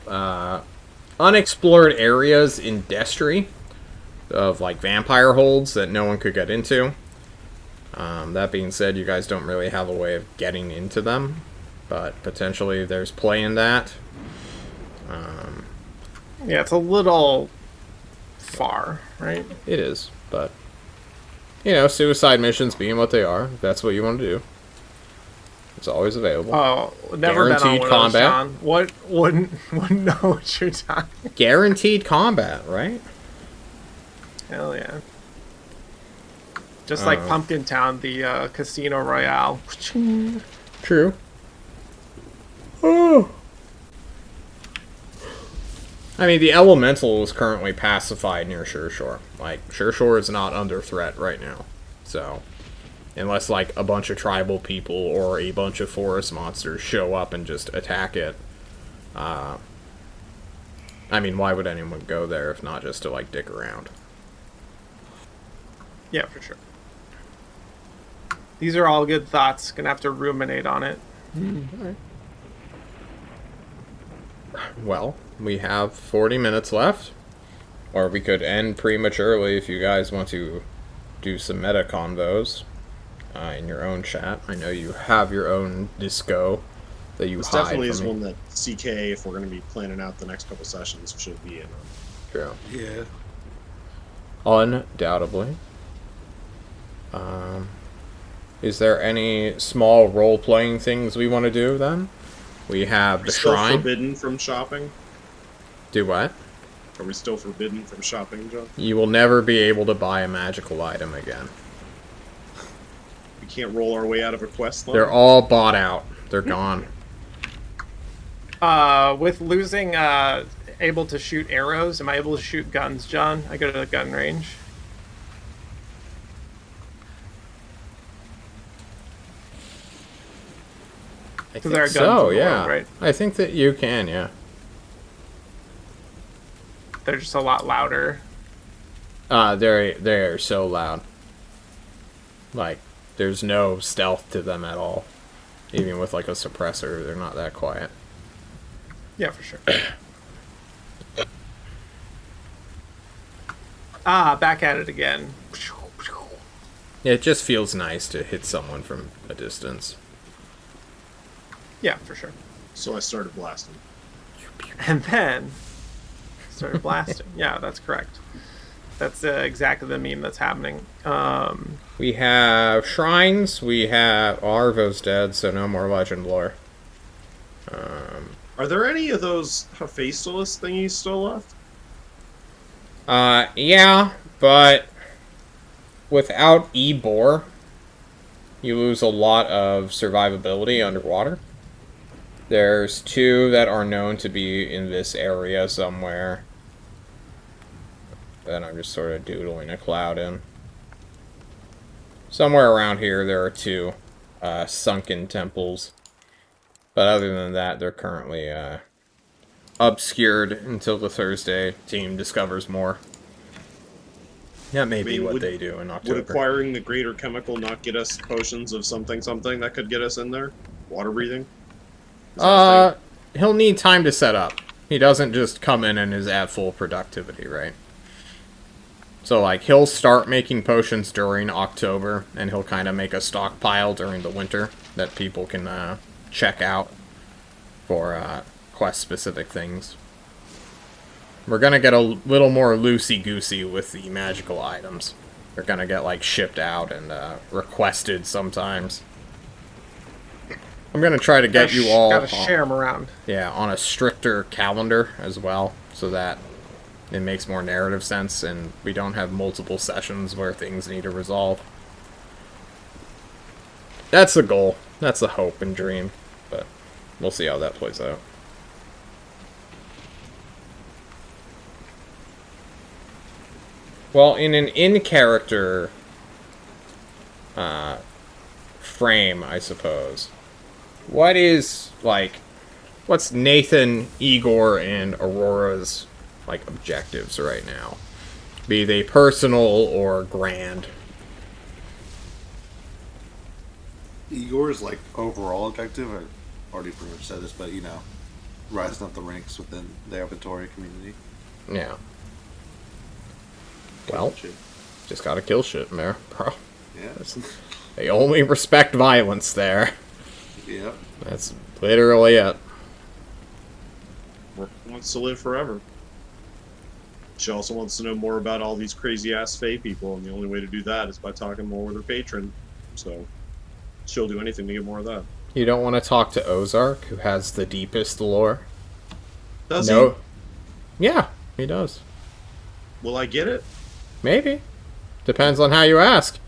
unexplored areas in Destry of like vampire holds that no one could get into. That being said, you guys don't really have a way of getting into them, but potentially there's play in that. Yeah, it's a little far, right? It is, but you know, suicide missions being what they are, if that's what you want to do, it's always available. Oh, never been on Guaranteed one combat. of those, John. What wouldn't know what you're talking? Guaranteed combat, right? Hell yeah! Just like Pumpkin Town, the Casino Royale. True. Oh. I mean, the Elemental is currently pacified near Shershore. Like, Shershore is not under threat right now. So, unless, like, a bunch of tribal people or a bunch of forest monsters show up and just attack it. I mean, why would anyone go there if not just to, like, dick around? Yeah, for sure. These are all good thoughts. Gonna have to ruminate on it. Alright. Well, we have 40 minutes left. Or we could end prematurely if you guys want to do some meta convos in your own chat. I know you have your own disco that you This hide definitely is from me. one that CK, if we're going to be planning out the next couple sessions, should be in on. True. Yeah. Undoubtedly. Is there any small role-playing things we want to do, then? We have Are we the still shrine. forbidden from shopping? Do what? Are we still forbidden from shopping, John? You will never be able to buy a magical item again. We can't roll our way out of a quest line? They're all bought out. They're gone. With losing able to shoot arrows, am I able to shoot guns, John? I go to the gun range. I there are think guns so, in the yeah. world, right? I think that you can, yeah. They're just a lot louder. They're so loud. Like, there's no stealth to them at all. Even with, like, a suppressor, they're not that quiet. Yeah, for sure. Back at it again. It just feels nice to hit someone from a distance. Yeah, for sure. So I started blasting. And then started blasting. Yeah, that's correct. That's exactly the meme that's happening. We have shrines. We have Arvo's dead, so no more legend lore. Are there any of those Hephaestus thingies still left? Yeah, but without Ebor, you lose a lot of survivability underwater. There's 2 that are known to be in this area somewhere. That I'm just sort of doodling a cloud in. Somewhere around here there are 2 sunken temples. But other than that, they're currently obscured until the Thursday team discovers more. That may be what they do in October. Would acquiring the greater chemical not get us potions of something that could get us in there? Water breathing? He'll need time to set up. He doesn't just come in and is at full productivity, right? So, like, he'll start making potions during October, and he'll kind of make a stockpile during the winter that people can check out for quest-specific things. We're gonna get a little more loosey-goosey with the magical items. They're gonna get, like, shipped out and requested sometimes. I'm gonna try to get you all... Gotta share them around. Yeah, on a stricter calendar as well, so that it makes more narrative sense and we don't have multiple sessions where things need to resolve. That's the goal. That's the hope and dream, but we'll see how that plays out. Well, in an in-character frame, I suppose, what's Nathan, Igor, and Aurora's, like, objectives right now? Be they personal or grand? Igor's, like, overall objective, I already pretty much said this, but, you know, rising up the ranks within the Avatar community. Yeah. Well, just gotta kill shit, man, bro. Yeah. They only respect violence there. Yep. That's literally it. Wants to live forever. She also wants to know more about all these crazy-ass Fae people, and the only way to do that is by talking more with her patron. So, she'll do anything to get more of that. You don't want to talk to Ozark, who has the deepest lore? Does No. Yeah, he does. he? Will I get it? Maybe. Depends on how you ask.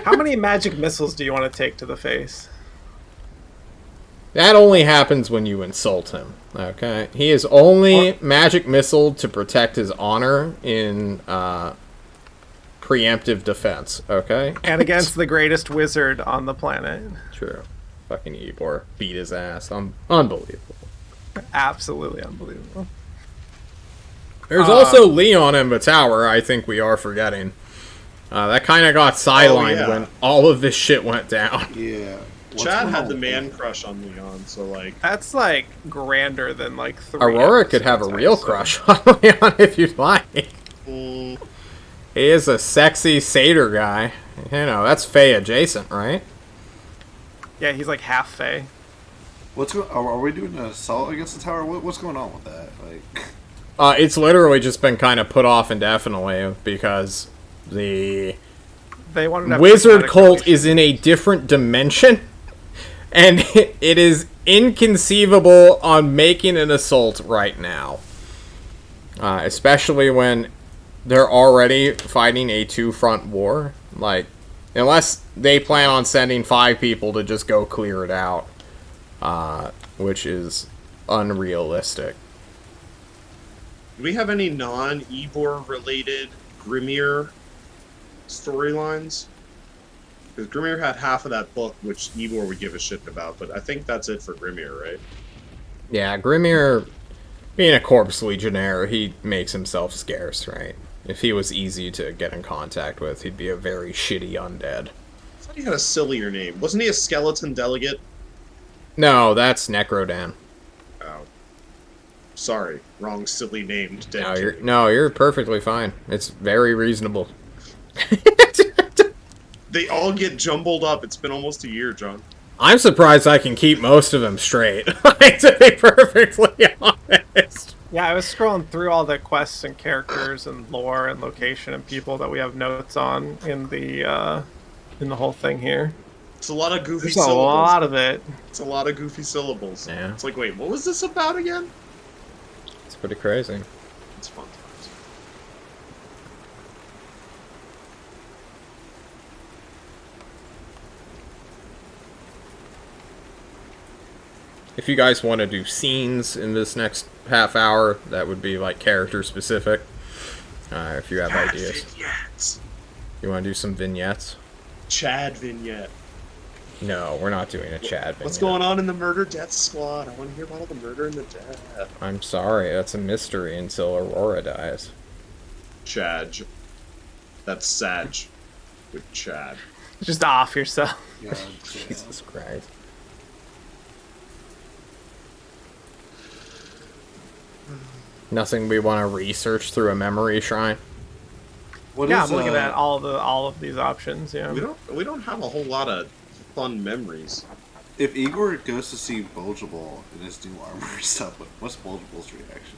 How many magic missiles do you want to take to the face? That only happens when you insult him, okay? He is only magic missile to protect his honor in preemptive defense, okay? And against the greatest wizard on the planet. True. Fucking Ebor beat his ass. Unbelievable. Absolutely unbelievable. There's also Leon in the tower, I think we are forgetting. That kind of got sidelined when all of this shit went down. Yeah. Chad had the man crush on Leon, so, like... That's, like, grander than, like, 3 Aurora could have a real crush on Leon if you'd like. He is a sexy satyr guy. You know, that's Fae adjacent, right? Yeah, he's, like, half Fae. Are we doing an assault against the tower? What's going on with that? Like... It's literally just been kind of put off indefinitely because the wizard cult is in a different dimension, and it is inconceivable on making an assault right now. Especially when they're already fighting a 2-front war. Like, unless they plan on sending 5 people to just go clear it out, which is unrealistic. Do we have any non-Ebor related Grimir storylines? Because Grimir had half of that book, which Ebor would give a shit about, but I think that's it for Grimir, right? Yeah, Grimir, being a corpse legionnaire, he makes himself scarce, right? If he was easy to get in contact with, he'd be a very shitty undead. I thought he had a sillier name. Wasn't he a skeleton delegate? No, that's Necrodan. Oh. Sorry, wrong silly named dead. You're perfectly fine. It's very reasonable. They all get jumbled up. It's been almost a year, John. I'm surprised I can keep most of them straight, to be perfectly honest. Yeah, I was scrolling through all the quests and characters and lore and location and people that we have notes on in the whole thing here. It's a lot of goofy There's a syllables. lot of it. It's a lot of goofy syllables. Yeah. It's like, wait, what was this about again? It's pretty crazy. It's fun times. If you guys want to do scenes in this next half hour, that would be like character specific. If you have ideas. Vignettes. You want to do some vignettes? Chad vignette. No, we're not doing a Chad vignette. What's going on in the murder death squad? I want to hear about all the murder and the death. I'm sorry, that's a mystery until Aurora dies. Chad. That's Sag. With Chad. Just off yourself. God, Jesus Christ. Nothing we want to research through a memory shrine? What Yeah, is, I'm looking at all of these options. Yeah. We don't have a whole lot of fun memories. If Igor goes to see Bulgeable in his new armor and stuff, what's Bulgeable's reaction?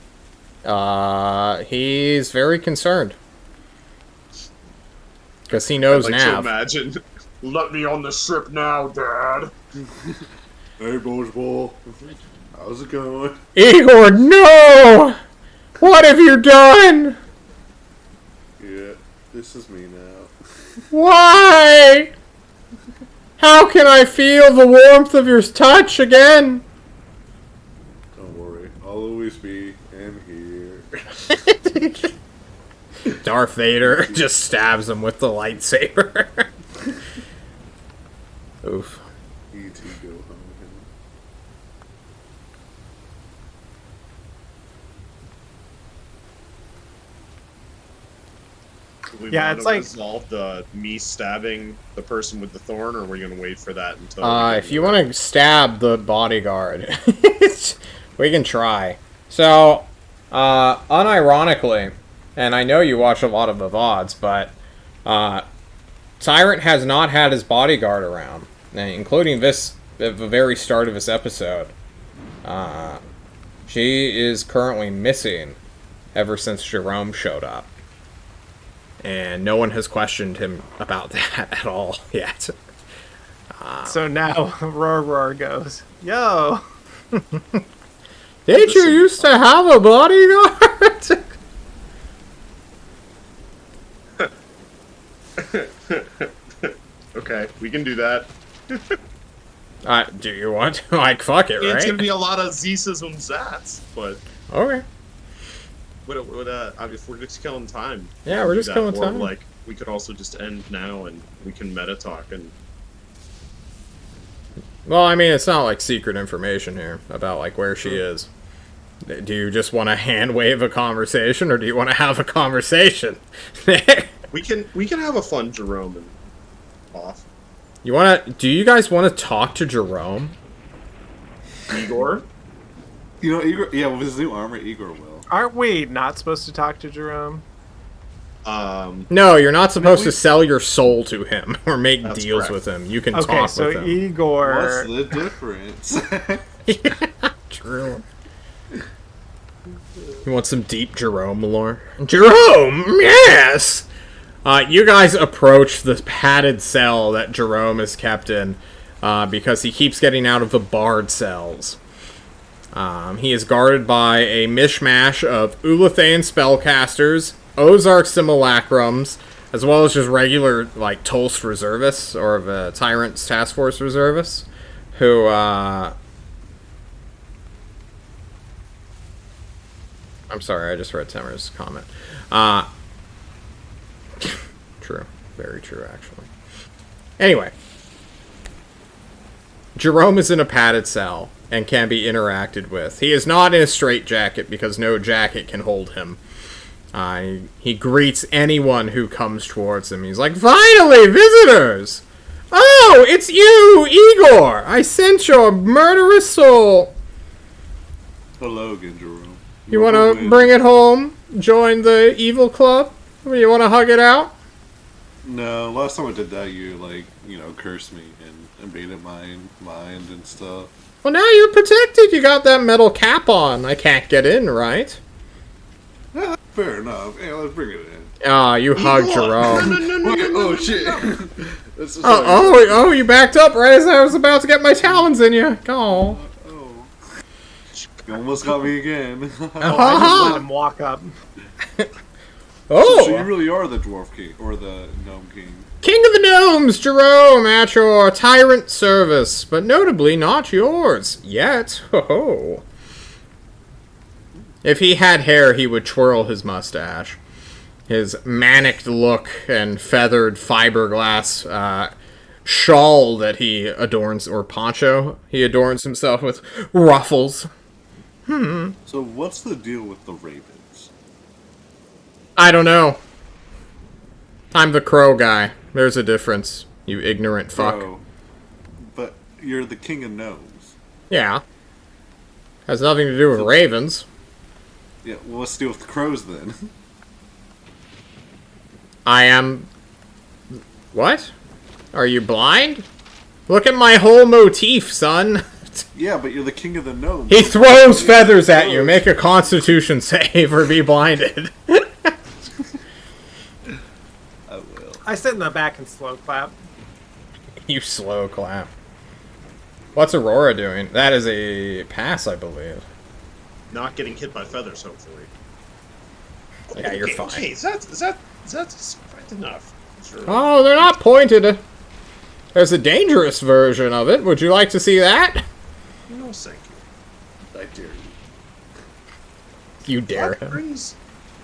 He's very concerned. Because he knows I'd like to Nav. imagine. Let me on the ship now, Dad. Hey, Bulgeable. How's it going? Igor, no! What have you done? Yeah, this is me now. Why? How can I feel the warmth of your touch again? Don't worry, I'll always be in here. Darth Vader just stabs him with the lightsaber. Oof. E.T. go home. We Yeah, want it's to like- resolve the me stabbing the person with the thorn, or are we going to wait for that until? If you want to stab the bodyguard, we can try. So, unironically, and I know you watch a lot of the VODs, but Tyrant has not had his bodyguard around, including this at the very start of this episode. She is currently missing ever since Jerome showed up. And no one has questioned him about that at all yet. So now Roar goes, yo. Did you used to have a bodyguard? Okay, we can do that. Do you want to? Like, fuck it, It's right? gonna be a lot of Z's and Zats, but Okay. if we're just killing time. Yeah, we're do just that, killing or, time. Like, we could also just end now and we can meta talk and. Well, I mean, it's not like secret information here about like where she is. Do you just want to hand wave a conversation, or do you want to have a conversation? We can have a fun Jerome and off. You want to? Do you guys want to talk to Jerome? Igor? You know, Igor. Yeah, with his new armor, Igor will. Aren't we not supposed to talk to Jerome? No, you're not supposed to sell your soul to him or make That's deals correct. with him. You can Okay, talk so with him. Igor. What's the difference? Yeah, true. You want some deep Jerome lore? Jerome, yes! You guys approach the padded cell that Jerome is kept in because he keeps getting out of the barred cells. He is guarded by a mishmash of Ulathan spellcasters, Ozark simulacrums, as well as just regular, like, Tolst reservists, or the Tyrant's Task Force reservists, who, I'm sorry, I just read Temer's comment. True. Very true, actually. Anyway. Jerome is in a padded cell and can be interacted with. He is not in a straitjacket because no jacket can hold him. He greets anyone who comes towards him. He's like, "Finally, visitors! Oh, it's you, Igor! I sent your murderous soul! Hello again, Jerome. You want to bring it home? Join the evil club? You want to hug it out?" No, last time I did that, you cursed me and made it mind and stuff. Well, now you're protected. You got that metal cap on. I can't get in, right? Fair enough. Yeah, let's bring it in. Ah, you hugged Igor! Jerome. Wait, oh shit! This is Oh, you backed up right as I was about to get my talons in you. Oh. Oh. You almost got me again. I just let him walk up. Oh! So you really are the Dwarf King, or the Gnome King. King of the Gnomes, Jerome, at your tyrant service, but notably not yours. Yet. Ho-ho. If he had hair, he would twirl his mustache. His manic look and feathered fiberglass shawl that he adorns, or poncho, he adorns himself with ruffles. So what's the deal with the ravens? I don't know. I'm the crow guy. There's a difference, you ignorant fuck. Bro, but you're the king of gnomes. Yeah. Has nothing to do with ravens. Yeah, well, what's the deal with the crows then? I am... What? Are you blind? Look at my whole motif, son. Yeah, but you're the king of the gnomes. He throws feathers at you. Make a constitution save or be blinded. I will. I sit in the back and slow clap. You slow clap. What's Aurora doing? That is a pass, I believe. Not getting hit by feathers, hopefully. Yeah, you're fine. Okay, is that quite enough? Sure. Oh, they're not pointed. There's a dangerous version of it. Would you like to see that? No, thank you. I dare you. You dare him.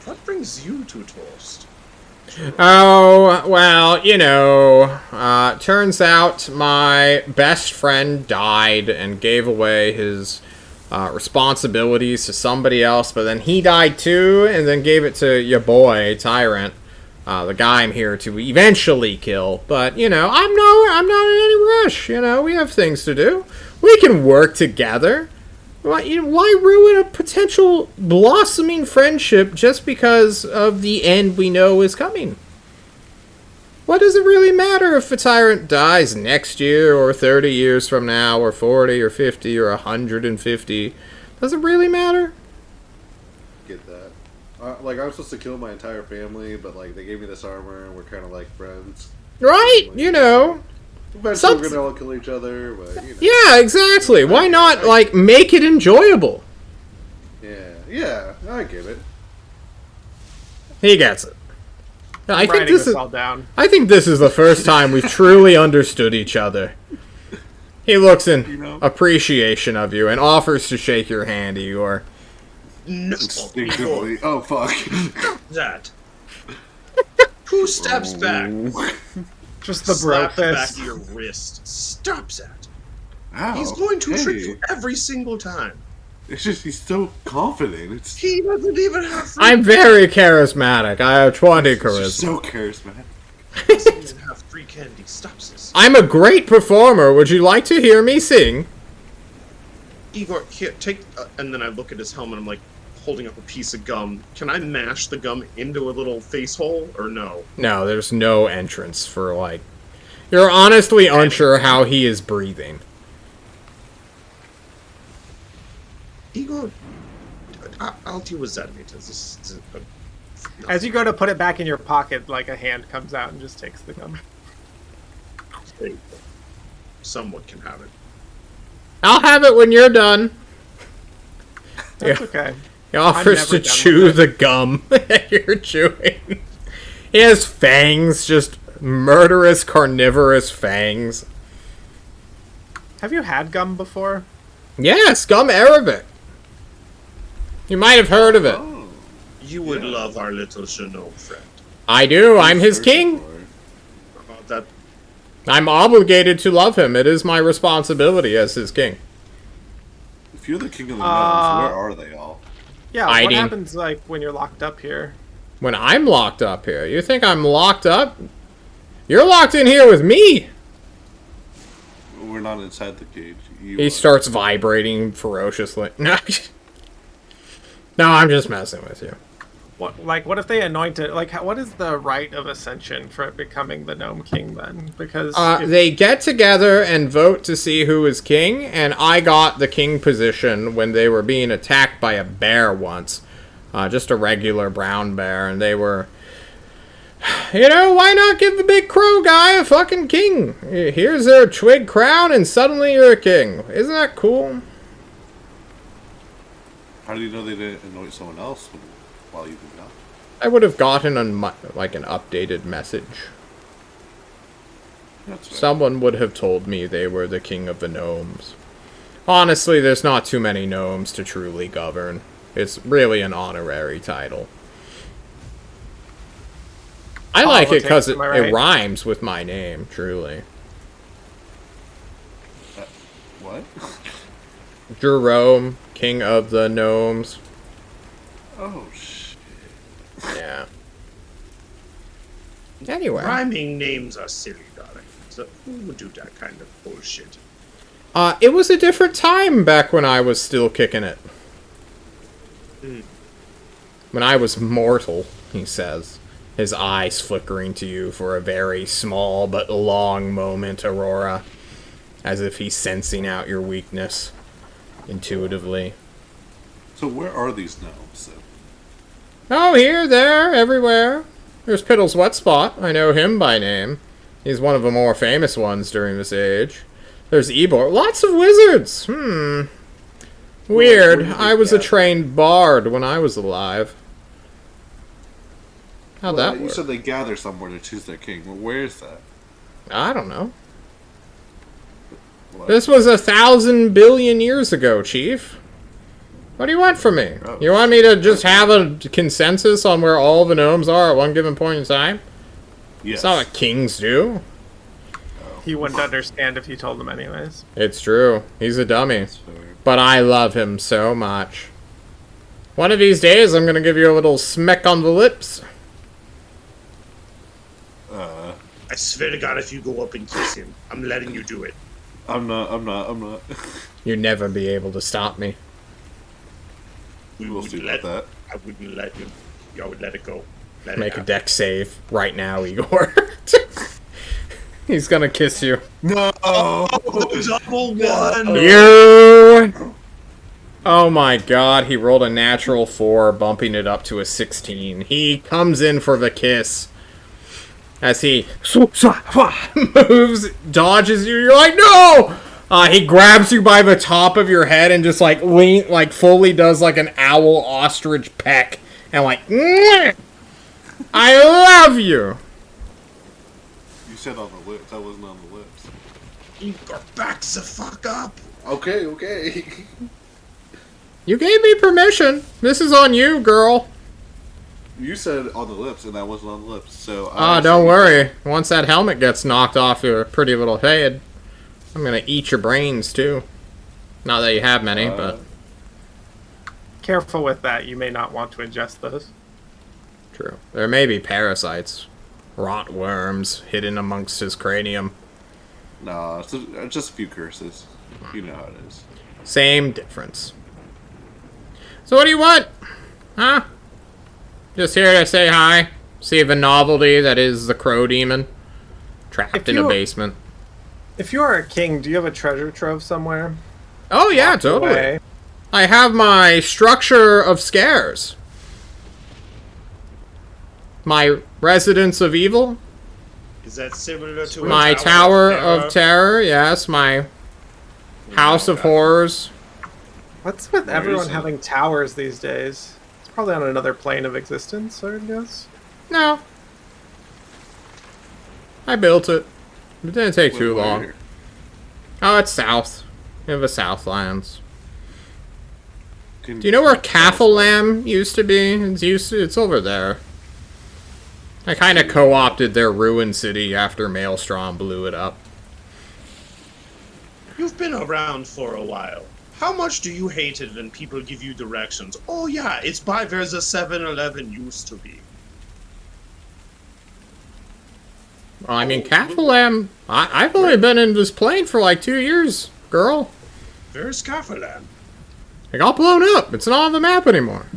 What brings you to toast? Oh, well, you know, turns out my best friend died and gave away his responsibilities to somebody else, but then he died too, and then gave it to your boy, Tyrant, the guy I'm here to eventually kill. But, you know, I'm not in any rush, you know, we have things to do. We can work together. Why ruin a potential blossoming friendship just because of the end we know is coming? What does it really matter if a tyrant dies next year, or 30 years from now, or 40, or 50, or 150? Does it really matter? Get that. Like, I'm supposed to kill my entire family, but, like, they gave me this armor, and we're kind of, like, friends. Right, you know. Eventually we're gonna all kill each other, but, you know. Yeah, exactly. Why not, like, make it enjoyable? Yeah, I get it. He gets it. I think Writing this is. all down. I think this is the first time we've truly understood each other. He looks in appreciation of you and offers to shake your hand, Igor. No, Instinctively. Oh, fuck. that. Who steps back? Just the bro Slaps the back fist. of your wrist. Stop that. Ow. He's going to trick Hey. you every single time. It's just, he's so confident. It's He doesn't even have free. I'm very charismatic. I have 20 just charisma. so charismatic. He doesn't even have free candy. Stop this. I'm a great performer. Would you like to hear me sing? Igor, here, take. And then I look at his helmet. I'm like holding up a piece of gum. Can I mash the gum into a little face hole or no? No, there's no entrance for, like... You're honestly unsure how he is breathing. Igor, I'll deal with Zenitas. As you go to put it back in your pocket, like a hand comes out and just takes the gum. Someone can have it. I'll have it when you're done. That's Yeah. okay. He offers never to done chew with the gum that you're chewing. He has fangs, just murderous, carnivorous fangs. Have you had gum before? Yes, gum Arabic. You might have heard of it. Oh. You would Yeah. love our little Chanel friend. I do. I'm his king. That I'm obligated to love him. It is my responsibility as his king. If you're the king of the gnomes, where are they all? Yeah, Hiding. what happens like when you're locked up here? When I'm locked up here, you think I'm locked up? You're locked in here with me. We're not inside the cage. You He are. starts vibrating ferociously. No, no, I'm just messing with you. What if they anoint it? Like, what is the rite of ascension for becoming the Gnome King then? Because They get together and vote to see who is king, and I got the king position when they were being attacked by a bear once. Just a regular brown bear, and they were... why not give the big crow guy a fucking king? Here's their twig crown, and suddenly you're a king. Isn't that cool? How do you know they didn't anoint someone else while you've been gone? I would have gotten an updated message. That's right. Someone would have told me they were the king of the gnomes. Honestly, there's not too many gnomes to truly govern. It's really an honorary title. I like it because it rhymes with my name, truly. What? Jerome, king of the gnomes. Oh, shit. Yeah. Anyway. Rhyming names are silly, darling. So who would do that kind of bullshit? It was a different time back when I was still kicking it. When I was mortal, he says. His eyes flickering to you for a very small but long moment, Aurora. As if he's sensing out your weakness. Intuitively. So where are these gnomes, then? Oh, here, there, everywhere. There's Piddle's Wet Spot. I know him by name. He's one of the more famous ones during this age. There's Ebor. Lots of wizards. Weird. I was a trained bard when I was alive. How'd that work? You said they gather somewhere to choose their king. Well, where is that? I don't know. What? This was 1,000 billion years ago, Chief. What do you want from me? Oh. You want me to just have a consensus on where all the gnomes are at one given point in time? Yes. It's not what kings do. He wouldn't understand if you told him anyways. It's true. He's a dummy. That's fair. But I love him so much. One of these days, I'm gonna give you a little smack on the lips. I swear to God, if you go up and kiss him, I'm letting you do it. I'm not. You'd never be able to stop me. We'll see about that. I wouldn't let you. I would let it go. Make a deck save right now, Igor. He's gonna kiss you. No! Double one! You! Oh my god, he rolled a natural 4, bumping it up to a 16. He comes in for the kiss. As he moves, dodges you, you're like, no! He grabs you by the top of your head and just fully does like an owl ostrich peck. And I love you! You said on the lips. I wasn't on the lips. Igor, back the fuck up! Okay. You gave me permission. This is on you, girl. You said on the lips, and I wasn't on the lips, so... Don't worry. Once that helmet gets knocked off your pretty little head, I'm gonna eat your brains, too. Not that you have many, but... Careful with that. You may not want to ingest those. True. There may be parasites. Rot worms hidden amongst his cranium. No, it's just a few curses. You know how it is. Same difference. So what do you want? Huh? Just here to say hi. See the novelty that is the crow demon. Trapped in a basement. If you are a king, do you have a treasure trove somewhere? Oh yeah, totally. Away? I have my structure of scares. My residence of evil. Is that similar to My tower of terror, yes. My house of horrors. What's with Where everyone is it? having towers these days? It's probably on another plane of existence, I would guess. No. I built it. It didn't take too long. Where? Oh, it's south. In the Southlands. Do Do you know where Kafalam used to be? It's over there. I kind of co-opted their ruined city after Maelstrom blew it up. You've been around for a while. How much do you hate it when people give you directions? Oh yeah, it's by where the 7-Eleven used to be. Well, I mean, Kafalam... I've only been in this plane for like 2 years, girl. Where's Kafalan? It got blown up. It's not on the map anymore.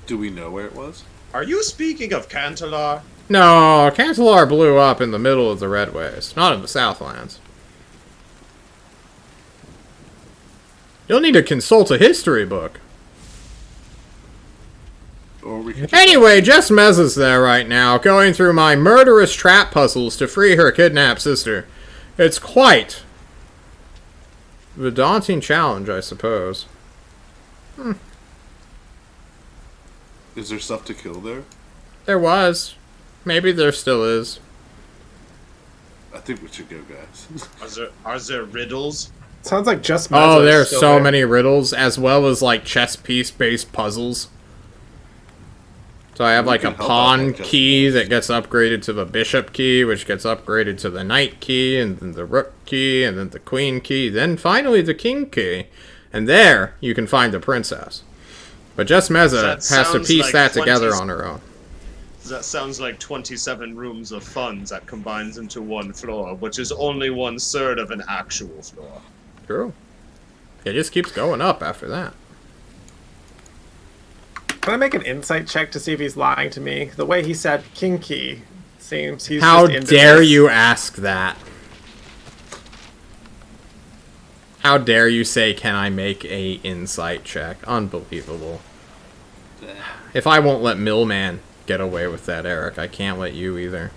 Do we know where it was? Are you speaking of Cantalar? No, Cantalar blew up in the middle of the Redways, not in the Southlands. You'll need to consult a history book. Or we could Anyway, Jess Mez is there right now, going through my murderous trap puzzles to free her kidnapped sister. It's quite the daunting challenge, I suppose. Is there stuff to kill there? There was. Maybe there still is. I think we should go, guys. Are there riddles? Sounds like just Oh, Mezzo's there's still so there. many riddles, as well as like chess piece-based puzzles. So I have We like a can help out pawn with chess key piece. that gets upgraded to the bishop key, which gets upgraded to the knight key, and then the rook key, and then the queen key, then finally the king key. And there, you can find the princess. But Jess Meza That has to sounds piece like that together 20s. on her own. That sounds like 27 rooms of funds that combines into one floor, which is only 1/3 of an actual floor. True. It just keeps going up after that. Can I make an insight check to see if he's lying to me? The way he said kinky seems he's How just into dare this. you ask that? How dare you say, can I make a insight check? Unbelievable. If I won't let Millman get away with that, Eric, I can't let you either.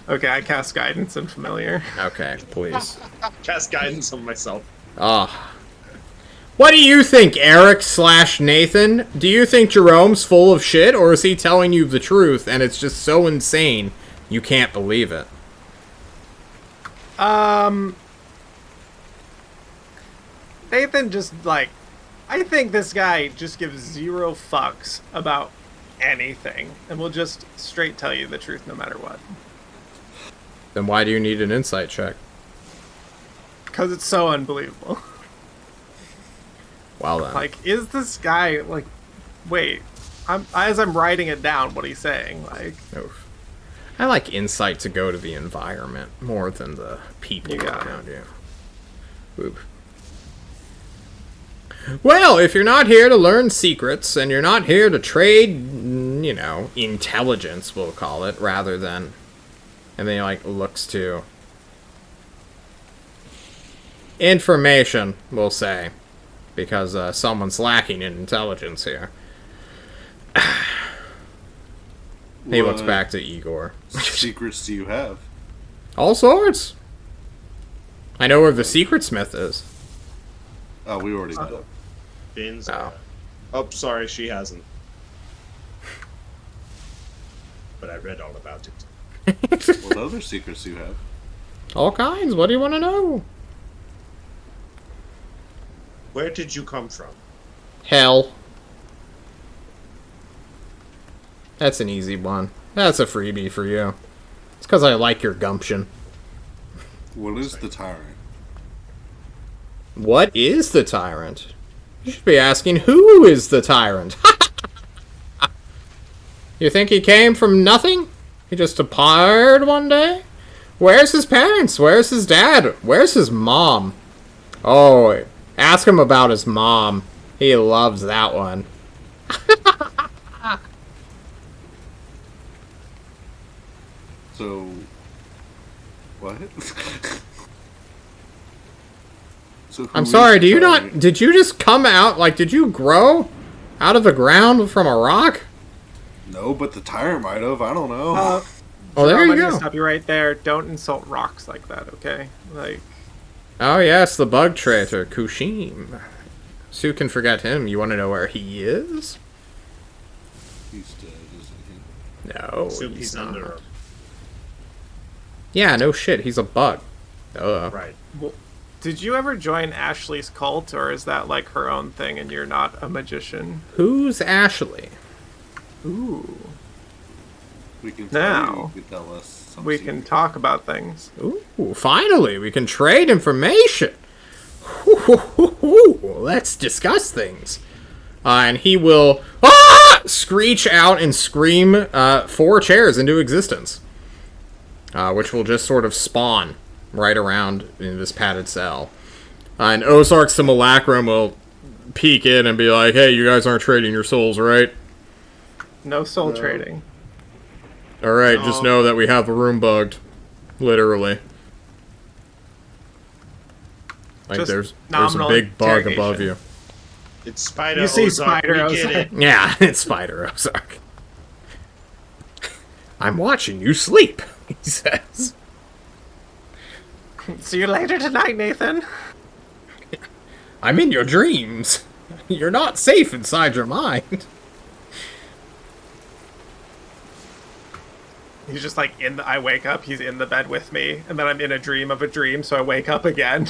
Okay, I cast guidance and familiar. Okay, please. Cast guidance on myself. Ah. What do you think, Eric / Nathan? Do you think Jerome's full of shit, or is he telling you the truth and it's just so insane you can't believe it? Nathan just, like, I think this guy just gives 0 fucks about anything and will just straight tell you the truth no matter what. Then why do you need an insight check? Because it's so unbelievable. Well then. Like, is this guy, like, wait, as I'm writing it down, what he's saying, like, Oof. I like insight to go to the environment more than the people You got around you. Oop. Well, if you're not here to learn secrets, and you're not here to trade, you know, intelligence, we'll call it, rather than... And then he, like, looks to... information, we'll say. Because someone's lacking in intelligence here. He looks What back to Igor. secrets do you have? All sorts. I know where the secret smith is. Oh, we already know. Bin's. Oh. Oh, sorry, she hasn't. But I read all about it. What other secrets do you have? All kinds. What do you want to know? Where did you come from? Hell. That's an easy one. That's a freebie for you. It's because I like your gumption. What is the tyrant? What is the tyrant? You should be asking, who is the tyrant? You think he came from nothing? He just appeared one day? Where's his parents? Where's his dad? Where's his mom? Oh, ask him about his mom. He loves that one. So, what? So who I'm is sorry, the do you tyrant? not... Did you just come out... Like, did you grow out of the ground from a rock? No, but the tyrant might have. I don't know. Oh, there Jerome, you I'm gonna go. stop you right there. Don't insult rocks like that, okay? Like, Oh, yes, the bug traitor, Kushim. Sue can forget him. You want to know where he is? He's dead, isn't he? No, Assume he's not. under her. Yeah, no shit, he's a bug. Right. well, did you ever join Ashley's cult, or is that like her own thing and you're not a magician? Who's Ashley? Ooh. We can Now, tell you, you can tell us. Some We can secret. talk about things. Ooh, finally, we can trade information. Let's discuss things. And he will screech out and scream 4 chairs into existence. Which will just sort of spawn right around in this padded cell. And Ozark Simulacrum will peek in and be like, hey, you guys aren't trading your souls, right? No soul trading. Alright, just know that we have the room bugged. Literally. Like, Just there's a nominal big bug interrogation. above you. It's Spider You see Ozark. Spider We get Ozark. it. Yeah, it's Spider Ozark. I'm watching you sleep, he says. See you later tonight, Nathan. I'm in your dreams. You're not safe inside your mind. He's just like I wake up, he's in the bed with me, and then I'm in a dream of a dream, so I wake up again.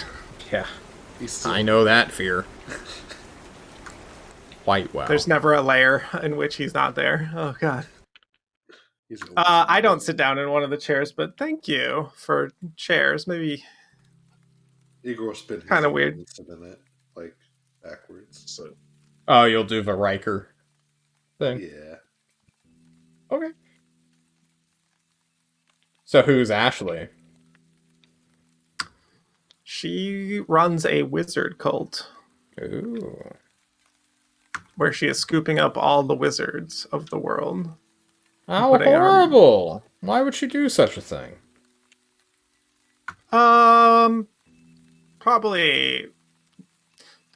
Yeah, He's still, I know that fear. Quite well. There's never a layer in which he's not there. Oh god. he's I don't sit down in one of the chairs, but thank you for chairs. Maybe Igor spin his Kinda wheel weird. and sit in it, like backwards. So Oh, you'll do the Riker thing. Yeah. Okay. So who's Ashley? she runs a wizard cult Ooh. where she is scooping up all the wizards of the world. How Putting our- horrible! Why would she do such a thing? Probably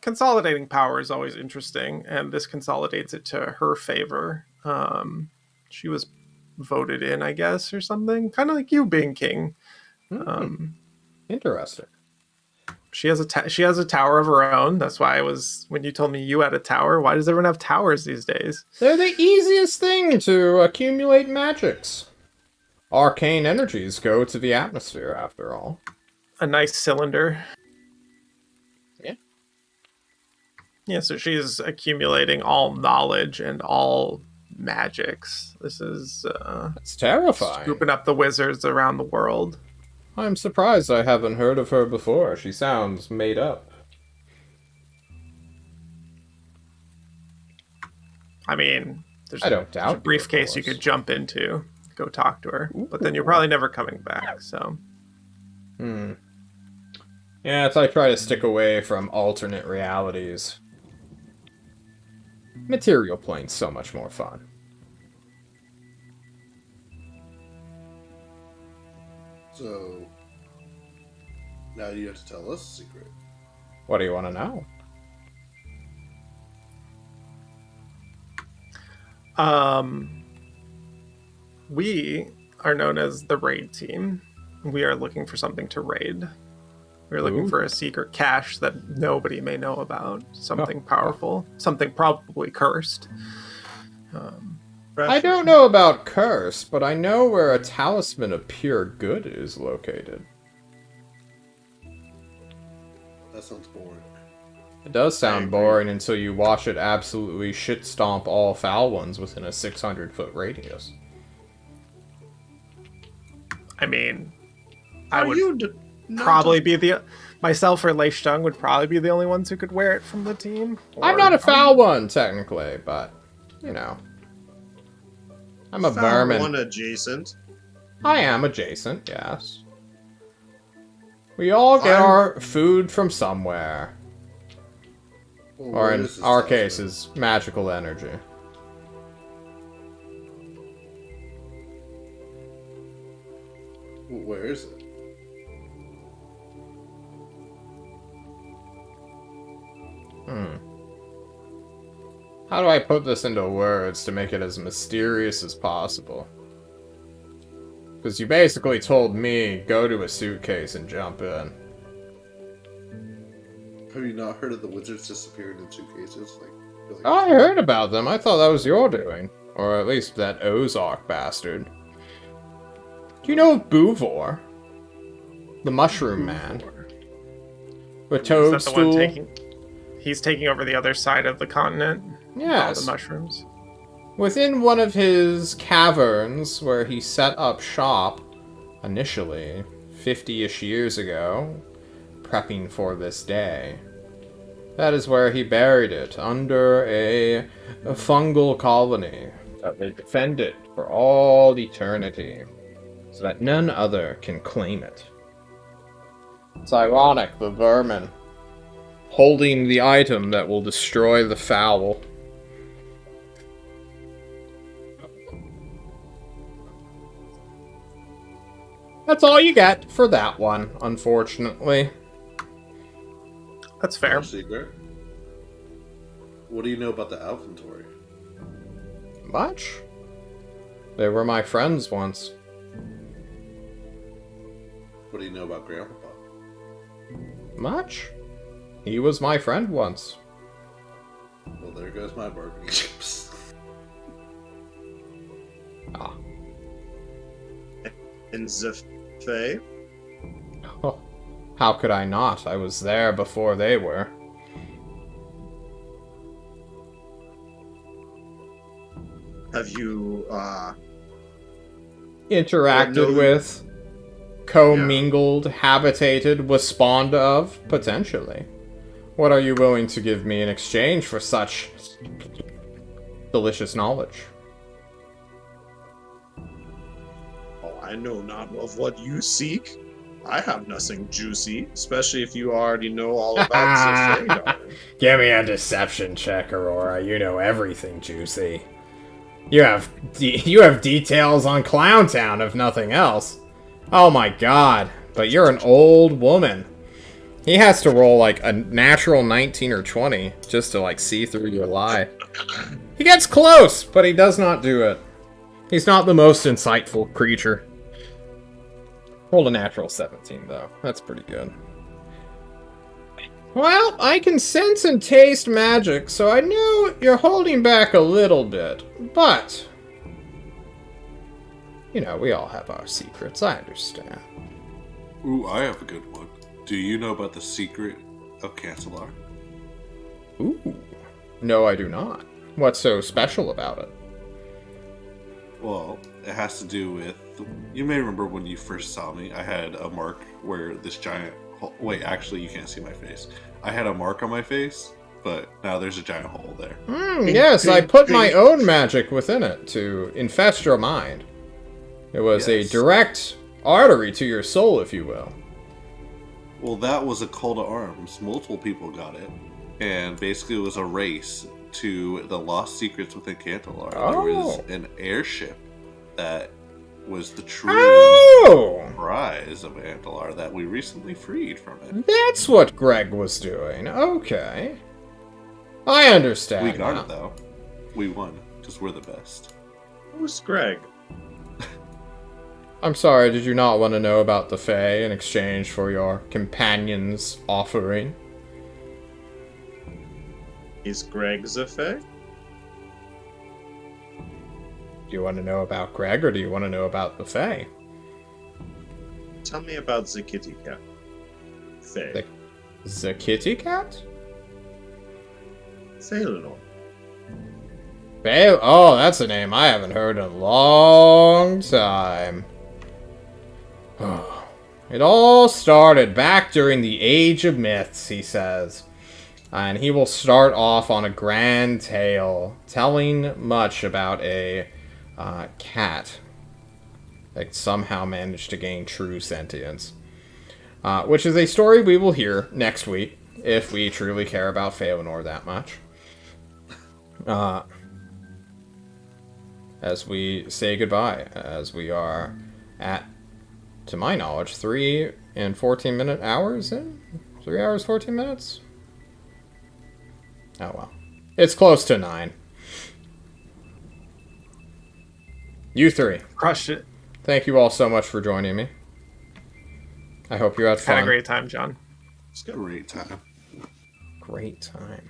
consolidating power is always interesting, and this consolidates it to her favor. She was voted in, I guess, or something, kind of like you being king. Interesting. She has a tower of her own. That's why I was when you told me you had a tower. Why does everyone have towers these days? They're the easiest thing to accumulate magics. Arcane energies go to the atmosphere, after all. A nice cylinder. Yeah. Yeah, so she's accumulating all knowledge and all magics. This is It's terrifying. scooping up the wizards around the world. I'm surprised I haven't heard of her before. She sounds made up. I mean, there's I don't there's doubt a you, briefcase of you course. could jump into, go talk to her, but then you're probably never coming back. So Yeah, it's I try to stick away from alternate realities. Material plane's so much more fun. So now you have to tell us a secret. What do you want to know? we are known as the raid team. We are looking for something to raid. We're looking Ooh. for a secret cache that nobody may know about. Something powerful. Something probably cursed. I don't know about curse, but I know where a talisman of pure good is located. That sounds boring. It does I sound agree. boring until you watch it absolutely shit stomp all foul ones within a 600-foot radius. I mean, I Are would you not probably just- be the myself or Lei Stung would probably be the only ones who could wear it from the team. I'm Or- not a foul one, technically, but, you know. I'm a foul vermin. one adjacent. I am adjacent, yes. We all get I'm- our food from somewhere. Well, Or where in is this our talisman? case, is magical energy. Where is it? How do I put this into words to make it as mysterious as possible? Because you basically told me, go to a suitcase and jump in. Have you not heard of the wizards disappearing in suitcases? Like, I heard about them. I thought that was your doing. Or at least that Ozark bastard. Do you know Bouvor? The Mushroom Man. With Is that the one Toadstool? taking? He's taking over the other side of the continent. All Yes. the mushrooms. Within one of his caverns, where he set up shop, initially, 50-ish years ago, prepping for this day. That is where he buried it, under a fungal colony that they defended for all eternity, so that none other can claim it. It's ironic, the vermin, holding the item that will destroy the fowl. That's all you get for that one, unfortunately. That's fair. secret. What do you know about the Alcantori? Much? They were my friends once. What do you know about Grandpapa? Much? He was my friend once. Well, there goes my bargaining chips. Ah. And the Fae? Oh, how could I not? I was there before they were. Have you, Interacted no- with, commingled, habitated, was spawned of? Potentially. What are you willing to give me in exchange for such delicious knowledge? Oh, I know not of what you seek. I have nothing juicy, especially if you already know all about the Fae, darling. Give me a deception check, Aurora. You know everything juicy. You have details on Clowntown, if nothing else. Oh my god. But you're an old woman. He has to roll like a natural 19 or 20 just to like see through your lie. He gets close, but he does not do it. He's not the most insightful creature. Rolled a natural 17 though. That's pretty good. Well, I can sense and taste magic, so I know you're holding back a little bit, but... You know, we all have our secrets, I understand. Ooh, I have a good one. Do you know about the secret of Cancelar? Ooh. No, I do not. What's so special about it? Well, it has to do with... You may remember when you first saw me, I had a mark where this giant... Wait, actually, you can't see my face. I had a mark on my face, but now there's a giant hole there. Yes, I put my own magic within it to infest your mind. It was a Yes. direct artery to your soul, if you will. Well, that was a call to arms. Multiple people got it. And basically it was a race to the lost secrets within Cantalar. There was an airship that was the true prize of Antalar that we recently freed from it. That's what Greg was doing. Okay. I understand. We got now. it, though. We won, because we're the best. Who's Greg? I'm sorry, did you not want to know about the Fae in exchange for your companion's offering? Is Greg the Fae? Do you want to know about Greg, or do you want to know about the Fae? Tell me about the kitty cat. Fae. The kitty cat? Phalanor. Fae? Oh, that's a name I haven't heard in a long time. It all started back during the Age of Myths, he says. And he will start off on a grand tale, telling much about a cat that somehow managed to gain true sentience. Which is a story we will hear next week, if we truly care about Phalanor that much. As we say goodbye, as we are at, to my knowledge, 3 and 14 hours in? 3 hours, 14 minutes? Oh well. It's close to 9. You three. Crushed it. Thank you all so much for joining me. I hope you had fun. Had a great time, John. It's a great time. Great time.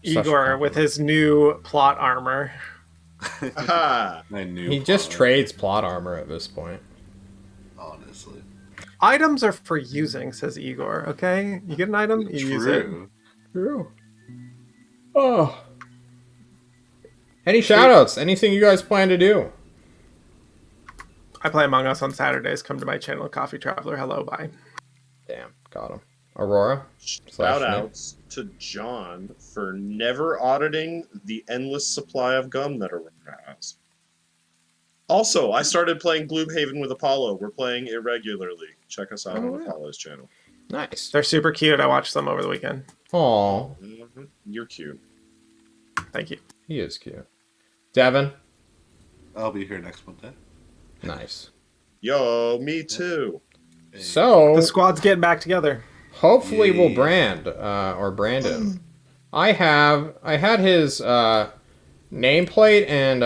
Igor with his new plot armor. Aha! I knew He just Connor, trades plot armor at this point. honestly. Items are for using, says Igor. Okay, you get an item, you use it. True. True. Oh. Any shoutouts? Anything you guys plan to do? I play Among Us on Saturdays. Come to my channel, Coffee Traveler. Hello, bye. Damn, got him. Aurora? Shout outs to John for never auditing the endless supply of gum that Aurora has. Also, I started playing Gloomhaven with Apollo. We're playing irregularly. Check us out on yeah. Apollo's channel. Nice. They're super cute. I watched them over the weekend. Aw, You're cute. Thank you. he is cute. Devin? I'll be here next Monday. Nice. Yo, me too. So, The squad's getting back together. hopefully we'll Yeah. brand, or Brandon, I had his nameplate and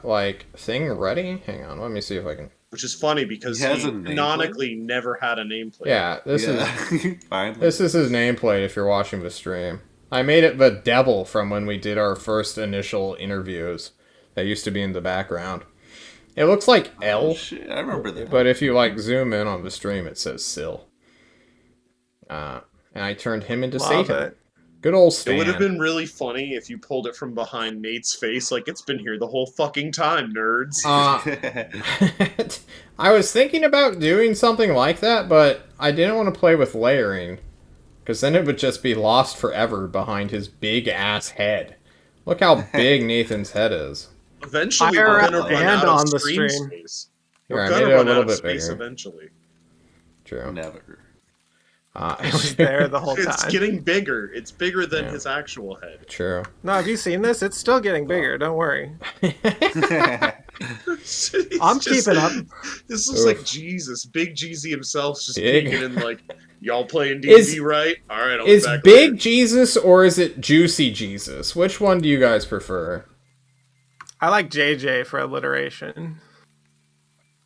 like thing ready. Hang on, let me see if I can. Which is funny because He has he a nameplate? canonically never had a nameplate. Yeah, this is Finally. this is his nameplate. If you're watching the stream, I made it the devil from when we did our first initial interviews. That used to be in the background. It looks like Oh, L, shit, I remember that. but if you like zoom in on the stream, it says Sil. And I turned him into Love Satan. it. Good old It Stan. would have been really funny if you pulled it from behind Nate's face, like it's been here the whole fucking time, nerds. I was thinking about doing something like that, but I didn't want to play with layering, because then it would just be lost forever behind his big ass head. Look how big Nathan's head is. Eventually, Fire we're out gonna run and out of on the screen stream. space. Here, We're I gonna made it a run little out of bit space bigger. eventually. True. Never. It was there the whole It's time. getting bigger. It's bigger than Yeah. his actual head. True. No, have you seen this? It's still getting bigger. Don't worry. He's I'm just- keeping up. This looks Oof. like Jesus. Big Jeezy himself's just Big. peeking in like, y'all playing Is- D&D, right? All right, I'll be Is back Big later. Jesus or is it Juicy Jesus? Which one do you guys prefer? I like JJ for alliteration.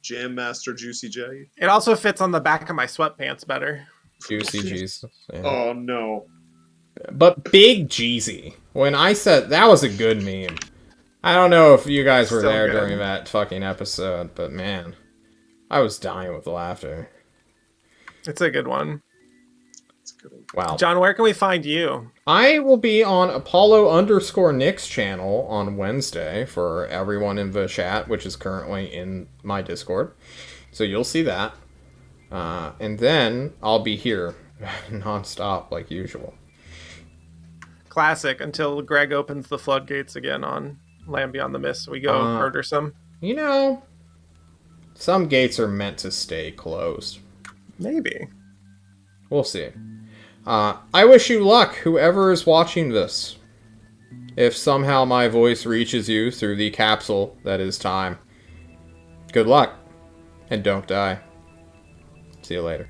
Jam Master Juicy J. It also fits on the back of my sweatpants better. Juicy Jesus. Yeah. Oh no. But Big Jeezy. When I said that was a good meme. I don't know if you guys were Still there good. during that fucking episode, but man, I was dying with laughter. It's a good one. That's a good one. Wow. John, where can we find you? I will be on Apollo_Nick's channel on Wednesday for everyone in the chat, which is currently in my Discord. So you'll see that. And then I'll be here nonstop like usual. Classic until Greg opens the floodgates again on Land Beyond the Mist. We go murder some. You know, some gates are meant to stay closed. Maybe. We'll see. I wish you luck, whoever is watching this. If somehow my voice reaches you through the capsule that is time, good luck, and don't die. See you later.